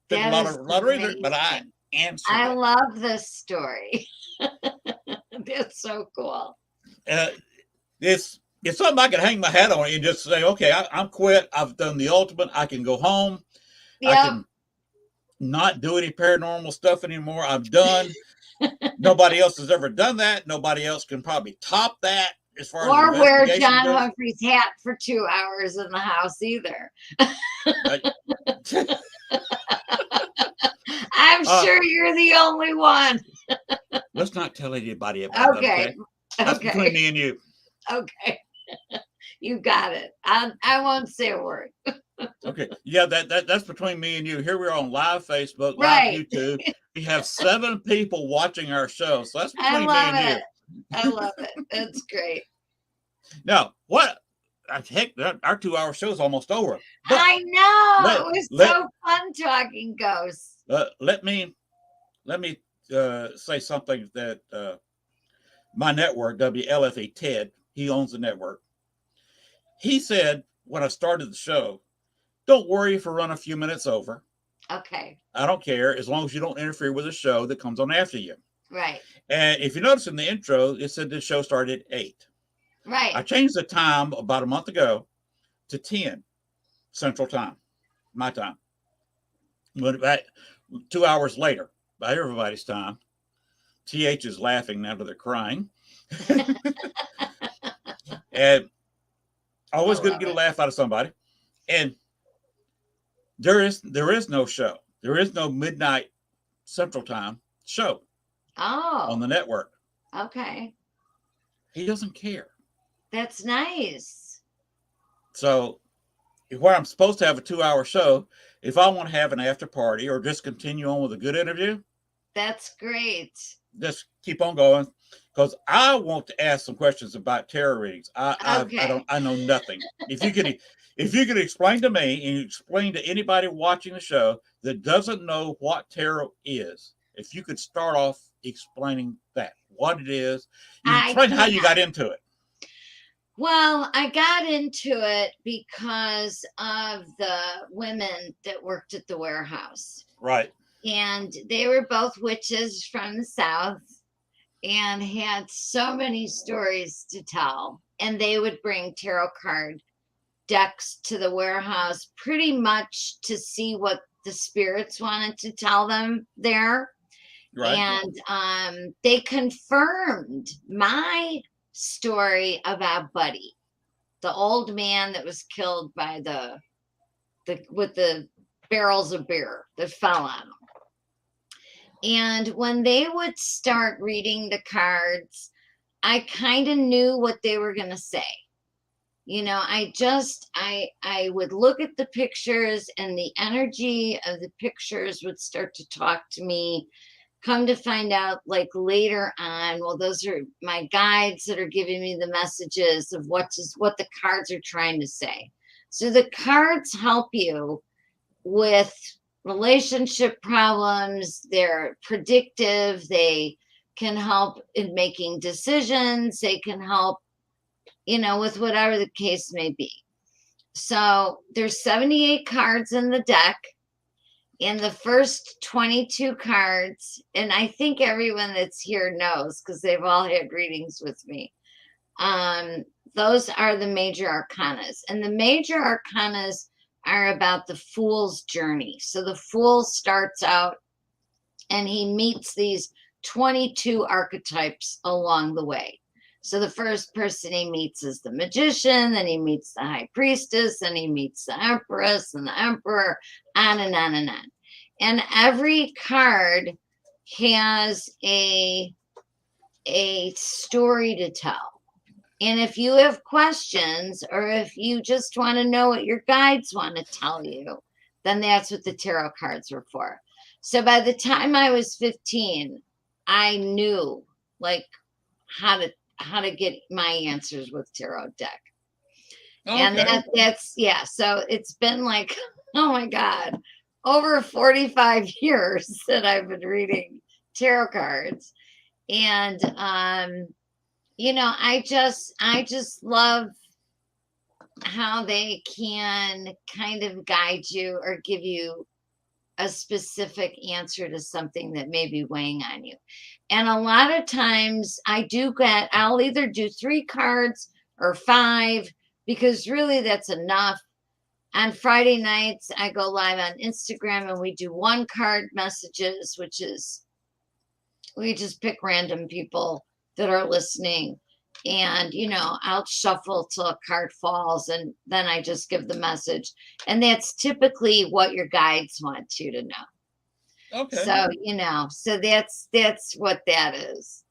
Took a lot of reason, but I answered it. I love this story. That's so cool. It's something I can hang my hat on and just say, okay, I'm quit. I've done the ultimate. I can go home. Yep. I can not do any paranormal stuff anymore. I'm done. Nobody else has ever done that. Nobody else can probably top that as far or as wear John Humphrey's hat for 2 hours in the house either. I'm sure you're the only one. Let's not tell anybody about that. Okay. That's between me and you. Okay. You got it. I won't say a word. Okay. Yeah, that's between me and you. Here we are on live Facebook, right. live YouTube. We have 7 people watching our show. So that's between me and you. I love it. That's great. Now, what? Heck, our 2-hour show is almost over. I know. It was so fun talking ghosts. Let me say something that my network, WLFE Ted, he owns the network. He said when I started the show, don't worry if we run a few minutes over. Okay. I don't care as long as you don't interfere with the show that comes on after you. Right. And if you notice in the intro, it said the show started at 8. Right. I changed the time about a month ago to 10 Central Time, my time. But 2 hours later, by everybody's time, TH is laughing now that they're crying. And always good to get a laugh out of somebody. And there is no show. There is no midnight Central Time show on the network. Okay. He doesn't care. That's nice. So where I'm supposed to have a 2-hour show, if I want to have an after party or just continue on with a good interview, that's great. Just keep on going because I want to ask some questions about tarot readings. I know nothing. If you could explain to me and explain to anybody watching the show that doesn't know what tarot is, if you could start off explaining that, what it is, explain how you got into it. Well, I got into it because of the women that worked at the warehouse. Right. And they were both witches from the South and had so many stories to tell. And they would bring tarot card decks to the warehouse pretty much to see what the spirits wanted to tell them there. Right. And they confirmed my story about Buddy, the old man that was killed by with the barrels of beer that fell on him. And when they would start reading the cards, I kind of knew what they were going to say. You know, I would look at the pictures, and the energy of the pictures would start to talk to me. Come to find out, like later on, well, those are my guides that are giving me the messages of what the cards are trying to say. So the cards help you with relationship problems. They're predictive. They can help in making decisions. They can help, you know, with whatever the case may be. So there's 78 cards in the deck. In the first 22 cards, and I think everyone that's here knows because they've all had readings with me. Those are the major arcanas, and the major arcanas are about the fool's journey. So the fool starts out and he meets these 22 archetypes along the way. So the first person he meets is the magician, then he meets the high priestess, and he meets the empress and the emperor, on and on and on. And every card has a story to tell. And if you have questions, or if you just want to know what your guides want to tell you, then that's what the tarot cards were for. So by the time I was 15, I knew like how to get my answers with tarot deck. Okay. And that's yeah. So it's been like, oh my God, over 45 years that I've been reading tarot cards. And you know, I just love how they can kind of guide you or give you a specific answer to something that may be weighing on you. And a lot of times I'll either do 3 cards or 5, because really that's enough. On Friday nights, I go live on Instagram and we do 1 card messages, which is we just pick random people that are listening. And, you know, I'll shuffle till a card falls, and then I just give the message. And that's typically what your guides want you to know. Okay. So, you know, so that's what that is.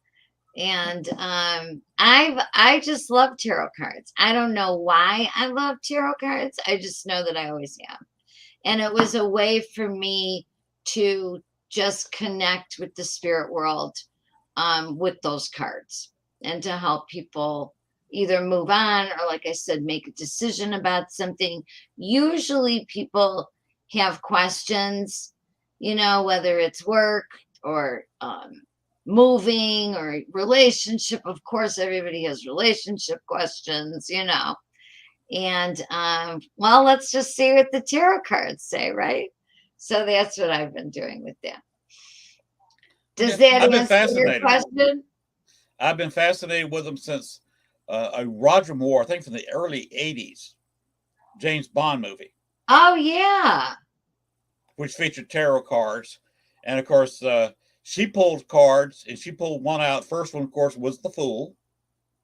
And I just love tarot cards. I don't know why I love tarot cards. I just know that I always have. And it was a way for me to just connect with the spirit world with those cards, and to help people either move on or, like I said, make a decision about something. Usually people have questions, you know, whether it's work or moving or relationship. Of course, everybody has relationship questions, you know. And well, let's just see what the tarot cards say, right? So that's what I've been doing with that. Does that answer your question? I've been fascinated with them since a Roger Moore, I think from the early 80s, James Bond movie. Oh, yeah. Which featured tarot cards. And of course, she pulled cards, and she pulled one out. First one, of course, was the Fool.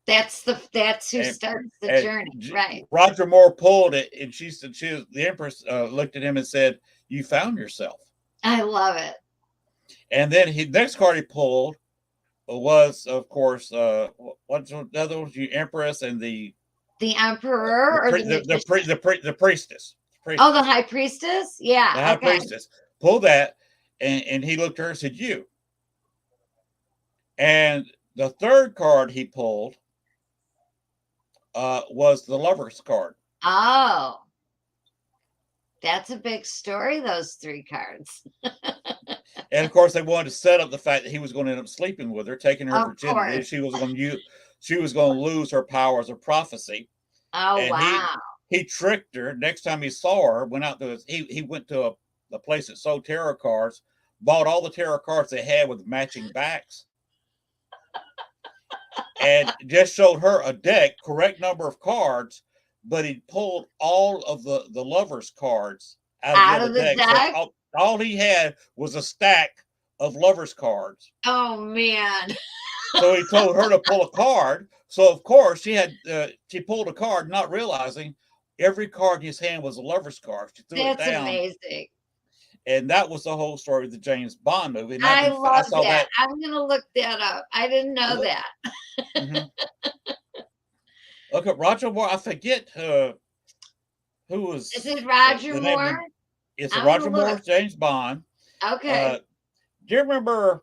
That's who starts the journey, right? Roger Moore pulled it, and the Empress looked at him and said, "You found yourself." I love it. And then next card he pulled was, of course, what's the other one? You Empress and the Emperor, or the priestess. Oh, the high priestess. Yeah, the high priestess. Pulled that, and he looked at her and said, "You." And the third card he pulled was the Lover's card. Oh, that's a big story, those 3 cards. And of course, they wanted to set up the fact that he was going to end up sleeping with her, taking her virginity. Course. She was going to lose her powers of prophecy. Oh, and wow. He tricked her. Next time he saw her, went out to he went to a place that sold tarot cards, bought all the tarot cards they had with matching backs, and just showed her a deck, correct number of cards, but he pulled all of the Lover's cards out of the deck. So all he had was a stack of Lover's cards. Oh, man. So he told her to pull a card. So of course she pulled a card, not realizing every card in his hand was a Lover's card. She threw it down. That's amazing. And that was the whole story of the James Bond movie. And I I love saw that. that. I'm gonna look that up. I didn't know Look, that. mhm. Look at Roger Moore. I forget who was Is it Roger the name. Moore? It's a I'm Roger gonna Moore, look. James Bond. Okay. Do you remember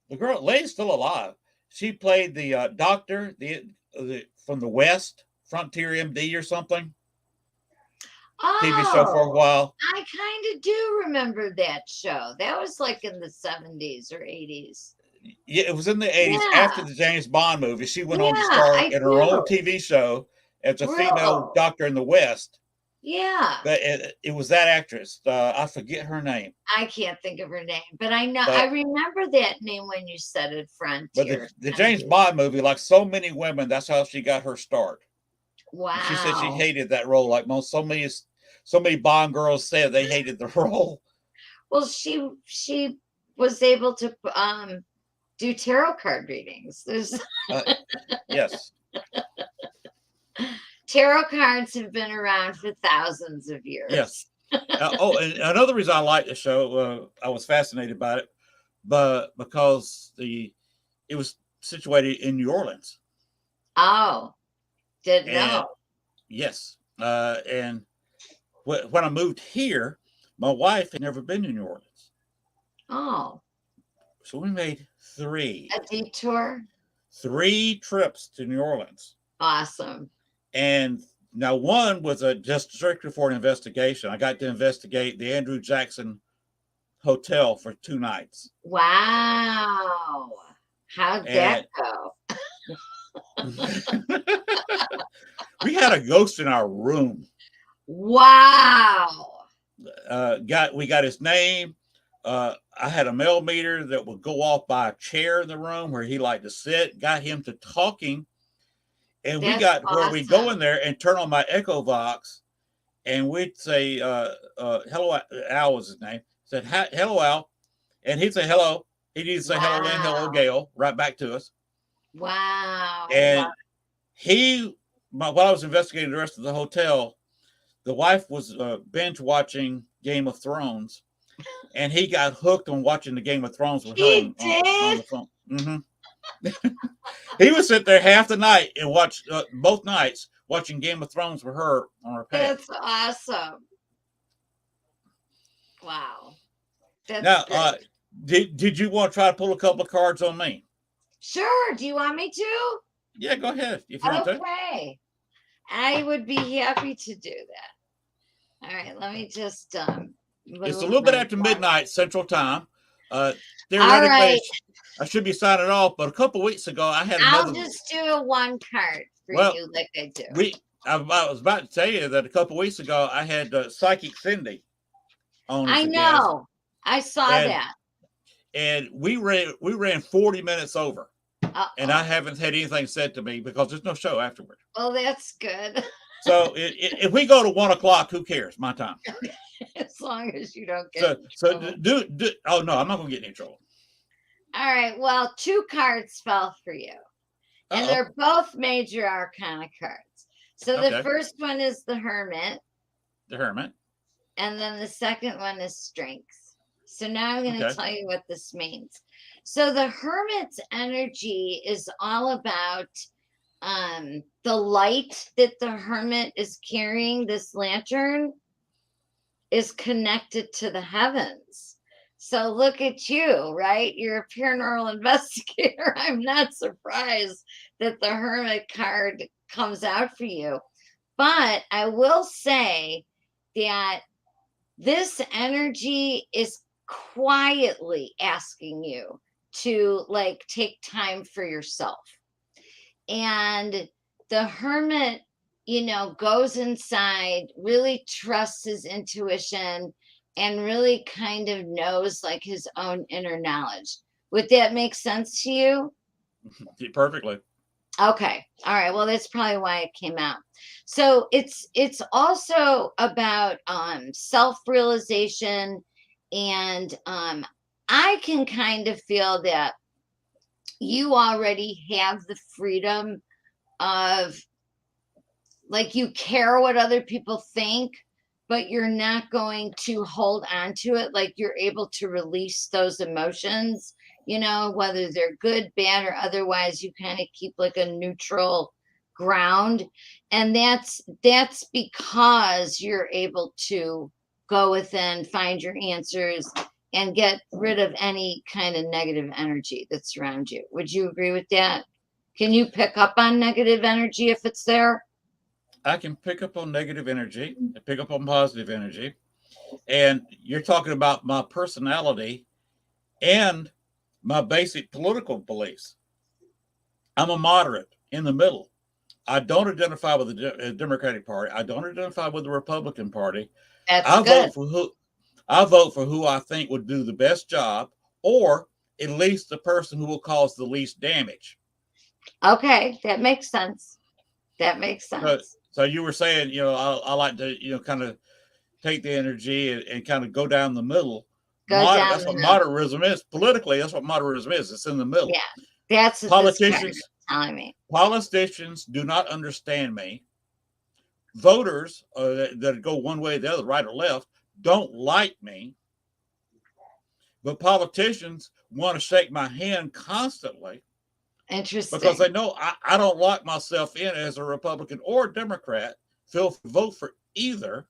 the girl? Lady's still alive. She played the doctor, the from the West, Frontier MD or something. TV show for a Oh, while. I kind of do remember that show. That was like in the 70s or 80s. Yeah, it was in the 80s after Yeah. the James Bond movie. She went on to Yeah, star I in her own do. TV show as a female Bro. doctor in the West. Yeah. But it was that actress. I forget her name. I can't think of her name, but I know I But remember that name when you said it, but Frontier. the James Bond movie, like so many women, that's how she got her start. And she said she Wow. hated that role. Like so many Bond girls said they hated the role. Well, she was able to do tarot card readings. There's Yes. tarot cards have been around for thousands of years. Yes. And another reason I like the show, I was fascinated by it, but because it was situated in New Orleans. Oh, didn't And know. yes, and when I moved here, my wife had never been to New Orleans, Oh, so we made three a detour. trips to New Orleans, Awesome. and now one was just strictly for an investigation. I got to investigate the Andrew Jackson Hotel for 2 nights. Wow. How'd that go? We had a ghost in our room. Wow. We got his name. I had a mail meter that would go off by a chair in the room where he liked to sit. Got him to talking, and we That's got where we go awesome. in there and turn on my Echo Vox, and we'd say, "Hello." Al was his name. Said, "Hello, Al," and he'd say, "Hello." He'd say, "Hello, Lynn." "Hello, Wow. Gail." Right back to us. Wow. I And love while I was investigating the rest of the hotel, the wife was binge watching Game of Thrones, and he got hooked on watching the Game of Thrones with her He on did? the phone. He would sit there half the night and watch both nights watching Game of Thrones with her on her pad. That's awesome. Wow. That's Now, great. did you want to try to pull a couple of cards on me? Sure. Do you want me to? Yeah, go ahead if you want to. Okay. I would be happy to do that. All right. Let me just It's a little bit after midnight Central Time. All Theoretically, right. I should be signing off, but a couple weeks ago I had I'll another. just do a one card for Well, you like I do. I was about to tell you that a couple weeks ago I had Psychic Cindy on. I know. I saw that. And we ran 40 minutes over. And I haven't had anything said to me because there's no show afterward. Well, that's good. So if we go to 1 o'clock, who cares? My time. As long as you don't get do. Oh no, I'm not gonna get in any trouble. All right. Well, 2 cards fell for you. And they're both major arcana cards. So the first one is the Hermit. The Hermit. And then the second one is Strength. So now I'm going to tell you what this means. So the Hermit's energy is all about the light that the Hermit is carrying. This lantern is connected to the heavens. So look at you, right? You're a paranormal investigator. I'm not surprised that the Hermit card comes out for you. But I will say that this energy is quietly asking you to like take time for yourself. And the Hermit, goes inside, really trusts his intuition, and really kind of knows like his own inner knowledge. Would that make sense to you? Perfectly. Okay. All right. Well, that's probably why it came out. So it's also about self-realization, and I can kind of feel that you already have the freedom of, like, you care what other people think, but you're not going to hold on to it. Like you're able to release those emotions, whether they're good, bad, or otherwise. You kind of keep like a neutral ground, and that's because you're able to go within, find your answers, and get rid of any kind of negative energy that's around you. Would you agree with that? Can you pick up on negative energy if it's there? I can pick up on negative energy and pick up on positive energy. And you're talking about my personality and my basic political beliefs. I'm a moderate in the middle. I don't identify with the Democratic Party. I don't identify with the Republican Party. That's I good. vote for who I think would do the best job, or at least the person who will cause the least damage. Okay, that makes sense. That makes sense. So you were saying, I like to, kind of take the energy and kind of go down the middle. That's what moderatism is. Politically, that's what moderatism is. It's in the middle. Yeah, that's what politicians telling me. Politicians do not understand me. Voters that go one way or the other, right or left, don't like me. But politicians want to shake my hand constantly. Interesting. Because they know I don't lock myself in as a Republican or a Democrat. Vote for either.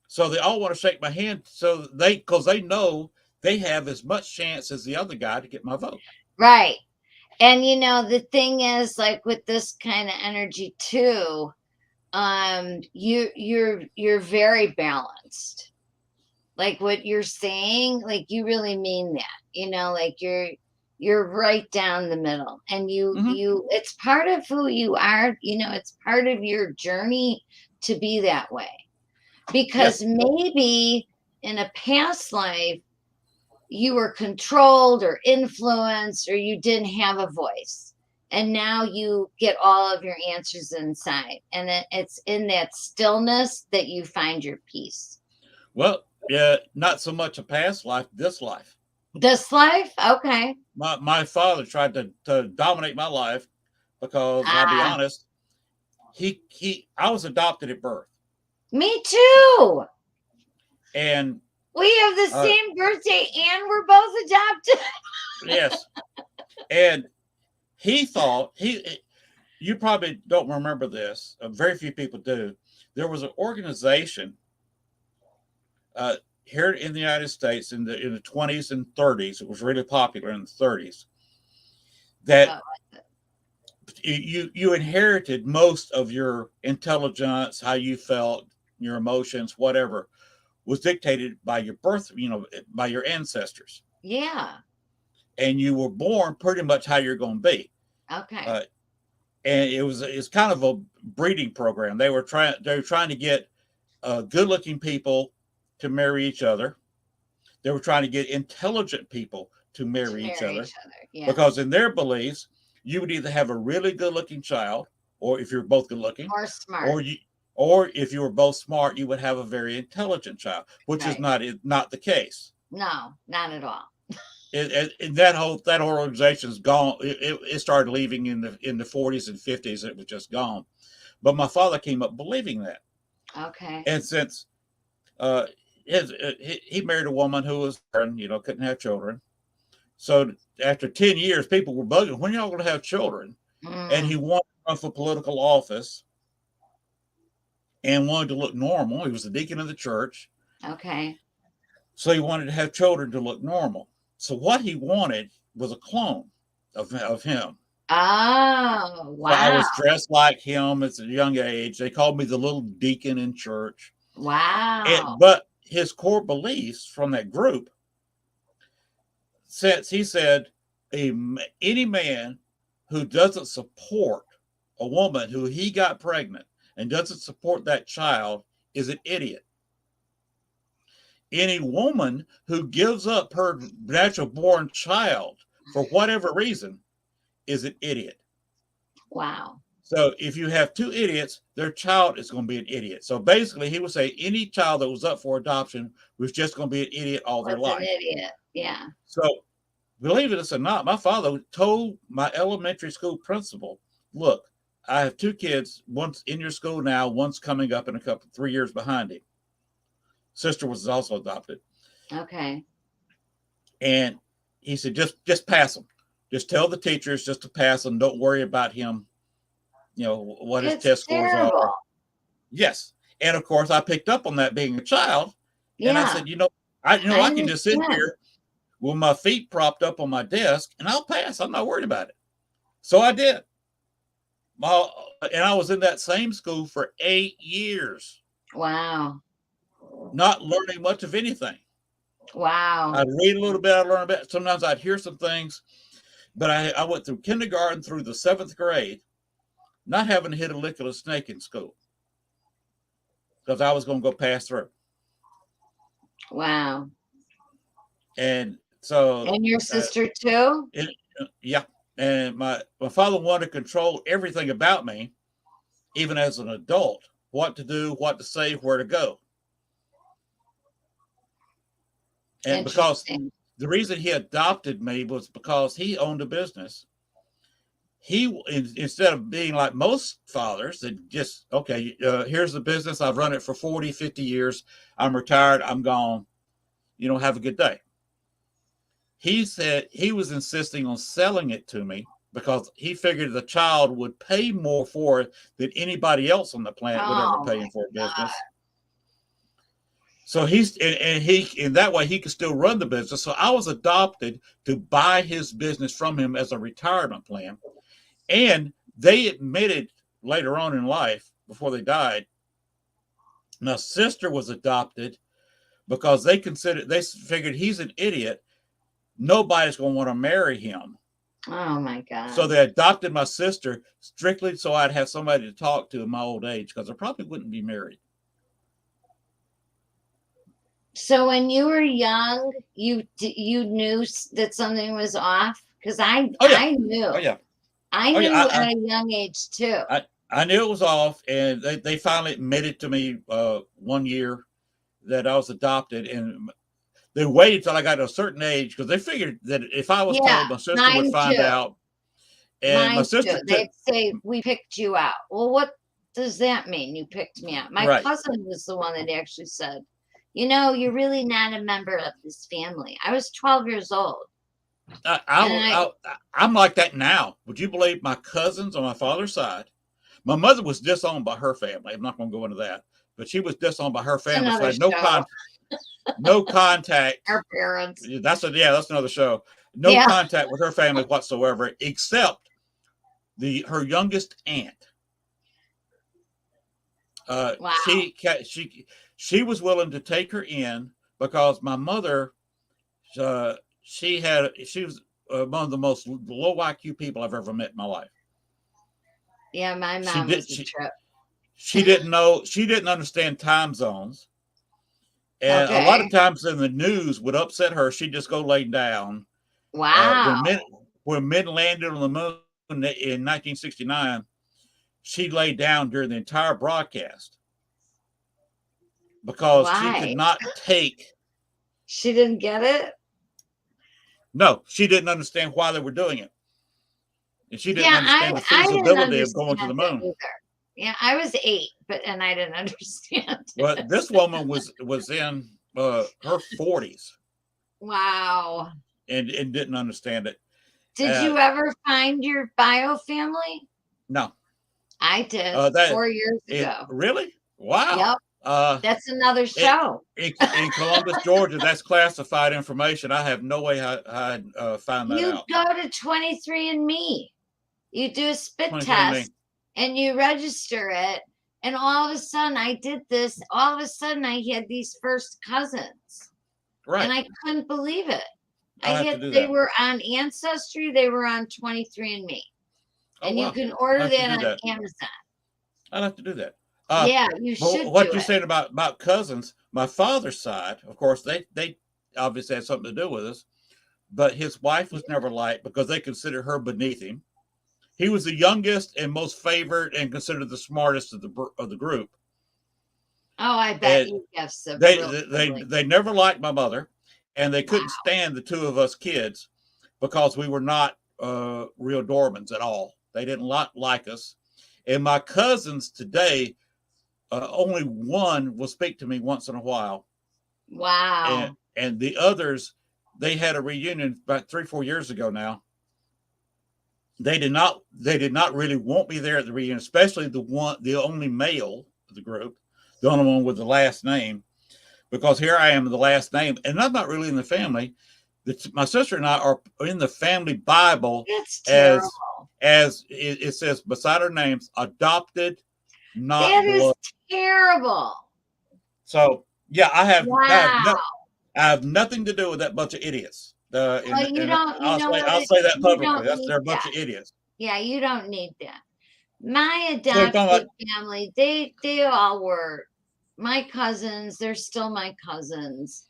So they all want to shake my hand. So because they know they have as much chance as the other guy to get my vote. Right. And the thing is, like with this kind of energy too, you're very balanced. Like what you're saying, like you really mean that. Like you're right down the middle, and it's part of who you are. It's part of your journey to be that way, because maybe in a past life you were controlled or influenced, or you didn't have a voice, and now you get all of your answers inside, and it's in that stillness that you find your peace. Well, yeah, not so much a past life, this life. This life? Okay. My father tried to dominate my life because I'll be honest, I was adopted at birth. Me too. And we have the same birthday, and we're both adopted. Yes. And he thought you probably don't remember this. Very few people do. There was an organization here in the United States in the 20s and 30s. It was really popular in the 30s. That you inherited most of your intelligence, how you felt, your emotions, whatever, was dictated by your birth, by your ancestors. Yeah. And you were born pretty much how you're going to be. Okay. And it's kind of a breeding program. They were trying to get good-looking people to marry each other. They were trying to get intelligent people to marry each other. Yeah. Because in their beliefs, you would either have a really good-looking child, or if you're both good-looking, or smart, or if you were both smart, you would have a very intelligent child, which is not the case. No, not at all. That whole organization is gone. It started leaving in the 40s and 50s. It was just gone. But my father came up believing that. Okay. And since he married a woman who was, couldn't have children. So after 10 years, people were bugging, when y'all going to have children? And he wanted to run for political office and wanted to look normal. He was the deacon of the church. Okay. So he wanted to have children to look normal. So what he wanted was a clone of him. Oh, wow. So I was dressed like him at a young age. They called me the little deacon in church. Wow. But his core beliefs from that group, since he said any man who doesn't support a woman who he got pregnant and doesn't support that child is an idiot. Any woman who gives up her natural born child for whatever reason is an idiot. Wow. So if you have two idiots, their child is going to be an idiot. So basically, he would say any child that was up for adoption was just going to be an idiot all their life. An idiot, yeah. So believe it or not, my father told my elementary school principal, look, I have two kids. One's in your school now. One's coming up in 3 years behind him. Sister was also adopted. Okay. And he said, just pass him. Just tell the teachers just to pass him. Don't worry about him. What his test scores are. Yes. And of course, I picked up on that being a child. Yeah. And I said, I can just sit here with my feet propped up on my desk and I'll pass. I'm not worried about it. So I did. And I was in that same school for 8 years. Wow. Not learning much of anything. Wow. I'd read a little bit, I'd learn a bit. Sometimes I'd hear some things. But I went through kindergarten through the 7th grade, not having hit a lick of a snake in school. Because I was going to go pass through. Wow. And so. And your sister too? Yeah. And my father wanted to control everything about me, even as an adult, what to do, what to say, where to go. And because the reason he adopted me was because he owned a business. He, instead of being like most fathers that just, okay, here's the business. I've run it for 40, 50 years. I'm retired. I'm gone. Have a good day. He said he was insisting on selling it to me because he figured the child would pay more for it than anybody else on the planet would ever pay him for a business. So in that way he could still run the business. So I was adopted to buy his business from him as a retirement plan. And they admitted later on in life, before they died, my sister was adopted because they figured he's an idiot. Nobody's going to want to marry him. Oh my God. So they adopted my sister strictly so I'd have somebody to talk to in my old age, because I probably wouldn't be married. So when you were young, you knew that something was off? Because I knew. Oh yeah. I knew at a young age too. I knew it was off, and they finally admitted to me 1 year that I was adopted, and they waited till I got to a certain age because they figured that if I was told, my sister would find out. And my sister, they'd say, we picked you out. Well, what does that mean? You picked me out. My cousin was the one that actually said, you're really not a member of this family. I was 12 years old. I'm like that now. Would you believe my cousins on my father's side? My mother was disowned by her family. I'm not going to go into that, but she was disowned by her family. So I had no contact. Our parents. That's another show. No contact with her family whatsoever, except her youngest aunt. Wow. She was willing to take her in because my mother, she was one of the most low IQ people I've ever met in my life. Yeah, my mom was a trip. She didn't understand time zones. And a lot of times in the news would upset her. She'd just go lay down. Wow. When men landed on the moon in 1969, she laid down during the entire broadcast because she could not take. She didn't get it? No, she didn't understand why they were doing it. And she didn't understand the feasibility of going to the moon. Either. Yeah, I was 8, and I didn't understand. Well, this woman was in her 40s. Wow. And didn't understand it. Did you ever find your bio family? No. I did 4 years ago. Really? Wow. Yep. That's another show. In Columbus, Georgia, that's classified information. I have no way I'd find that out. You go to 23andMe. You do a spit test and you register it. And all of a sudden, I did this. All of a sudden, I had these first cousins. Right. And I couldn't believe it. They were on Ancestry. They were on 23andMe. And you can order that on Amazon. I'd have to do that. Yeah, you should. What you're saying about cousins, my father's side, of course, they obviously had something to do with us, but his wife was never liked because they considered her beneath him. He was the youngest and most favored and considered the smartest of the group. Oh, I bet you have some. They never liked my mother, and they couldn't stand the two of us kids because we were not real Dormans at all. They didn't like us. And my cousins today, only one will speak to me once in a while. Wow. And the others, they had a reunion about 3-4 years ago now. They did not really want me there at the reunion, especially the only male of the group, the only one with the last name, because here I am, the last name, and I'm not really in the family. My sister and I are in the family Bible. That's terrible. As it says beside our names, adopted, not That is blood. terrible. So yeah, I Wow. have nothing to do with that bunch of idiots. Well, you don't. You know I'll what? say that You publicly. don't They're a need bunch that. of idiots. Yeah, you don't need that. My So we're talking about, adopted family, they all were my cousins. They're still my cousins.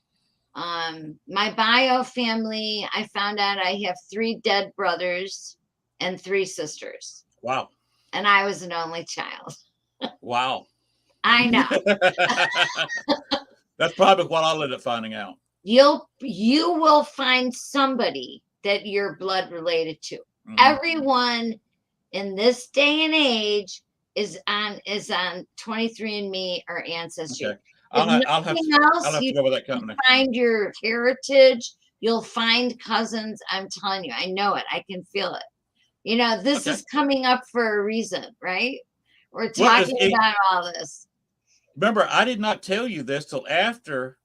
My bio family, I found out I have 3 dead brothers and 3 sisters, wow, and I was an only child. wow. I know. That's probably what I'll end up finding out. You will find somebody that you're blood related to. Mhm. Everyone in this day and age is on 23andMe or Ancestry. Okay. If I'll have nothing to else, go with that company. find your heritage. You'll find cousins. I'm telling you, I know it. I can feel it. You know, this Okay. is coming up for a reason, right? We're Well, talking about all this. Remember, I did not tell you this till after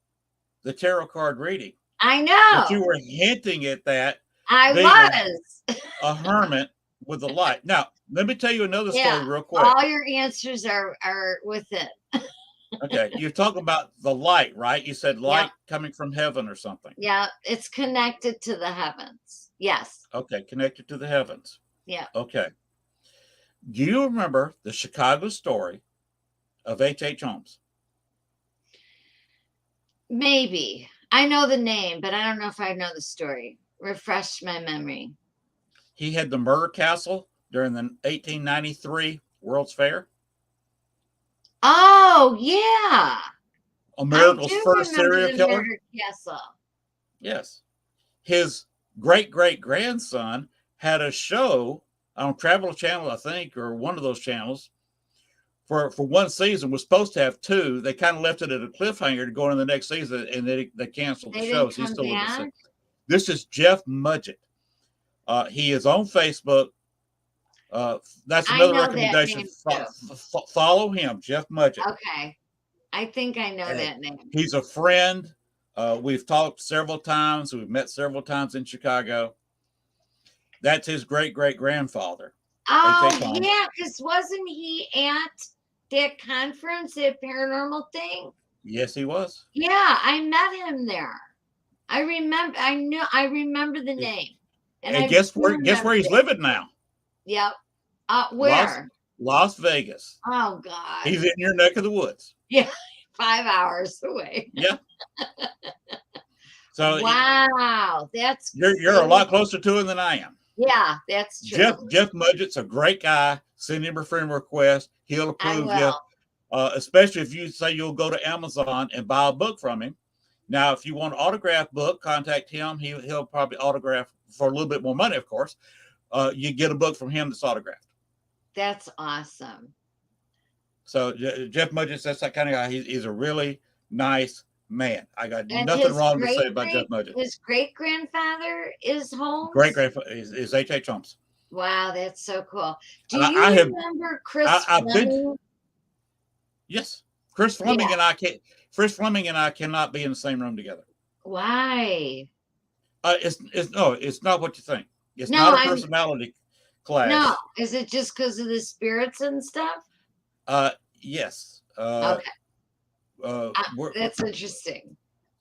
the tarot card reading. I But you know. were hinting at that. I They was. a hermit with a light. Now, let me tell you another story Yeah. real quick. All your answers are within. Okay, you're talking about the light, right? You said light Yep. coming from heaven or something. Yeah, it's connected to the heavens. Yes. Okay, connected to the heavens. Yeah. Okay. Do you remember the Chicago story of H.H. Holmes? Maybe. I know the name, but I don't know if I know the story. Refresh my memory. He had the murder castle during the 1893 World's Fair. Oh, yeah. America's I do first remember serial the killer. murder castle. Yes. His great grandson had a show on Travel Channel, I think, or one of those channels. For one season, was supposed to have 2. They kind of left it at a cliffhanger to go into the next season, and they canceled the They show. didn't So he's come still with back? us. This is Jeff Mudgett. He is on Facebook. That's I another know that recommendation. name too. Follow him, Jeff Mudgett. Okay. I think I know that name. He's a friend. We've talked several times. We've met several times in Chicago. That's his great grandfather. Oh, H.H. Holmes. yeah, because wasn't he at that conference, that paranormal thing? Yes, he was. Yeah, I met him there. I remember the name. And I guess do where remember he's it. living now? Yep. Where? Las Vegas. Oh, God. He's in your neck of the woods. Yeah, 5 hours away. Yeah. So Wow, that's you're a lot closer to him than I am. Yeah, that's true. Jeff Mudgett's a great guy. Send him a friend request. He'll I approve will. you. Especially if you say you'll go to Amazon and buy a book from him. Now, if you want an autographed book, contact him. He'll probably autograph for a little bit more money, of course. You get a book from him that's autographed. That's awesome. So Jeff Mudgett, that's that kind of guy. He's a really nice man. I got And nothing wrong to say about Jeff Mudgett. His great grandfather is Holmes. Great grandfather is H.H. Holmes. Wow, that's so cool. Do And you remember Chris Fleming? Yes, Chris Fleming Yeah. and I cannot be in the same room together. Why? It's not what you think. It's No, not a personality clash. No, is it just because of the spirits and stuff? Yes. Okay. We're That's interesting.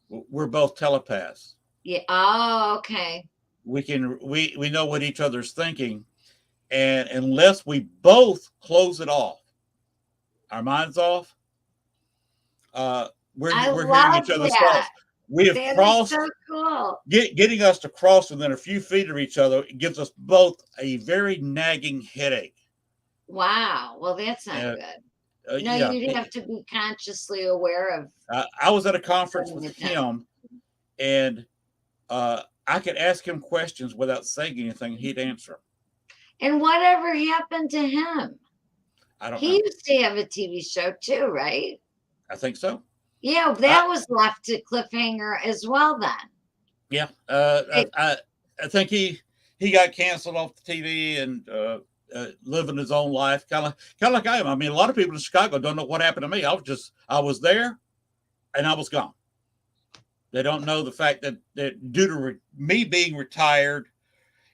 both telepaths. Yeah. Oh, okay. We know what each other's thinking, and unless we both close it off, our minds off, we're hearing each other's thoughts. We have crossed. So cool. Getting us to cross within a few feet of each other gives us both a very nagging headache. Wow. Well, that's not good. No, Yeah. you'd have to be consciously aware of. I was at a conference with him, and I could ask him questions without saying anything. He'd answer them. And whatever happened to him? I don't He know. used to have a TV show too, right? I think so. Yeah, that was left to cliffhanger as well then. Yeah. It- I think he got canceled off the TV and living his own life, kind of like I am. I mean, a lot of people in Chicago don't know what happened to me. I was there and I was gone. They don't know the fact that due to me being retired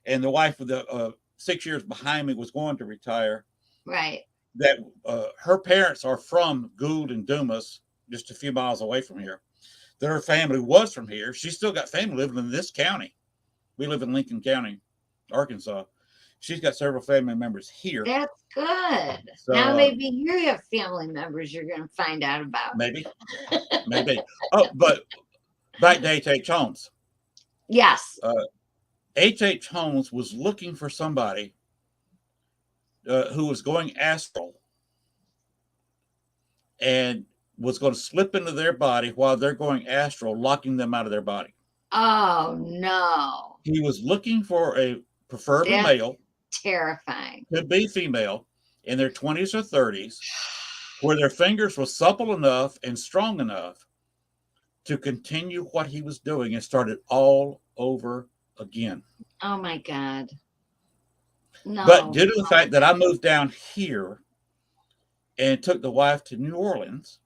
and the wife of the 6 years behind me was going to retire, right. that her parents are from Gould and Dumas, just a few miles away from here. That her family was from here. She's still got family living in this county. We live in Lincoln County, Arkansas. She's got several family members here. That's good. So, now maybe you have family members you're going to find out about. Maybe. Oh, but back to H.H. Holmes. Yes. H.H. Holmes was looking for somebody who was going astral and was going to slip into their body while they're going astral, locking them out of their body. Oh, no. He was looking for a preferably That's male, terrifying. could be female, in their 20s or 30s, where their fingers were supple enough and strong enough to continue what he was doing and start it all over again. Oh, my God. No. But due to the fact that I moved down here and took the wife to New Orleans,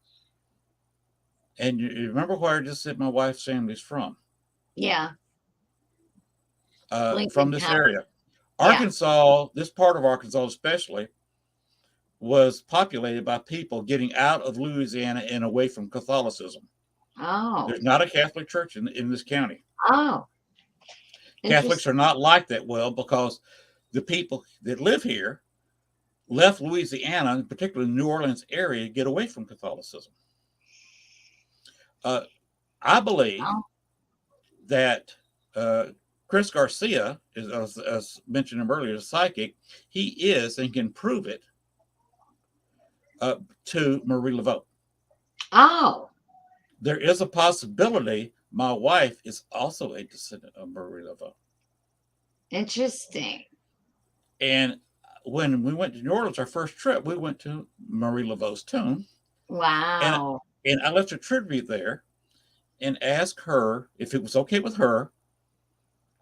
and you remember where I just said my wife's family's from? Yeah. From this County. area. Arkansas, this part of Arkansas especially, was populated by people getting out of Louisiana and away from Catholicism. Oh. There's not a Catholic church in this county. Oh. Catholics are not like that well because the people that live here left Louisiana, and particularly the New Orleans area, to get away from Catholicism. I believe that Chris Garcia, as mentioned earlier, is a psychic. He is and can prove it to Marie Laveau. Oh. There is a possibility my wife is also a descendant of Marie Laveau. Interesting. And when we went to New Orleans, our first trip, we went to Marie Laveau's tomb. Wow. And I left a tribute there and asked her if it was okay with her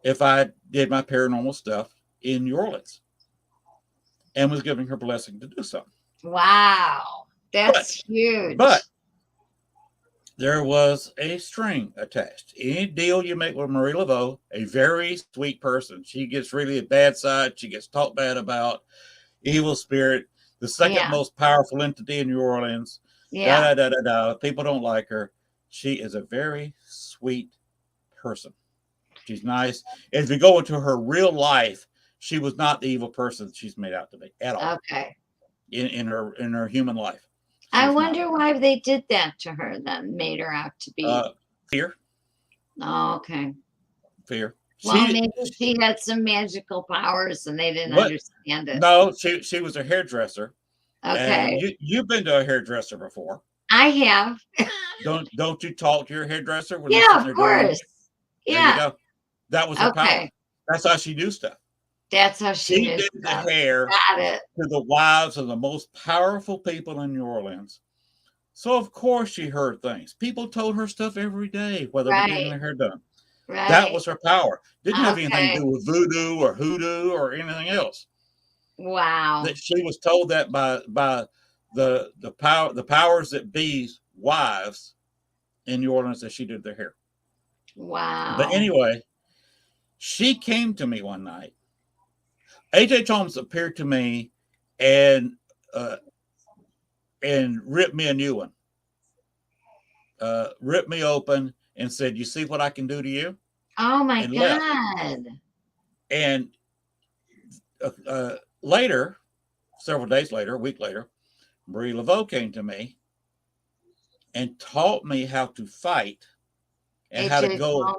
if I did my paranormal stuff in New Orleans, and was giving her blessing to do so. Wow. That's huge. But there was a string attached. Any deal you make with Marie Laveau, a very sweet person. She gets really a bad side. She gets talked bad about. Evil spirit, the second most powerful entity in New Orleans. Yeah. People don't like her. She is a very sweet person. She's nice. And if you go into her real life, she was not the evil person she's made out to be at all. Okay. In her human life. I wonder why they did that to her then, made her out to be. Fear. Oh, okay. Fear. Well, maybe she had some magical powers and they didn't understand it. No, she was a hairdresser. Okay. And you've been to a hairdresser before. I have. Don't you talk to your hairdresser? When yeah, of course. Yeah. There you go. That was her power. That's how she do stuff. That's how she did the hair to the wives of the most powerful people in New Orleans. So of course she heard things. People told her stuff every day, whether they're getting their hair done. Right. That was her power. Didn't have anything to do with voodoo or hoodoo or anything else. Wow. That she was told that by the powers that be's wives in New Orleans that she did their hair. Wow. But anyway, she came to me one night. H.H. Holmes appeared to me and ripped me a new one. Ripped me open and said, "You see what I can do to you?" Oh my and God. Left. And later, several days later, a week later, Marie Laveau came to me and taught me how to fight and how to go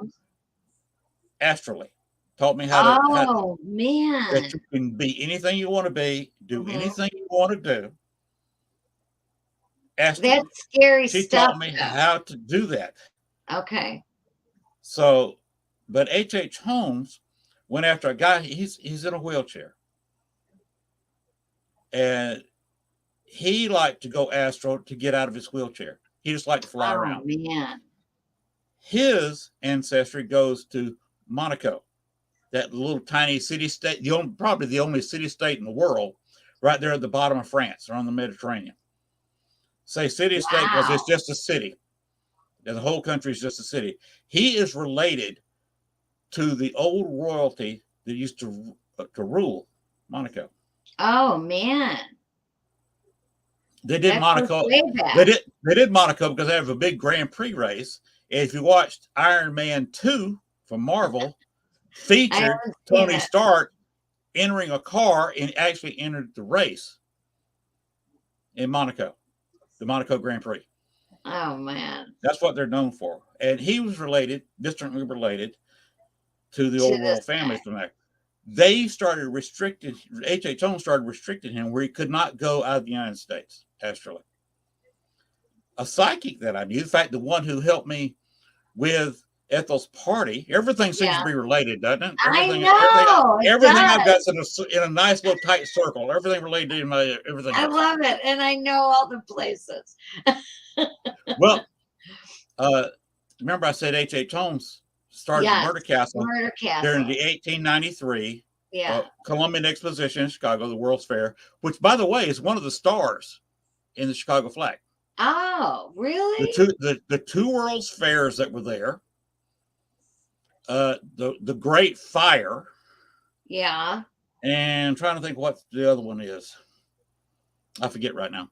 astrally. Taught me how to. Man. That you can be anything you want to be, do anything you want to do. Astrally. That's scary she stuff. She taught me how to do that. Okay. So, but H.H. Holmes went after a guy. He's in a wheelchair, and he liked to go astral to get out of his wheelchair. He just liked to fly Oh around. man. His ancestry goes to Monaco, that little tiny city state, probably the only city state in the world, right there at the bottom of France, or on the Mediterranean. Say city state because it's Wow. just a city. The whole country is just a city. He is related to the old royalty that used to rule Monaco. Oh man. They did That goes Monaco. way back. They did Monaco because they have a big Grand Prix race. And if you watched Iron Man 2 from Marvel, featured haven't seen Tony it. Stark entering a car and actually entered the race in Monaco, the Monaco Grand Prix. Oh man. That's what they're known for. And he was related, distantly related, to the To old royal this families guy. from there. They started restricted, H.H. Holmes started restricting him where he could not go out of the United States astrally. A psychic that I knew, in fact, the one who helped me with Ethel's party, everything seems to be related, doesn't it? I know. Everything I've got in a nice little tight circle. Everything related to everything I else. love it. And I know all the places. Well, remember I said H.H. Holmes started the Murder Castle during the 1893 Columbian Exposition in Chicago, the World's Fair, which, by the way, is one of the stars in the Chicago flag. Oh, really? The two World's Fairs that were there, the Great Fire. Yeah. And I'm trying to think what the other one is. I forget right now.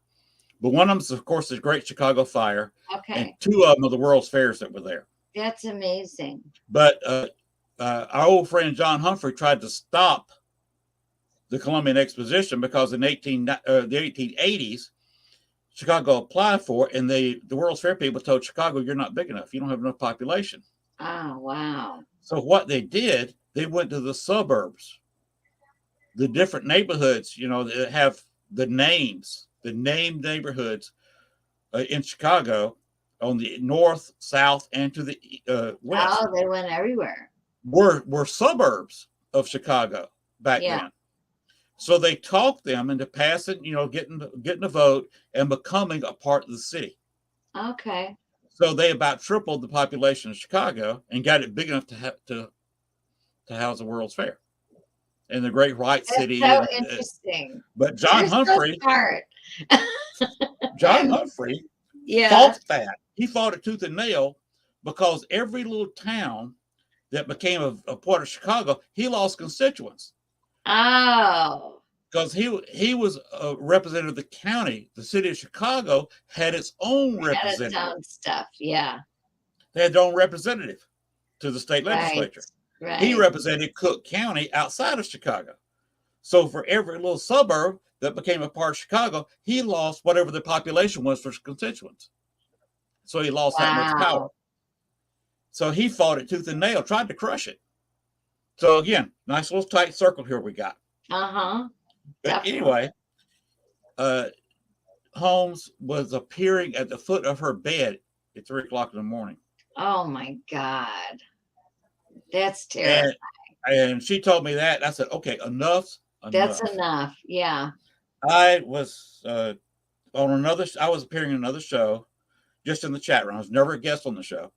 But one of them is, of course, the Great Chicago Fire. Okay. And two of them are the World's Fairs that were there. That's amazing. But our old friend John Humphrey tried to stop the Columbian Exposition because in the 1880s, Chicago applied for it, and the World's Fair people told Chicago, you're not big enough. You don't have enough population. Oh, wow. So what they did, they went to the suburbs, the different neighborhoods, that have the names, the named neighborhoods in Chicago on the north, south, and to the west. Oh, they went everywhere. Were suburbs of Chicago back then. So they talked them into passing, getting a vote and becoming a part of the city. Okay. So they about tripled the population of Chicago and got it big enough to house the World's Fair in the Great White City. So interesting. But John Humphrey, John Humphrey fought that. He fought it tooth and nail because every little town that became a part of Chicago, he lost constituents. Oh. Because he was a representative of the county. The city of Chicago had its own representative. Had its own stuff, yeah. They had their own representative to the state legislature. Right. He represented Cook County outside of Chicago. So for every little suburb that became a part of Chicago, he lost whatever the population was for his constituents. So he lost that much power. So he fought it tooth and nail, tried to crush it. So again, nice little tight circle here we got. Uh-huh. But anyway, Holmes was appearing at the foot of her bed at 3 o'clock in the morning. Oh my God. That's terrifying. And she told me that. I said, okay, enough. That's enough. Yeah. I was I was appearing in another show, just in the chat room. I was never a guest on the show.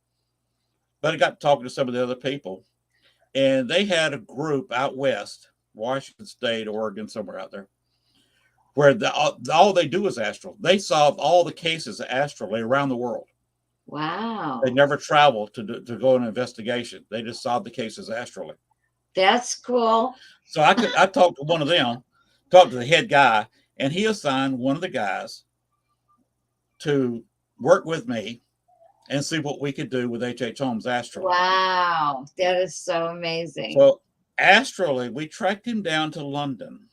But I got talking to some of the other people. And they had a group out west, Washington State, Oregon, somewhere out there, where all they do is astral. They solve all the cases astrally around the world. Wow. They never travel to go on an investigation. They just solve the cases astrally. That's cool. So I talked to one of them, talked to the head guy, and he assigned one of the guys to work with me and see what we could do with H.H. Holmes astrally. Wow. That is so amazing. So astrally, we tracked him down to London.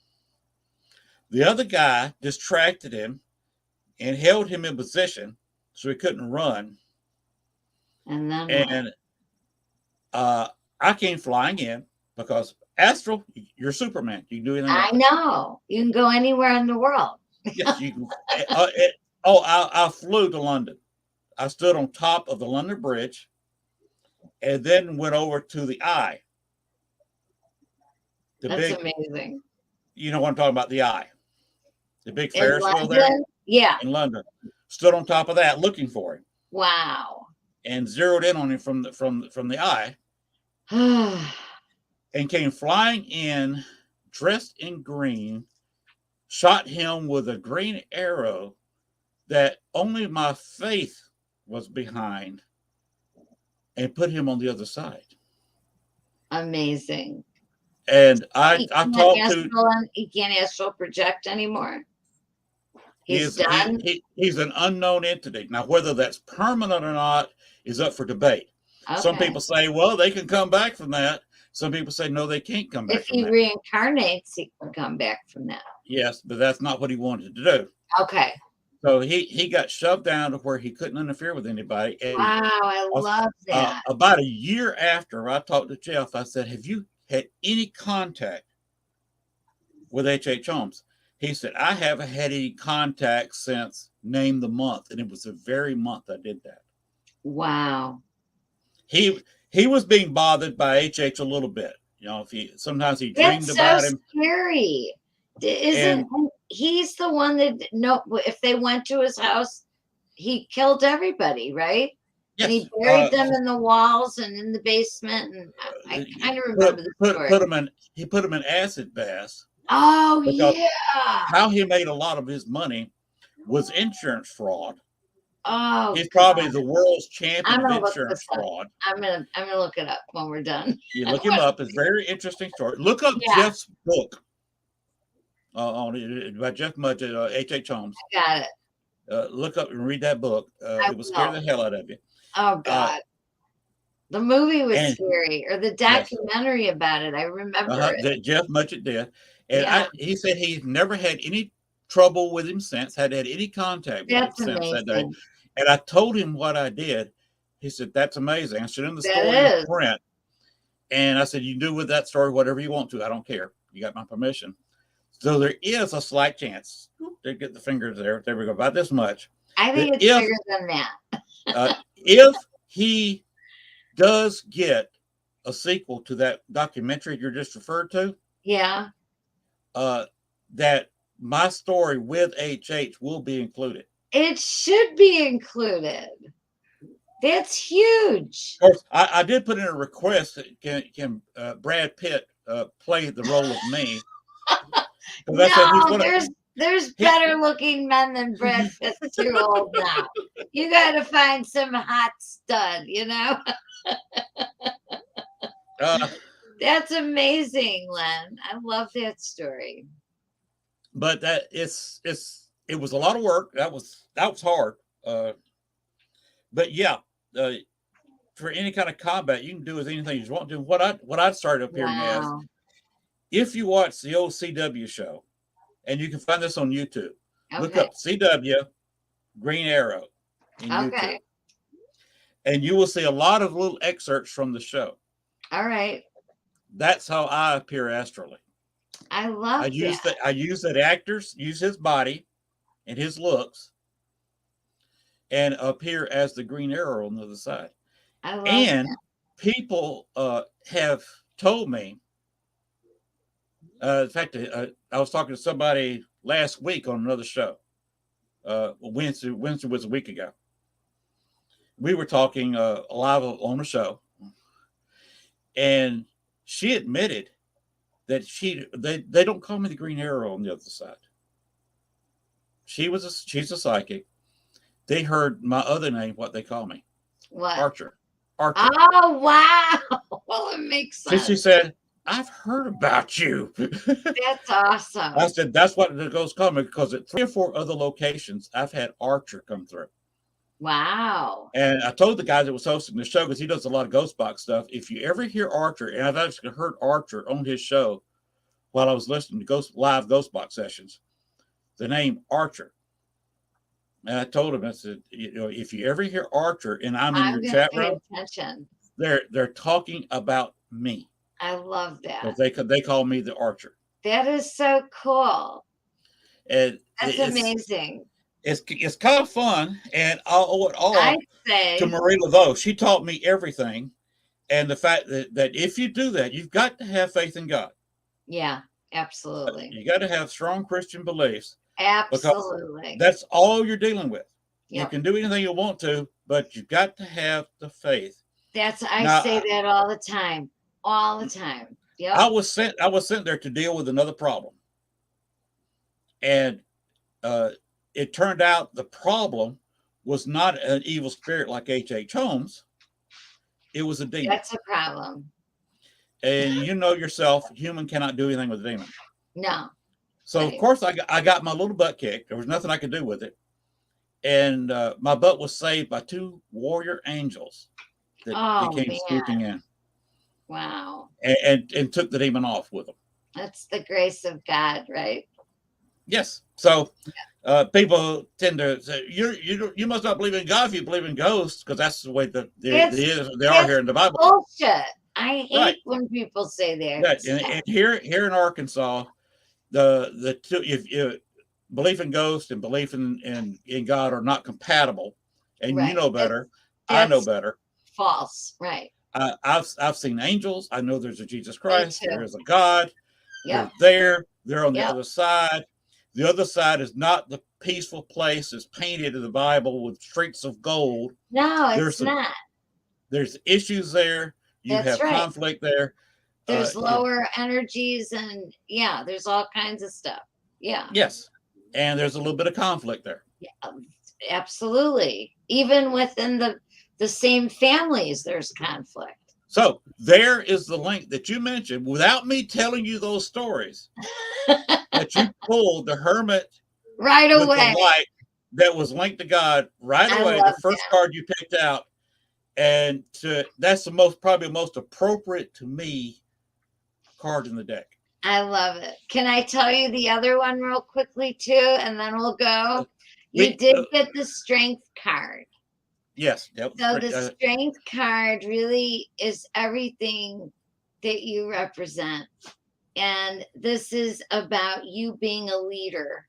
The other guy distracted him and held him in position so he couldn't run. And then I came flying in because astral, you're Superman. You can do anything. I know. You can go anywhere in the world. Yes, you can. I flew to London. I stood on top of the London Bridge and then went over to the Eye. That's amazing. You know what I'm talking about, the Eye. the big In Ferris wheel there London? Yeah. in London. Stood on top of that looking for him Wow. and zeroed in on him from the eye and came flying in dressed in green, shot him with a green arrow that only my faith was behind, and put him on the other side. Amazing. And I talked to. He can't astral project anymore. He's done. He's an unknown entity. Now, whether that's permanent or not is up for debate. Okay. Some people say, well, they can come back from that. Some people say, no, they can't come back if from he that. reincarnates, he can come back from that. Yes, but that's not what he wanted to do. Okay. So he got shoved down to where he couldn't interfere with anybody. And wow, I love that. About a year after I talked to Jeff, I said, have you had any contact with H.H. Holmes? He said, I haven't had any contact since name the month. And it was the very month I did that. Wow. He was being bothered by H.H. a little bit. You know, sometimes he dreamed That's about so him. Scary. Isn't he's the one that if they went to his house, he killed everybody, right? Yes. And he buried them in the walls and in the basement. And I kind of remember the story. He put him in acid baths. Oh, yeah. How he made a lot of his money was insurance fraud. Oh, he's probably the world's champion of insurance fraud. I'm gonna look it up when we're done. You look him up. It's a very interesting story. Look up Jeff's book by Jeff Mudgett, H.H. Holmes. I got it. Look up and read that book. It will scare the hell out of you. Oh God. The movie was scary, or the documentary about it. I remember it. That Jeff Mudgett did. And he said he's never had any trouble with him since, hadn't had any contact with him since that day. And I told him what I did. He said, that's amazing. I showed him the story in print. And I said, you do with that story whatever you want to. I don't care. You got my permission. So there is a slight chance. They get the fingers there. There we go. About this much. I think it's bigger than that. If he does get a sequel to that documentary you just referred to. Yeah. That my story with H.H. will be included. It should be included. That's huge. Of course, I did put in a request. Can Brad Pitt play the role of me? No, there's better looking men than Brad Pitt's too old now. You got to find some hot stud, you know. That's amazing, Len. I love that story. But it was a lot of work. That was hard. But yeah, for any kind of combat, you can do as anything you want to do. What I started appearing as, if you watch the old CW show, and you can find this on YouTube, look up CW Green Arrow in YouTube, and you will see a lot of little excerpts from the show. All right. That's how I appear astrally. I love that. I use that actors use his body and his looks and appear as the Green Arrow on the other side. I love that. People have told me, in fact, I was talking to somebody last week on another show. Wednesday was a week ago. We were talking live on the show, and she admitted that they don't call me the Green Arrow on the other side. She's a psychic. They heard my other name, what they call me. What? Archer. Oh, wow. Well, it makes sense. She said, I've heard about you. That's awesome. I said, that's what the ghost called me, because at 3 or 4 other locations, I've had Archer come through. Wow. And I told the guy that was hosting the show, because he does a lot of ghost box stuff, if you ever hear Archer, and I've actually heard Archer on his show while I was listening to live ghost box sessions, the name Archer. And I told him, I said, if you ever hear Archer and I'm in your chat room, they're talking about me. I love that. They call me the Archer. That is so cool. And that's amazing. It's kind of fun, and I'll owe it all to Marie Laveau. She taught me everything, and the fact that if you do that, you've got to have faith in God. Yeah, absolutely. You got to have strong Christian beliefs. Absolutely. That's all you're dealing with. You Yep. can do anything you want to, but you've got to have the faith. I Now, say that all the time. All the time. Yep. I was sent there to deal with another problem. And it turned out the problem was not an evil spirit like H.H. Holmes. It was a demon. That's a problem. And you know yourself, human cannot do anything with a demon. No. So, Right. of course, I got my little butt kicked. There was nothing I could do with it. And my butt was saved by two warrior angels that came swooping in. Wow. And took the demon off with them. That's the grace of God, right? Yes. So people tend to say, you must not believe in God if you believe in ghosts, because that's the way that they are here in the Bible. Bullshit. I hate when people say that. Yeah. And here in Arkansas, the two, if belief in ghosts and belief in God are not compatible, and you know better. I know better. False, right? I've seen angels. I know there's a Jesus Christ. There is a God. Yep. They're on the other side. The other side is not the peaceful place as painted in the Bible with streets of gold. No, it's not. There's issues there. You have conflict there. There's lower energies, and there's all kinds of stuff. Yeah. Yes. And there's a little bit of conflict there. Yeah, absolutely. Even within the same families, there's conflict. So there is the link that you mentioned without me telling you those stories that you pulled the hermit right away. With the light that was linked to God right away. The first card you picked out. And that's probably the most appropriate to me card in the deck. I love it. Can I tell you the other one real quickly too, and then we'll go? You did get the strength card. Yes. Yep. So the strength card really is everything that you represent. And this is about you being a leader.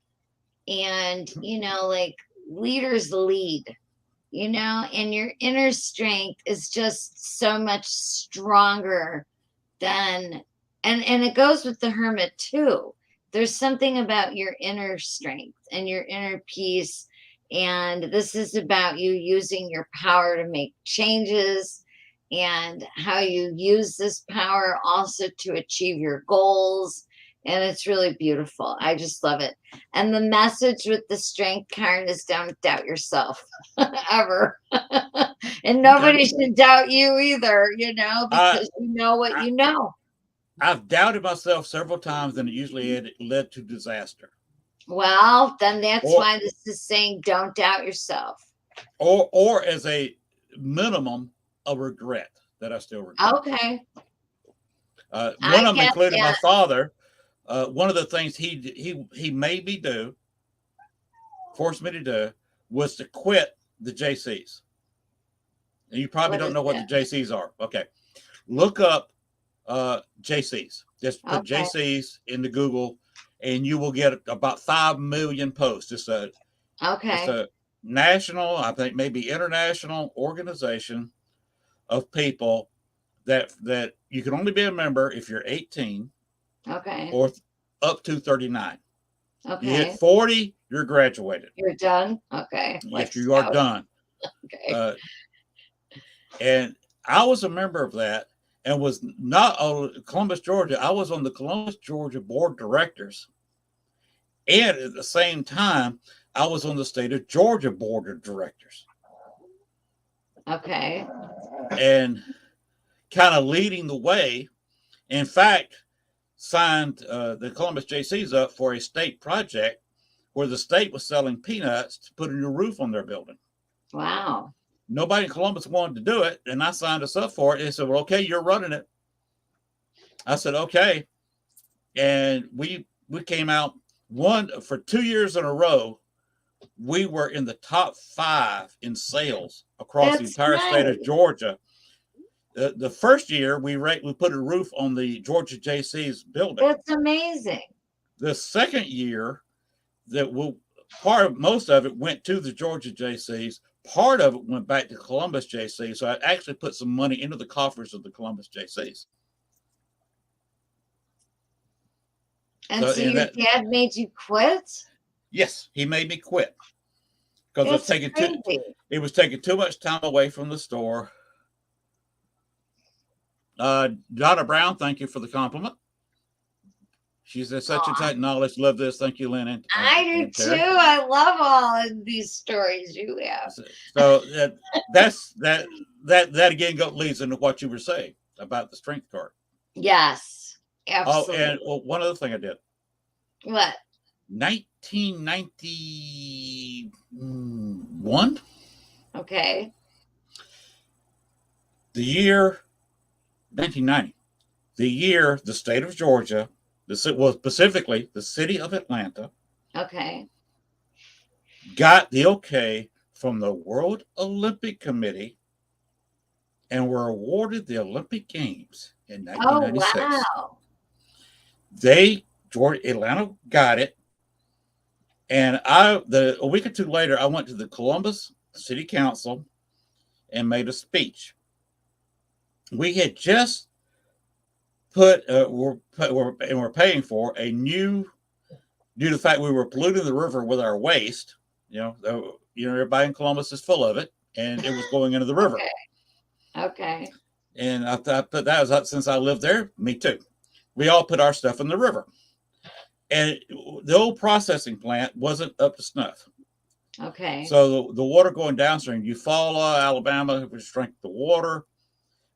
And, like leaders lead, and your inner strength is just so much stronger than, and it goes with the hermit too. There's something about your inner strength and your inner peace. And this is about you using your power to make changes and how you use this power also to achieve your goals. And it's really beautiful. I just love it. And the message with the strength card is don't doubt yourself ever. And nobody should doubt you either, because you know what you know. I've doubted myself several times, and it usually led to disaster. Well, then that's why this is saying don't doubt yourself. Or as a minimum, a regret that I still regret. Okay. One of them included my father. One of the things he made me do, forced me to do, was to quit the JCs. And you probably don't know what the JCs are. Okay. Look up JCs. Just put JCs into Google, and you will get about 5 million posts. It's a national, I think maybe international organization of people that you can only be a member if you're 18. Okay. Or up to 39. Okay. You hit 40, you're graduated. You're done? Okay. Yes, you are done. Okay. And I was a member of that and was not Columbus, Georgia. I was on the Columbus, Georgia board of directors. And at the same time, I was on the state of Georgia board of directors. Okay. And kind of leading the way. In fact, signed the Columbus JCs up for a state project where the state was selling peanuts to put a new roof on their building. Wow. Nobody in Columbus wanted to do it, and I signed us up for it. They said, well, okay, you're running it. I said, okay. And we came out for 2 years in a row. We were in the top 5 in sales across the entire state of Georgia. The first year we put a roof on the Georgia JC's building. That's amazing. The second year most of it went to the Georgia JC's. Part of it went back to Columbus JC. So I actually put some money into the coffers of the Columbus JC's. And so your dad made you quit? Yes, he made me quit because That's crazy. it was taking too much time away from the store. Donna Brown, thank you for the compliment. She said, such a tight knowledge. Love this. Thank you, Lennon. I do too. I love all of these stories you have. So that again leads into what you were saying about the strength card. Yes, Oh, absolutely. and well, one other thing I did. What? 1991. Okay. The year 1990. The year the state of Georgia, well, specifically the city of Atlanta, Okay. got the okay from the World Olympic Committee and were awarded the Olympic Games in 1996. Oh, wow. Atlanta got it. And a week or two later, I went to the Columbus City Council and made a speech. We had just we're paying for a new, due to the fact we were polluting the river with our waste. Everybody in Columbus is full of it, and it was going into the river. Okay. And I thought, but that was up since I lived there. Me too. We all put our stuff in the river, and the old processing plant wasn't up to snuff. Okay. So the water going downstream, Eufaula, Alabama, was drinking the water.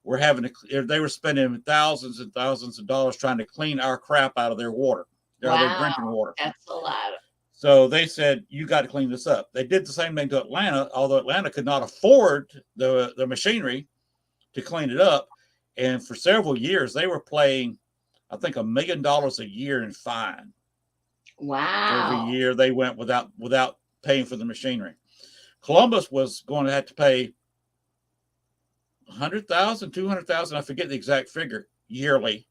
They were spending thousands and thousands of dollars trying to clean our crap out of their water, their drinking water. That's a lot. So they said, you got to clean this up. They did the same thing to Atlanta, although Atlanta could not afford the machinery to clean it up. And for several years, they were paying, I think, $1 million a year in fine. Wow. Every year they went without paying for the machinery. Columbus was going to have to pay $100,000, $200,000, I forget the exact figure, yearly,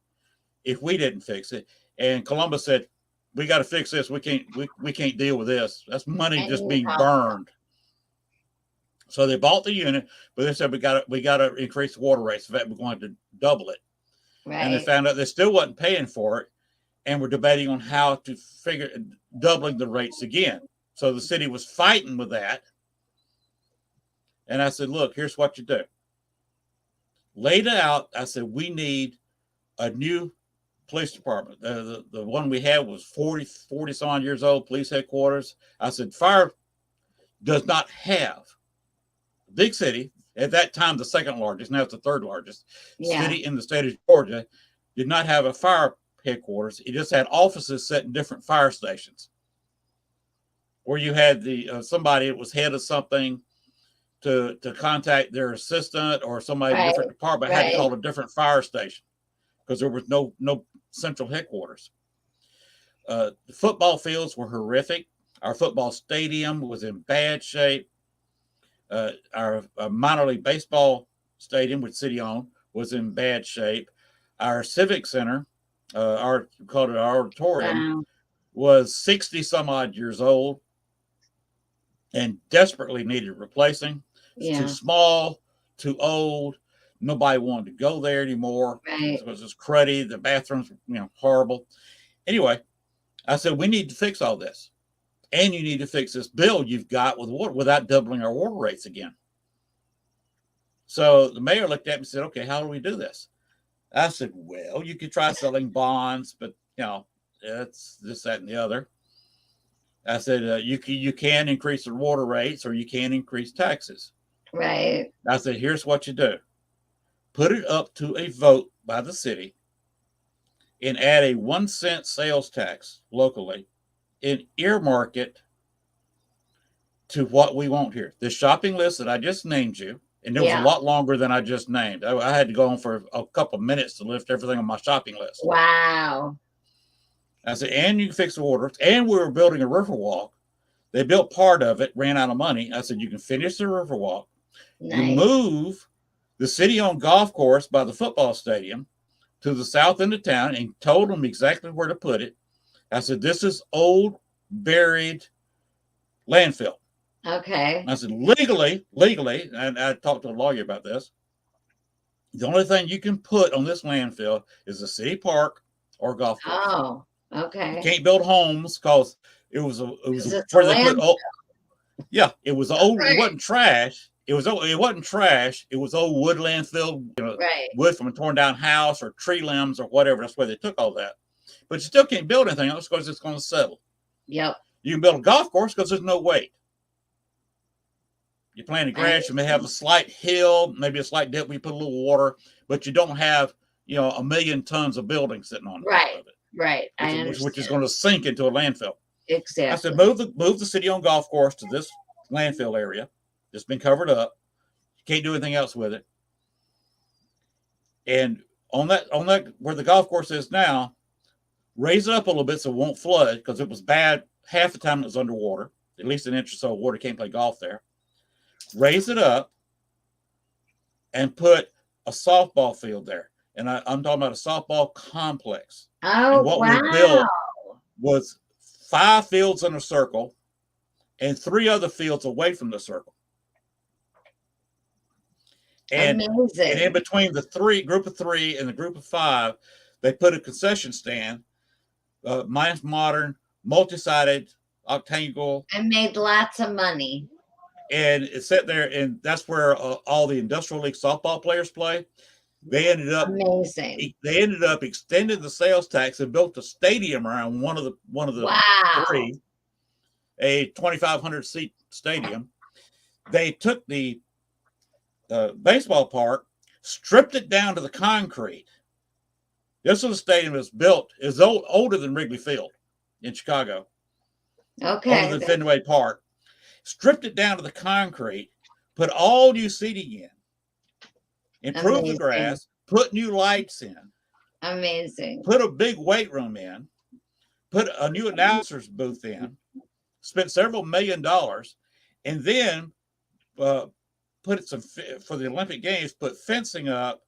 if we didn't fix it. And Columbus said, we got to fix this. We can't deal with this. That's money just being burned. So they bought the unit, but they said we got to increase the water rates. In fact, we're going to double it. Right. And they found out they still wasn't paying for it, and we're debating on how to figure doubling the rates again. So the city was fighting with that. And I said, look, here's what you do. Laid out, I said, we need a new police department. The one we had was 40 some years old, police headquarters. I said, fire does not have, big city, at that time the second largest, now it's the third largest city in the state of Georgia, did not have a fire headquarters. It just had offices set in different fire stations, where you had somebody that was head of something to contact their assistant, or somebody in a different department had to call a different fire station because there was no central headquarters. The football fields were horrific. Our football stadium was in bad shape. Our minor league baseball stadium, which city owned, was in bad shape. Our civic center, we called it our auditorium, was 60 some odd years old and desperately needed replacing. Too small, too old. Nobody wanted to go there anymore because it's cruddy. The bathrooms, horrible. Anyway, I said, we need to fix all this. And you need to fix this bill you've got with water without doubling our water rates again. So the mayor looked at me and said, okay, how do we do this? I said, well, you could try selling bonds, but, it's this, that, and the other. I said, you can increase the water rates, or you can increase taxes. Right. I said, here's what you do. Put it up to a vote by the city and add a 1 cent sales tax locally and earmark it to what we want here. The shopping list that I just named you, and it was a lot longer than I just named. I had to go on for a couple of minutes to lift everything on my shopping list. Wow. I said, and you can fix the water. And we were building a river walk. They built part of it, ran out of money. I said, you can finish the river walk. Nice. You move the city-owned golf course by the football stadium to the south end of town, and told them exactly where to put it. I said, this is old, buried landfill. Okay. I said, legally, and I talked to a lawyer about this, the only thing you can put on this landfill is a city park or golf course. Oh, okay. You can't build homes because It was Because it's a where they put landfill. yeah, it was old. It Right. wasn't trash. It wasn't trash. It was old wood landfill, Right. wood from a torn down house or tree limbs or whatever. That's where they took all that. But you still can't build anything else because it's going to settle. Yep. You can build a golf course because there's no weight. You plant a grass, you may have a slight hill, maybe a slight dip where you put a little water, but you don't have, 1,000,000 tons of building sitting on top of it. Right. I understand. Which is going to sink into a landfill. Exactly. I said, move the city-owned golf course to this landfill area. It's been covered up. You can't do anything else with it. And on that where the golf course is now, raise it up a little bit so it won't flood, because it was bad half the time it was underwater. At least an inch or so of water, can't play golf there. Raise it up and put a softball field there. And I'm talking about a softball complex. Oh, and what wow. we built was 5 fields in a circle and 3 other fields away from the circle. And in between the group of 3 and the group of 5, they put a concession stand, mine's modern, multi-sided, octagonal. And made lots of money. And it sat there, and that's where all the industrial league softball players play. They ended up extending the sales tax and built a stadium around one of the wow. 3, a 2,500 seat stadium. They took the baseball park, stripped it down to the concrete. This was a stadium that's built, is older than Wrigley Field in Chicago. Okay. Older than Fenway Park. Stripped it down to the concrete, put all new seating in, improved the grass, put new lights in. Amazing. Put a big weight room in, put a new announcer's booth in, spent several $1 million, and then put some, for the Olympic Games, put fencing up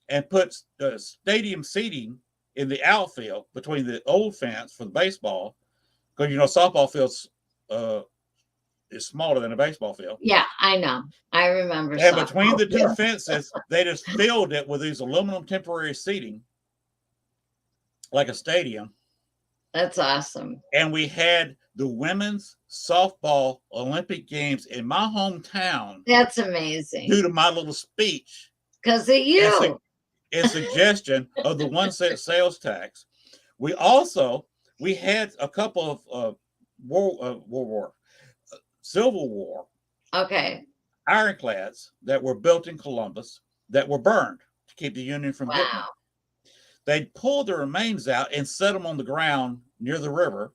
and put stadium seating in the outfield between the old fence for the baseball, because softball fields is smaller than a baseball field. Yeah, I know. I remember. And between the 2 fences, they just filled it with these aluminum temporary seating, like a stadium. That's awesome. And we had the women's softball Olympic Games in my hometown. That's amazing. Due to my little speech. Because of you. And suggestion of the 1 cent sales tax. We had a couple of Civil War ironclads that were built in Columbus that were burned to keep the Union from getting them. They pulled the remains out and set them on the ground near the river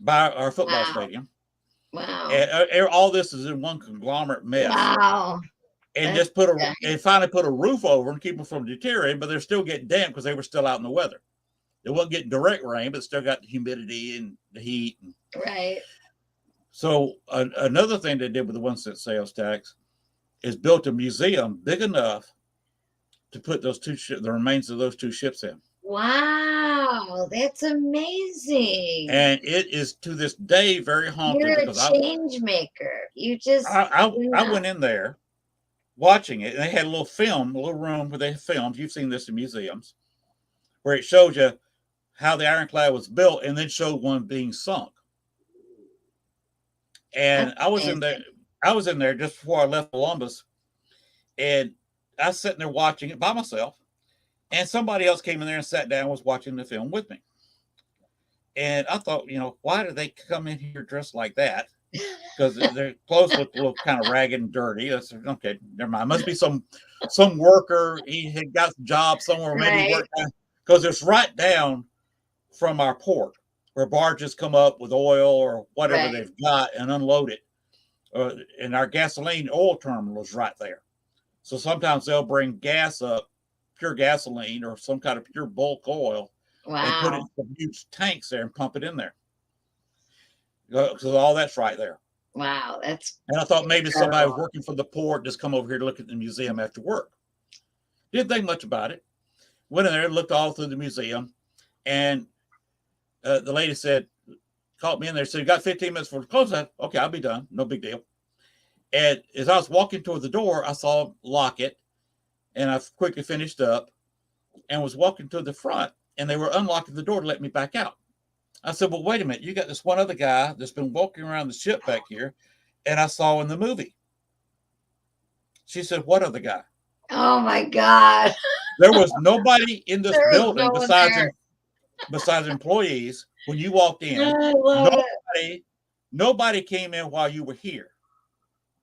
by our football stadium. Wow. And all this is in one conglomerate mess. Wow. And and finally put a roof over and keep them from deteriorating, but they're still getting damp because they were still out in the weather. They wasn't getting direct rain, but still got the humidity and the heat. Right. So another thing they did with the 1 cent sales tax is built a museum big enough to put those the remains of those 2 ships in. Wow, that's amazing. And it is to this day very haunted. You're a change maker. You just I went in there watching it, and they had a little room where they filmed. You've seen this in museums, where it shows you how the ironclad was built and then showed one being sunk. And I was in there just before I left Columbus, and I was sitting there watching it by myself, and somebody else came in there and sat down and was watching the film with me. And I thought, why do they come in here dressed like that? Because their clothes look a little kind of ragged and dirty. I said, okay, never mind. Must be some worker. He had got a job somewhere, maybe worked down, because it's right down from our port where barges come up with oil or whatever they've got and unload it. And our gasoline oil terminal is right there. So sometimes they'll bring gas up, pure gasoline or some kind of pure bulk oil, and put it in some huge tanks there and pump it in there. So all that's right there. Wow, and I thought maybe somebody was working for the port, just come over here to look at the museum after work. Didn't think much about it. Went in there, looked all through the museum, and the lady called me in there, said, "You got 15 minutes for the close." I said, "Okay, I'll be done. No big deal." And as I was walking toward the door, I saw them lock it, and I quickly finished up and was walking to the front, and they were unlocking the door to let me back out. I said, well, wait a minute. You got this one other guy that's been walking around the ship back here, and I saw in the movie. She said, what other guy? Oh my God. There was nobody in this There was building no one besides there. besides employees when you walked in. I love it. Nobody came in while you were here.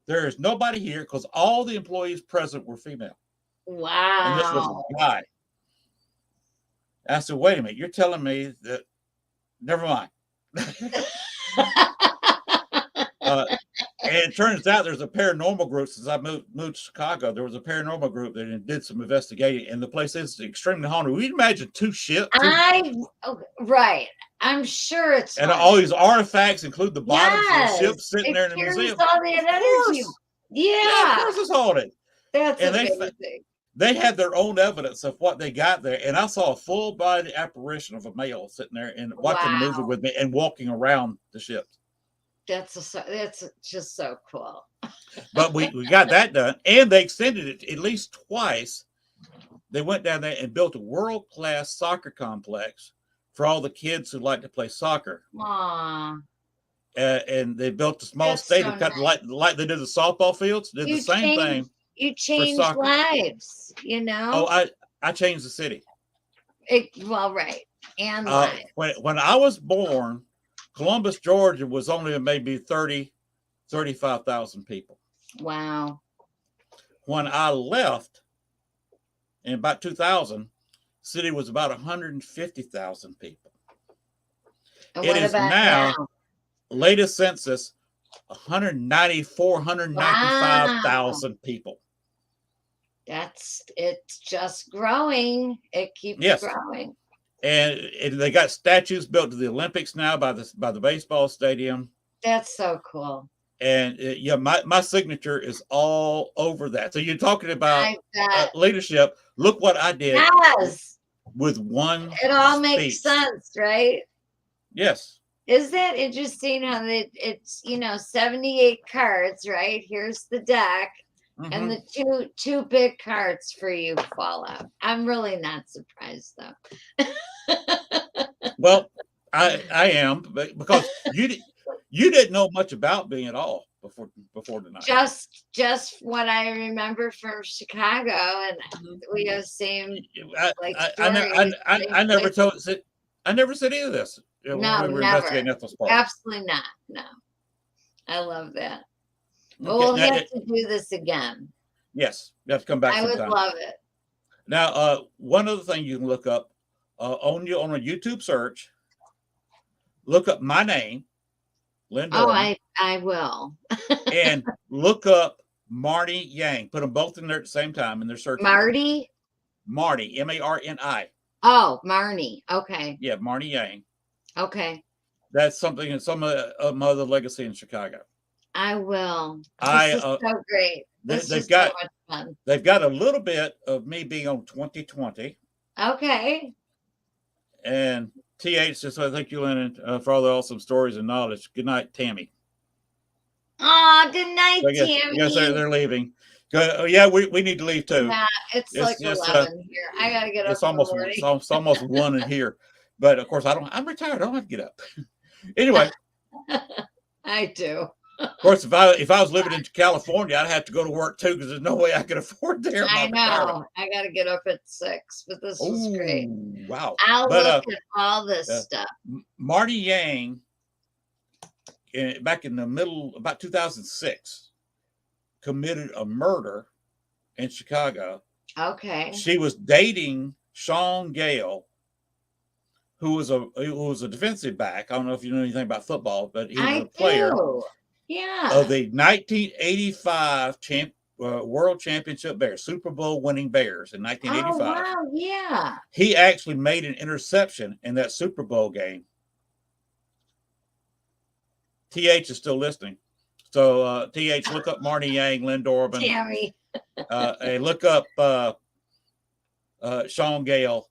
There is nobody here because all the employees present were female. And this was Wow. a guy. I said, wait a minute, you're telling me that, never mind. And it turns out there's a paranormal group. Since I moved to Chicago, there was a paranormal group that did some investigating, and the place is extremely haunted. We imagine two ships. Right. I'm sure it's And haunted. all these artifacts include the bottoms of the Yes, ships sitting it there in the carries museum. all that energy. Yeah, of Yeah, course it's haunted. that's And amazing. they had their own evidence of what they got there. And I saw a full body apparition of a male sitting there and watching the movie Wow. with me and walking around the ships. That's just so cool. But we got that done. And they extended it at least twice. They went down there and built a world-class soccer complex for all the kids who like to play soccer. Aw, And they built a small that's stadium, so kind of nice. like they did the softball fields. Did the same thing. You change soccer. lives, you know? Oh, I changed the city. Well, right. And lives. When I was born, Columbus, Georgia was only maybe 35,000 people. Wow. When I left in about 2000, the city was about 150,000 people. And It what is about now, now? latest census, 195,000 people. It's just growing. It keeps Yes. growing. And they got statues built to the Olympics now by the baseball stadium. That's so cool. And yeah, my signature is all over that. So you're talking about I bet. leadership. Look what I did Yes. with one. It all speech. makes sense, right? Yes. Is that interesting how it's 78 cards, right? Here's the deck. Mhm. And the two big cards for you fall out. I'm really not surprised though. Well, I am, because you didn't know much about me at all before tonight. Just what I remember from Chicago, and we have same like stories. I never said any of this. No, when we were never. investigating Ethel's Park. Absolutely not. No, I love that. But Okay, we'll now, have to do this again. yes, you have to come back. I would sometime. love it. Now, one other thing you can look up on a YouTube search. Look up my name, Lynn Oh, Dorman, I will. and look up Marty Yang. Put them both in there at the same time in their search. Marty. Marty, Marni. Oh, Marnie. Okay. Yeah, Marty Yang. Okay. That's something in some of my other legacy in Chicago. I will. This is so great. This is so much fun. They've got a little bit of me being on 2020. Okay. And TH says, I thank you, Lennon, for all the awesome stories and knowledge. Good night, Tammy. Oh, good night, So Tammy. I guess they're leaving. Oh, yeah, we need to leave too. Yeah, it's like 11 here. I gotta get up. It's almost 1 in here. But of course, I'm retired. I don't have to get up. Anyway. I do. Of course, if I was living in California, I'd have to go to work too, because there's no way I could afford there. I know. I got to get up at 6, but this was great. Wow. I'll look at all this stuff. Marty Yang, back in the middle, about 2006, committed a murder in Chicago. Okay. She was dating Sean Gale, who was a defensive back. I don't know if you know anything about football, but he was a player of the 1985 World Championship Bears, Super Bowl winning Bears in 1985. Oh, wow, yeah. He actually made an interception in that Super Bowl game. TH is still listening. So TH, look up Marty Yang, Lynn Dorman. Tammy. And look up Sean Gale.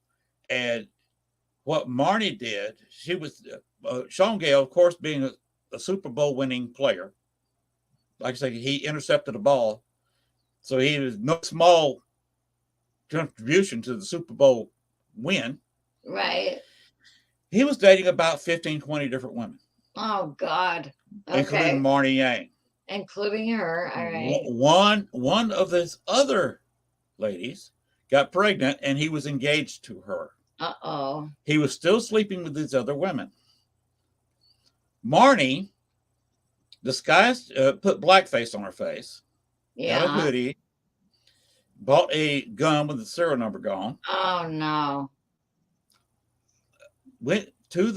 And what Marnie did, she was Sean Gale, of course, being a Super Bowl winning player. Like I said, he intercepted a ball. So he was no small contribution to the Super Bowl win. Right. He was dating about 15, 20 different women, Oh God. including Okay. Marnie Yang. Including her. All right. One of those other ladies got pregnant, and he was engaged to her. Uh-oh. He was still sleeping with these other women. Marnie disguised, put blackface on her face, got a Yeah. hoodie, bought a gun with the serial number gone, Oh no. went to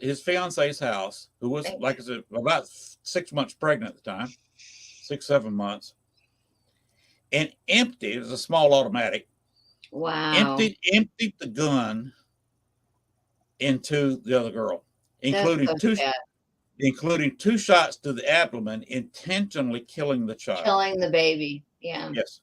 his fiance's house, who was, like I said, about 6 months pregnant at the time, 6, 7 months, and emptied, it was a small automatic, Wow. emptied the gun into the other girl, including That's so sad. including 2 shots to the abdomen, intentionally killing the child. Killing the baby. Yeah. Yes.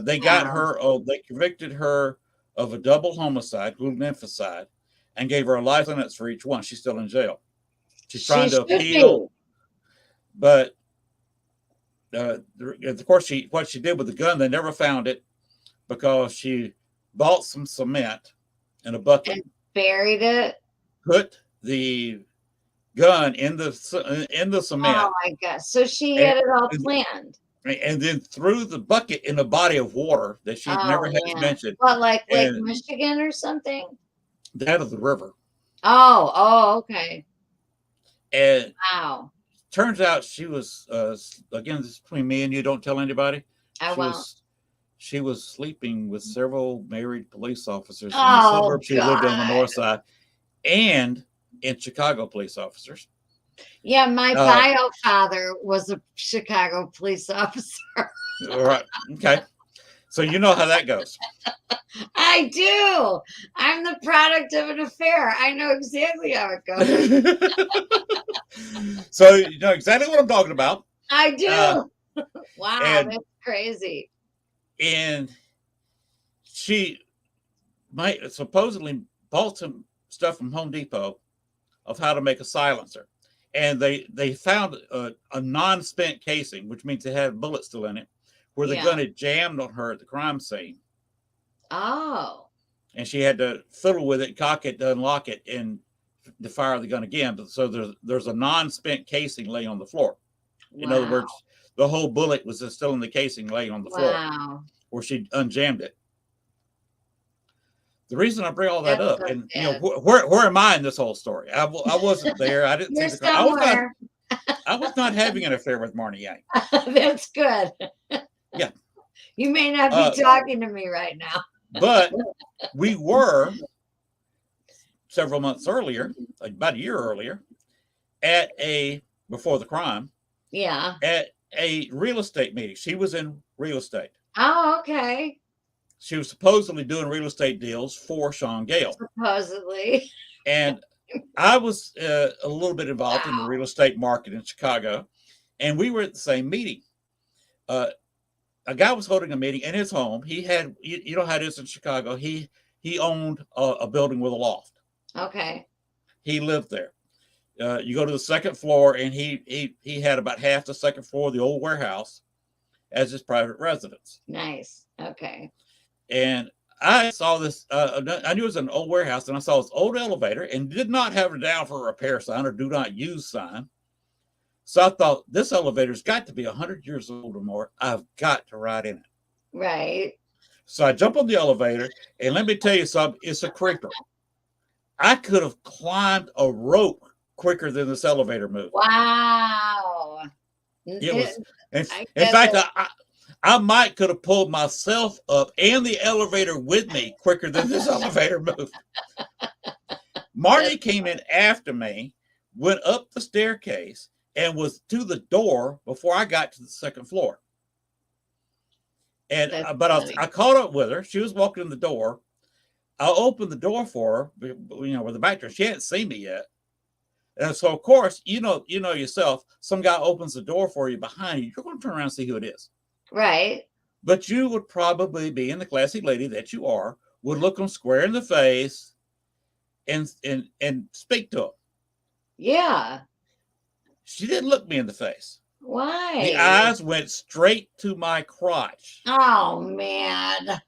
They got Wow. her, they convicted her of a double homicide, gluten infanticide, and gave her a life sentence for each one. She's still in jail. She's trying to appeal, but of course, what she did with the gun, they never found it because she bought some cement in a bucket, And buried it. put the gun in the cement. Oh my God. So she had it all planned. And then threw the bucket in a body of water that she never has mentioned. What, like Lake Michigan or something? That of the river. Oh, okay. And Wow. turns out she was, again, this is between me and you, don't tell anybody. I won't. She was sleeping with several married police officers in the Oh, suburbs. She lived on the God. north side, and in Chicago police officers. Yeah, my bio father was a Chicago police officer. All right. Okay. So you know how that goes. I do. I'm the product of an affair. I know exactly how it goes. So you know exactly what I'm talking about. I do. Wow, and- that's crazy. And she might supposedly bought some stuff from Home Depot of how to make a silencer. And they found a non-spent casing, which means it had bullets still in it, where the gun had jammed on her at the crime scene. Oh. And she had to fiddle with it, cock it, to unlock it, and to fire the gun again. So there's a non-spent casing laying on the floor. In other words, the whole bullet was still in the casing laying on the floor, where she unjammed it. The reason I bring all that up, and you know, where am I in this whole story? I wasn't there. I didn't see the. I was not having an affair with Marnie Yang. That's good. Yeah. You may not be talking to me right now. But we were several months earlier, like about a year earlier, before the crime. Yeah. At a real estate meeting. She was in real estate. Oh, okay. She was supposedly doing real estate deals for Sean Gale. Supposedly. And I was a little bit involved in the real estate market in Chicago. And we were at the same meeting. A guy was holding a meeting in his home. He had, you know how it is in Chicago. He owned a building with a loft. Okay. He lived there. You go to the second floor, and he had about half the second floor of the old warehouse as his private residence. Nice. Okay. And I saw this, I knew it was an old warehouse, and I saw this old elevator and did not have a down for repair sign or do not use sign. So I thought, this elevator's got to be 100 years old or more. I've got to ride in it. Right. So I jump on the elevator, and let me tell you something, it's a creeper. I could have climbed a rope quicker than this elevator moved. Wow. It was, in fact, I might could have pulled myself up and the elevator with me quicker than this elevator moved. Marty came in after me, went up the staircase, and was to the door before I got to the second floor. And I caught up with her. She was walking in the door. I opened the door for her, you know, with the back door. She hadn't seen me yet. And so, of course, you know yourself, some guy opens the door for you behind you, you're going to turn around and see who it is. Right. But you would probably, being the classy lady that you are, would look them square in the face and speak to them. Yeah. She didn't look me in the face. Why? The eyes went straight to my crotch. Oh, man.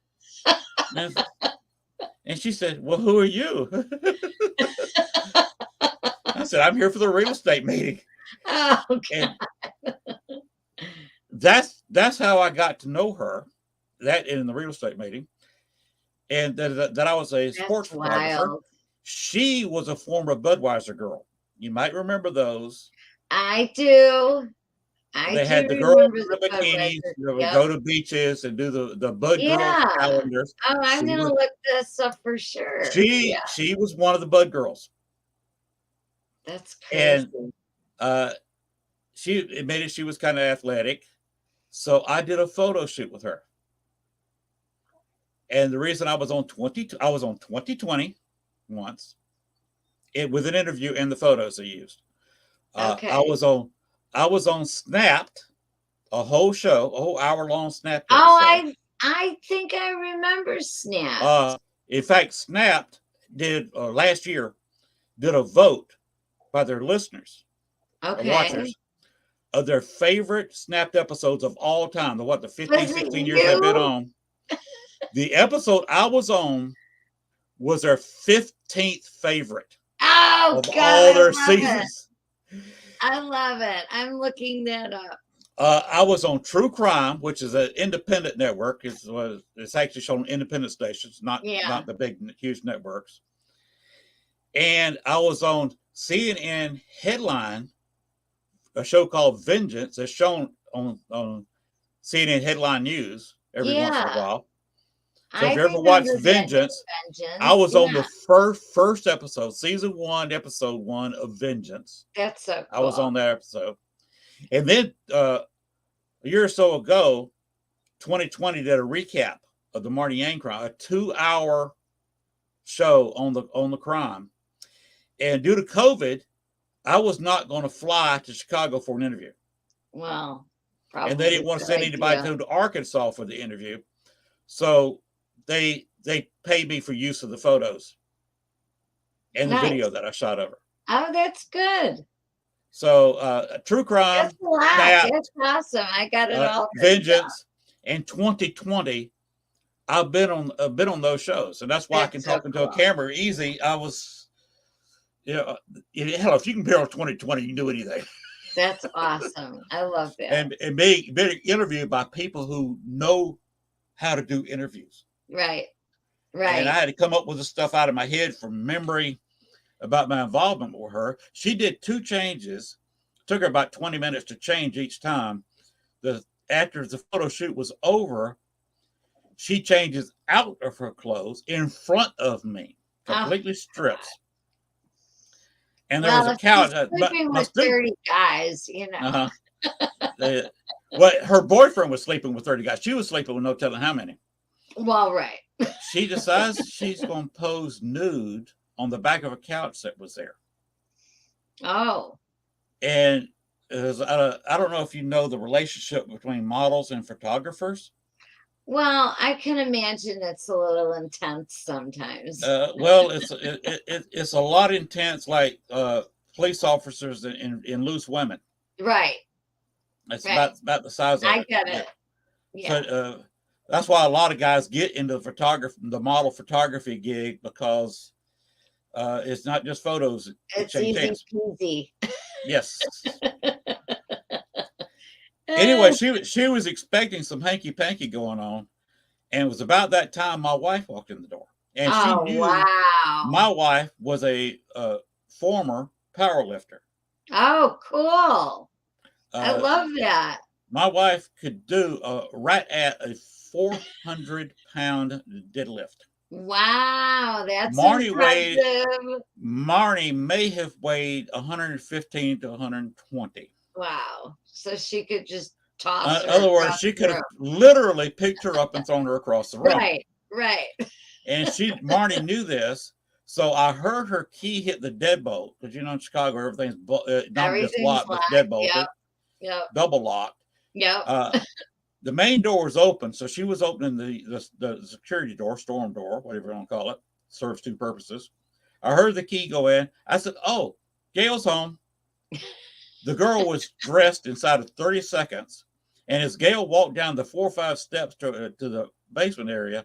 And she said, "Well, who are you?" I said, "I'm here for the real estate meeting." Oh, God. And that's how I got to know her, that in the real estate meeting. And that I was a sports That's photographer. wild. She was a former Budweiser girl. You might remember those. I do. I They do had the girls remember in the the bikinis Budweiser. that would Yep. go to beaches and do the Bud Girl Yeah. calendars. Oh, I'm She gonna was, look this up for sure. she Yeah, she was one of the Bud girls, that's and crazy. she admitted she was kind of athletic, so I did a photo shoot with her. And the reason I was on 2020 once, with an interview and the photos they used. Okay. I was on Snapped, a whole show, a whole hour-long Snapped Oh, episode. I think I remember Snap. In fact, Snapped did last year did a vote by their listeners or Okay. watchers of their favorite Snapped episodes of all time. The 15, Was it 16 years they've been you? on. The episode I was on was their 15th favorite Oh, of God, all I their love it. seasons. I love it. I'm looking that up. I was on True Crime, which is an independent network. It's actually shown on independent stations, not the big, huge networks. And I was on CNN Headline, a show called Vengeance. It's shown on CNN Headline News every once in a while. So if you ever watched Vengeance, I was on the first episode, season 1, episode 1 of Vengeance. That's so cool. I was on that episode. And then a year or so ago, 2020 did a recap of the Marty Yang crime, a 2-hour show on the crime. And due to COVID, I was not going to fly to Chicago for an interview. Well, and they didn't want to send anybody to Arkansas for the interview. So they paid me for use of the photos and the video that I shot over. Oh, that's good. So True Crime, that's a lot. Snap, That's awesome. I got it all. Vengeance, and 2020. I've been on those shows, and that's why I can talk into a camera easy. I was, hell, if you can compare 2020, you can do anything. That's awesome. I love that. And being interviewed by people who know how to do interviews. Right. And I had to come up with the stuff out of my head from memory about my involvement with her. She did 2 changes. Took her about 20 minutes to change each time. After the photo shoot was over, she changes out of her clothes in front of me, completely strips. And there was a couch. Sleeping with 30 guys, her boyfriend was sleeping with 30 guys. She was sleeping with no telling how many. Well, right. She decides she's going to pose nude on the back of a couch that was there. Oh. And I don't know if you know the relationship between models and photographers. Well, I can imagine it's a little intense sometimes. Well, it's a lot intense, like police officers in loose women. Right. It's about the size of it. I get it. Yeah. So, that's why a lot of guys get into the model photography gig, because it's not just photos. It's easy peasy. Yes. Anyway, she was expecting some hanky panky going on, and it was about that time my wife walked in the door, and she knew my wife was a former power lifter. Oh, cool! I love that. My wife could do right at a 400-pound deadlift. Wow, that's Marnie impressive. Marnie may have weighed 115 to 120. Wow. So she could just toss her. In other words, she could have literally picked her up and thrown her across the room. Right. And Marnie knew this. So I heard her key hit the deadbolt, because in Chicago, everything's not just locked, but deadbolted. Yep. Double locked. Yep. The main door was open, so she was opening the security door, storm door, whatever you want to call it. Serves 2 purposes. I heard the key go in. I said, "Oh, Gail's home." The girl was dressed inside of 30 seconds, and as Gail walked down the 4 or 5 steps to the basement area,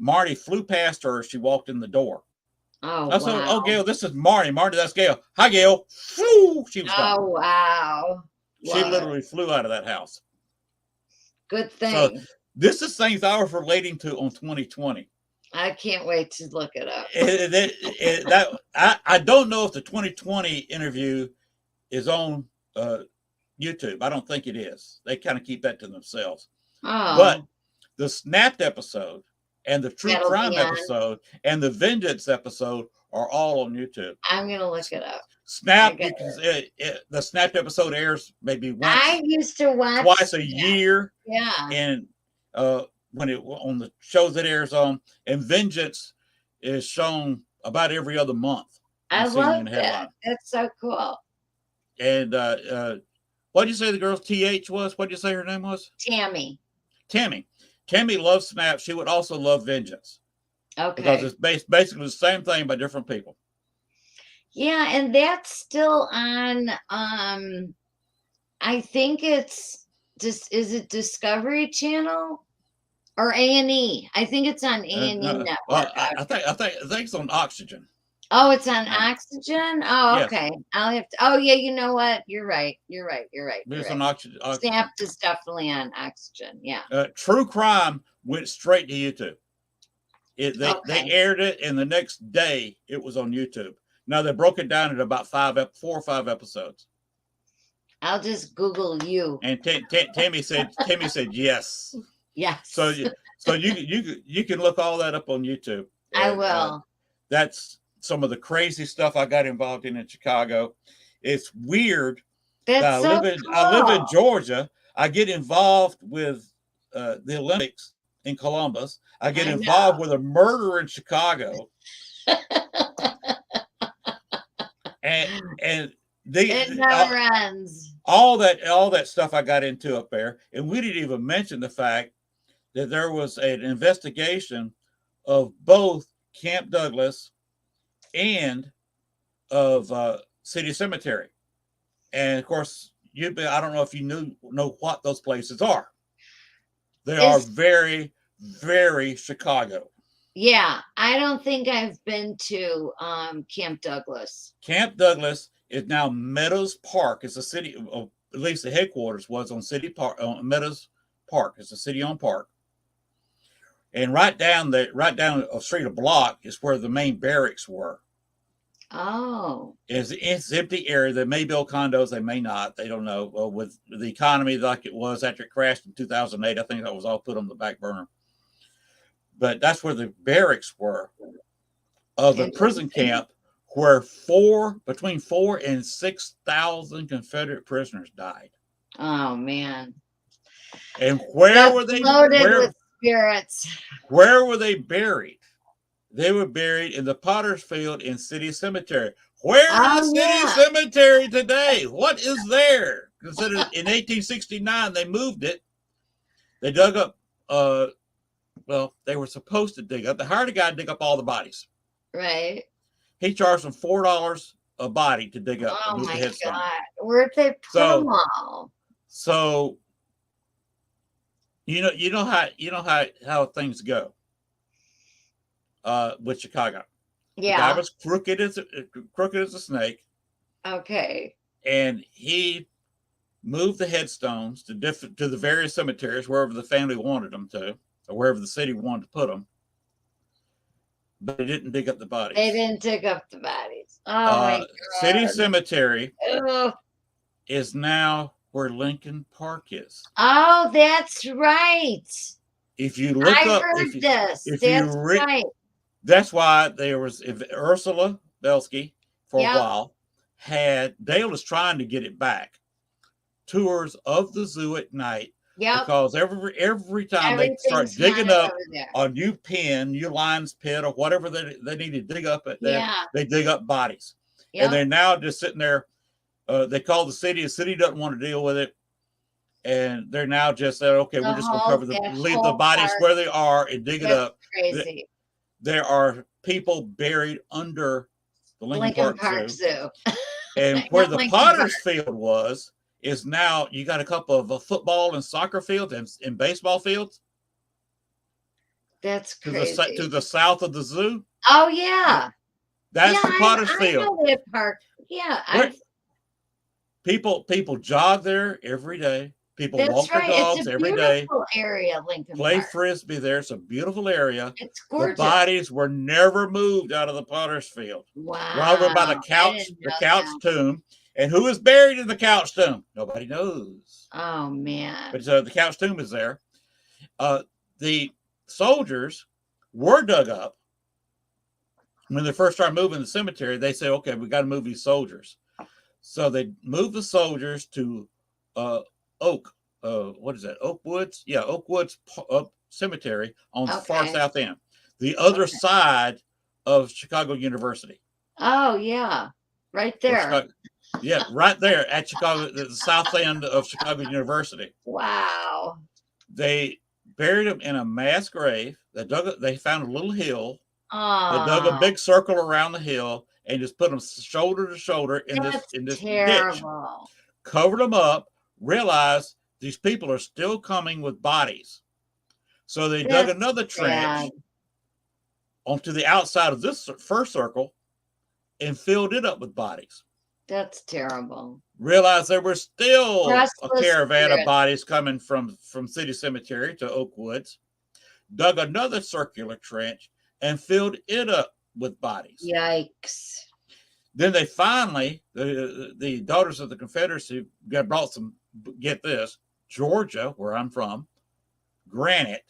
Marty flew past her as she walked in the door. Oh, I said, wow. "Oh, Gail, this is Marty. Marty, that's Gail. Hi, Gail." Whew, she was gone. Oh, wow. She Wow. literally flew out of that house. Good So thing. this is things I was relating to on 2020. I can't wait to look it up. I don't know if the 2020 interview is on YouTube. I don't think it is. They kind of keep that to themselves. Oh, But the Snapped episode and the True That'll Crime be on. episode and the Vengeance episode are all on YouTube. I'm going to look it up. Snapped, I you get can, the Snapped episode airs maybe once, I used to watch twice a that. year, Yeah. and when it on the shows it airs on, and Vengeance is shown about every other month. I I've seen love in the that. headline. That's so cool. And what did you say the girl's TH was? What did you say her name was? Tammy. Tammy. Tammy loves Snap. She would also love Vengeance because Okay. it's basically the same thing by different people. Yeah, and that's still on I think it's just, is it Discovery Channel or A&E? I think it's on A&E Well, network. I think it's on Oxygen. Oh, it's on Yeah. Oxygen? Oh, Yes. okay. I'll have to, oh yeah, you know what? You're right. You're right. It's on Oxygen. Snapped is definitely on Oxygen. Yeah. True Crime went straight to YouTube. They Okay. aired it, and the next day it was on YouTube. Now they broke it down into about 4 or 5 episodes. I'll just Google you. And Tammy said yes. Yes. So you can look all that up on YouTube. I And, will. That's some of the crazy stuff I got involved in Chicago. It's weird. That's I so live in cool. Georgia. I get involved with the Olympics in Columbus. I get I involved with a murder in Chicago. and It never ends. all that stuff I got into up there, and we didn't even mention the fact that there was an investigation of both Camp Douglas and of City Cemetery, and of course I don't know if you know what those places are. They are very, very Chicago. Yeah, I don't think I've been to Camp Douglas. Camp Douglas is now Meadows Park. It's a city, at least the headquarters was on City Park, on Meadows Park. It's a city-owned park. And right down a street, a block, is where the main barracks were. Oh. It's empty area. They may build condos, they may not. They don't know. Well, with the economy like it was after it crashed in 2008, I think that was all put on the back burner. But that's where the barracks were of the prison camp, where between 4,000 and 6,000 Confederate prisoners died. Oh man. And where were they? Loaded with spirits. Where were they buried? They were buried in the Potter's Field in City Cemetery. Where is City Cemetery today? What is there? Considered in 1869, they moved it. They dug up. Well, they were supposed to dig up. They hired a guy to dig up all the bodies. Right. He charged them $4 a body to dig up. Oh the my headstone. God! Where'd they put them all? So you know how things go with Chicago. Yeah. The guy was crooked as a snake. Okay. And he moved the headstones to the various cemeteries wherever the family wanted them to, or wherever the city wanted to put them. But they didn't dig up the bodies. They didn't dig up the bodies. Oh my God. City Cemetery Ugh. is now where Lincoln Park is. Oh, that's right. If you look up, Right. That's why there was Ursula Belsky for a while. Dale was trying to get it back. Tours of the zoo at night. Yeah. Because every time they start digging up a new pen, new lion's pit, or whatever they need to dig up at there, they dig up bodies. Yep. And they're now just sitting there. They call the city. The city doesn't want to deal with it. And they're now just saying, okay, we're just going to leave the bodies where they are and dig it up. Crazy. There are people buried under the Lincoln Park Zoo. And where the Potter's Field was is now, you got a couple of football and soccer fields and baseball fields. That's to crazy. the south of the zoo. Oh yeah. That's Yeah, the Potter's I Field. know that park. Yeah, Where people jog there every day. People that's walk their right. It's dogs a every day. beautiful area, Lincoln Play Park. frisbee there. It's a beautiful area. It's The gorgeous. bodies were never moved out of the Potter's Field. Wow. Right over by I didn't the know couch that. tomb. And who is buried in the couch tomb? Nobody knows. Oh man. But the couch tomb is there. The soldiers were dug up. When they first started moving the cemetery, they said, okay, we got to move these soldiers. So they moved the soldiers to Oak. What is that? Oak Woods? Yeah, Oak Woods Cemetery on the far Okay. south end. The other side of Chicago University. Oh yeah. Right Or there. Chicago, yeah, right there at Chicago, the south end of Chicago University. Wow. They buried them in a mass grave. They found a little hill. They dug a Oh, big circle around the hill and just put them shoulder to shoulder in this ditch. terrible. Covered them up. Realized these people are still coming with bodies, so they dug That's another trench sad. onto the outside of this first circle and filled it up with bodies. That's terrible. Realized there were still a Restless caravan of spirit. bodies coming from City Cemetery to Oak Woods. Dug another circular trench and filled it up with bodies. Yikes. Then they finally, the Daughters of the Confederacy brought some, get this, Georgia, where I'm from, granite,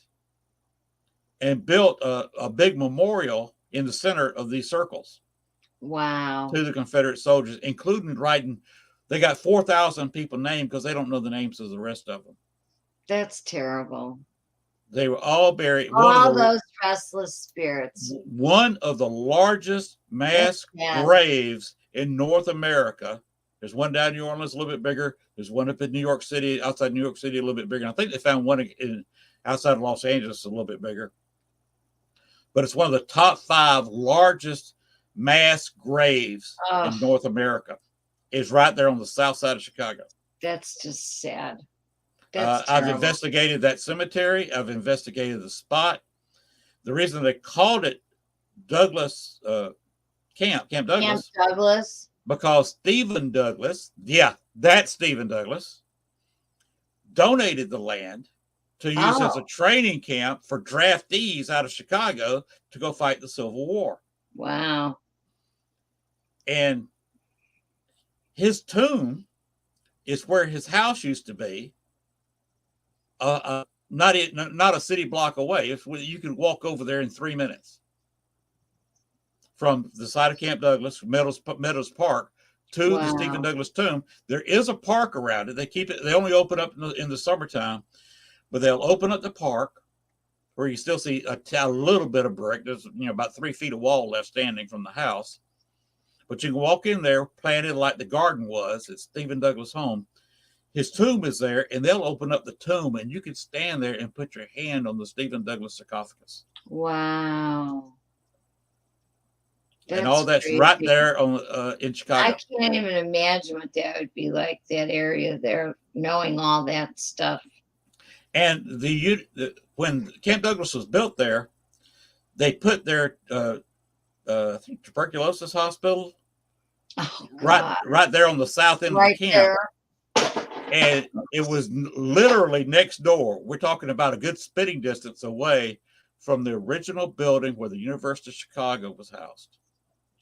and built a big memorial in the center of these circles. Wow. To the Confederate soldiers, including writing, they got 4,000 people named because they don't know the names of the rest of them. That's terrible. They were all buried. All those restless spirits. One of the largest mass graves in North America. There's one down in New Orleans, a little bit bigger. There's one up in New York City, outside New York City, a little bit bigger. And I think they found one outside of Los Angeles, a little bit bigger. But it's one of the top 5 largest mass graves in North America. It's right there on the south side of Chicago. That's just sad. I've investigated that cemetery. I've investigated the spot. The reason they called it Douglas Camp Douglas, because Stephen Douglas, that's Stephen Douglas, donated the land to use as a training camp for draftees out of Chicago to go fight the Civil War. Wow. And his tomb is where his house used to be. Not a city block away. You can walk over there in 3 minutes from the side of Camp Douglas, Meadows Park, to the Stephen Douglas tomb. There is a park around it. They only open up in the summertime, but they'll open up the park where you still see a little bit of brick. There's about 3 feet of wall left standing from the house, but you can walk in there, planted like the garden was at Stephen Douglas' home. His tomb is there, and they'll open up the tomb, and you can stand there and put your hand on the Stephen Douglas sarcophagus. Wow. And all that's crazy. Right there in Chicago. I can't even imagine what that would be like, that area there, knowing all that stuff. And when Camp Douglas was built there, they put their tuberculosis hospital right there on the south end of the camp. There. And it was literally next door. We're talking about a good spitting distance away from the original building where the University of Chicago was housed.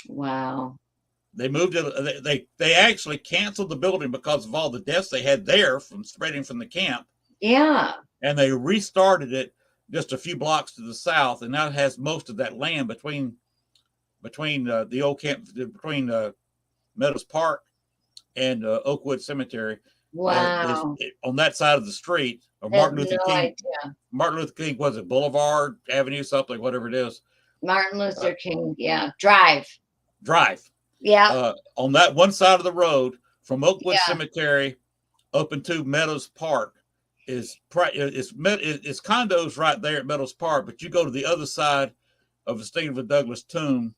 Wow. They moved it. They actually canceled the building because of all the deaths they had there from spreading from the camp. Yeah. And they restarted it just a few blocks to the south, and now it has most of that land between the old camp, between Meadows Park and Oakwood Cemetery. Wow. On that side of the street, or Martin Luther King, was it Boulevard Avenue, something, whatever it is. Martin Luther King, Drive. Yeah. On that one side of the road from Oakwood Cemetery up into Meadows Park is condos right there at Meadows Park, but you go to the other side of the Stephen Douglas tomb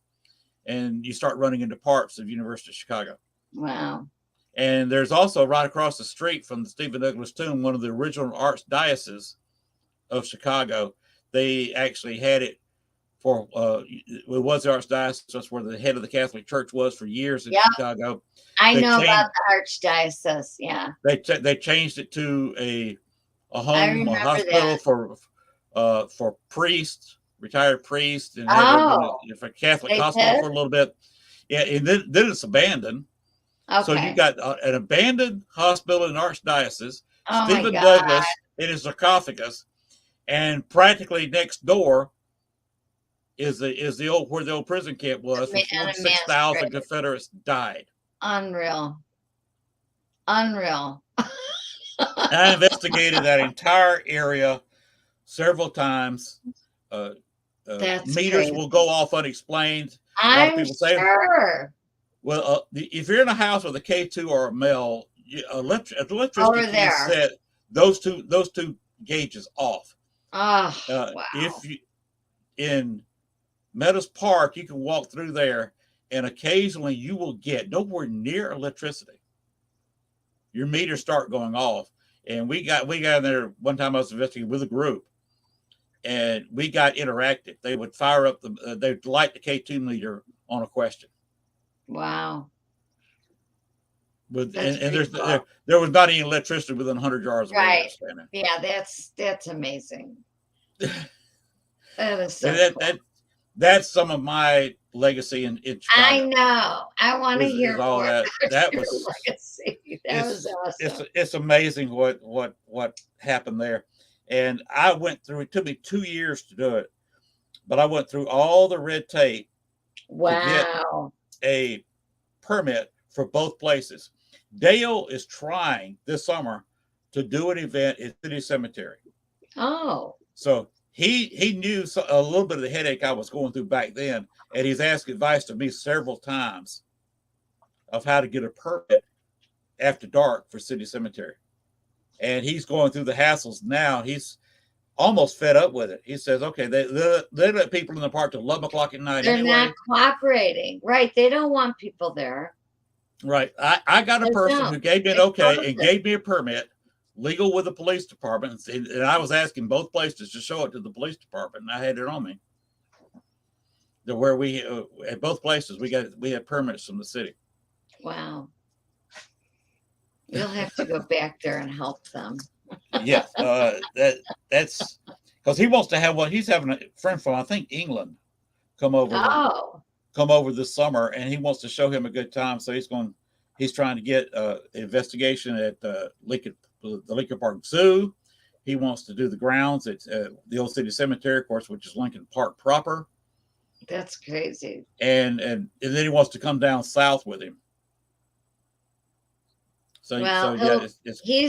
and you start running into parts of University of Chicago. Wow. And there's also right across the street from the Stephen Douglas tomb, one of the original archdioceses of Chicago. they actually had it for it was the Archdiocese. That's where the head of the Catholic Church was for years in Yep. Chicago. I They know changed- about the Archdiocese. Yeah. They changed it to a home, a remember hospital for priests, retired priests, and had Oh, a Catholic they hospital did? for a little bit. Yeah, and then it's abandoned. So you Okay. got an abandoned hospital in Archdiocese, Oh my Stephen God. Douglas in his sarcophagus, and practically next door is the old where the old prison camp was, where And a 46,000 mass grave. Confederates died. Unreal. Unreal. I investigated that entire area several times. That's Meters crazy. will go off unexplained. A lot of I'm people say, sure. well, if you're in a house with a K2 or a male, electricity Over can there. set those two gauges off. Oh, wow. If you in Meadows Park, you can walk through there, and occasionally you will get nowhere near electricity. Your meters start going off, and we got in there one time. I was investigating with a group, and we got interactive. They would fire up they'd light the K2 meter on a question. Wow. And pretty cool. there was not any electricity within 100 yards of where we were Right. standing. Yeah, that's amazing. That is so And cool. that's some of my legacy in Chicago. I know. I want to hear all more that. about That your was legacy. That was awesome. it's amazing what happened there. And I went through, it took me 2 years to do it, but I went through all the red tape Wow. a permit for both places. Dale is trying this summer to do an event at City Cemetery. Oh. So he knew a little bit of the headache I was going through back then, and he's asked advice of me several times of how to get a permit after dark for City Cemetery. And he's going through the hassles now. He's almost fed up with it. He says, okay, they let people in the park till 11 o'clock at night. They're anyway. not cooperating. Right. They don't want people there. Right. I got a They person don't. who gave me an They okay closed and it. gave me a permit, legal with the police department. And I was asking both places to show it to the police department, and I had it on me. Where we at both places we had permits from the city. Wow. You'll have to go back there and help them. Yeah, that's because he wants to have one. He's having a friend from I think England come over this summer, and he wants to show him a good time. So he's trying to get investigation at the Lincoln Park Zoo. He wants to do the grounds at the old City Cemetery, of course, which is Lincoln Park proper. That's crazy. And then he wants to come down south with him. So he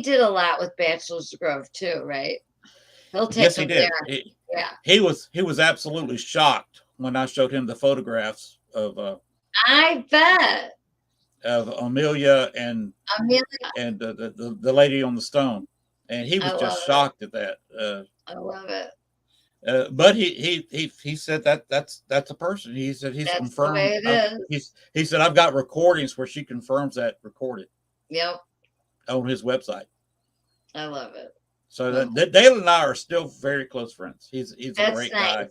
did a lot with Bachelor's Grove too, right? He'll take yes, he them did. there. Yeah. He was absolutely shocked when I showed him the photographs of I bet of Amelia and the lady on the stone, and he was just shocked at that. I love it. But he said that's a person. He said he's That's confirmed. the way it is. He said I've got recordings where she confirms that recorded. Yep. On his website. I love it. So Dale and I are still very close friends. He's a great guy.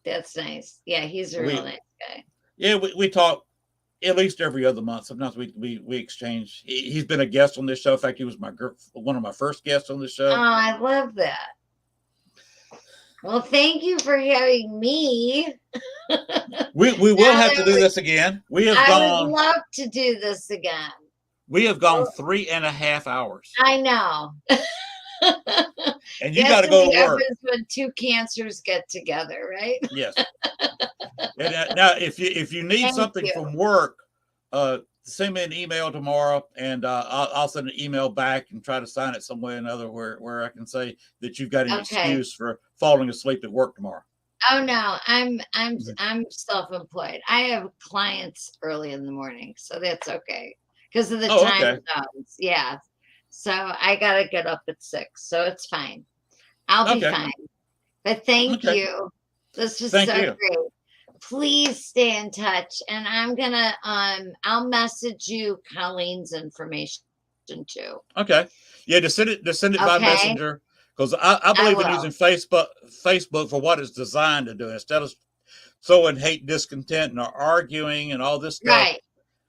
That's nice. Yeah, he's a real nice guy. Yeah, we talk at least every other month. Sometimes we exchange. He's been a guest on this show. In fact, he was one of my first guests on this show. Oh, I love that. Well, thank you for having me. We will have to do this again. I would love to do this again. We have gone 3.5 hours. I know. And you got to go to work. When two cancers get together, right? Yes. And now, if you need something from work, send me an email tomorrow, and I'll send an email back and try to sign it some way or another where I can say that you've got an excuse for falling asleep at work tomorrow. Oh no, I'm self-employed. I have clients early in the morning, so that's okay because of the time zones. Yeah, so I gotta get up at 6, so it's fine. I'll be fine. But thank you. This was so great. Please stay in touch, and I'm gonna I'll message you Colleen's information too. Okay. Yeah, to send it by messenger. because I believe in will. using Facebook for what it's designed to do instead of sowing hate, discontent, and arguing and all this stuff. Right.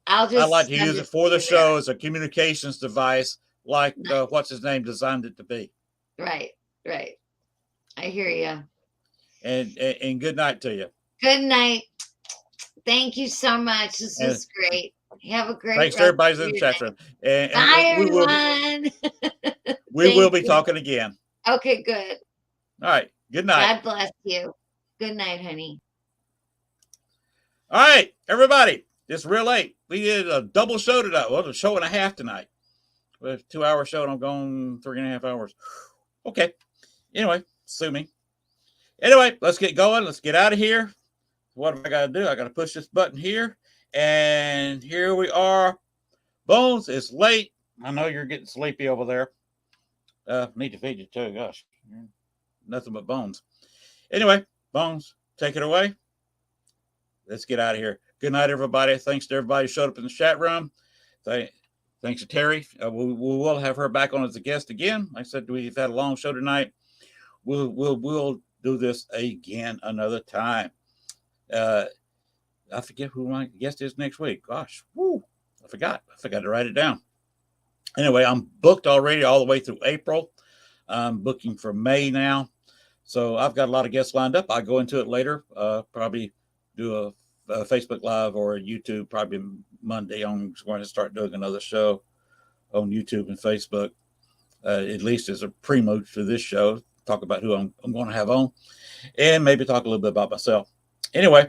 I'll I like just to send use it it for the to you there. show as a communications device, like what's his name designed it to be. Right. Right. I hear you. And good night to you. Good night. Thank you so much. This And was great. Have a great thanks to rest everybody of in the your chat day. room. And Bye, we will be, everyone. we will Thank be you. talking again. Okay, good. All right. Good night. God bless you. Good night, honey. All right, everybody. It's real late. We did a double show tonight. Well, a show and a half tonight. We have a 2-hour show, and I'm going 3.5 hours. Okay. Anyway, sue me. Anyway, let's get going. Let's get out of here. What have I got to do? I got to push this button here. And here we are. Bones, it's late. I know you're getting sleepy over there. Need to feed you too. Gosh, nothing but Bones. Anyway, Bones, take it away. Let's get out of here. Good night, everybody. Thanks to everybody who showed up in the chat room. Thanks to Terry. We will have her back on as a guest again. Like I said, we've had a long show tonight. We'll do this again another time. I forget who my guest is next week. Gosh, I forgot to write it down. Anyway, I'm booked already all the way through April. I'm booking for May now. So I've got a lot of guests lined up. I'll go into it later. Probably do a Facebook Live or a YouTube probably Monday. I'm going to start doing another show on YouTube and Facebook, at least as a prelude to this show. Talk about who I'm going to have on, and maybe talk a little bit about myself. Anyway,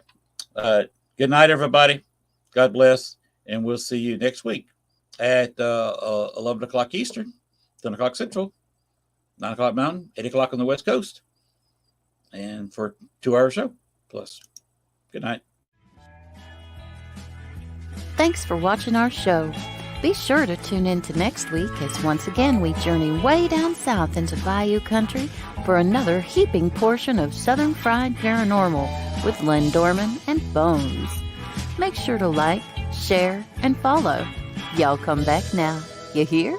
good night, everybody. God bless, and we'll see you next week at 11 o'clock Eastern, 10 o'clock Central, 9 o'clock Mountain, 8 o'clock on the West Coast, and for a 2-hour show plus. Good night. Thanks for watching our show. Be sure to tune in to next week as once again we journey way down south into Bayou Country for another heaping portion of Southern Fried Paranormal with Len Dorman and Bones. Make sure to like, share, and follow. Y'all come back now. You hear?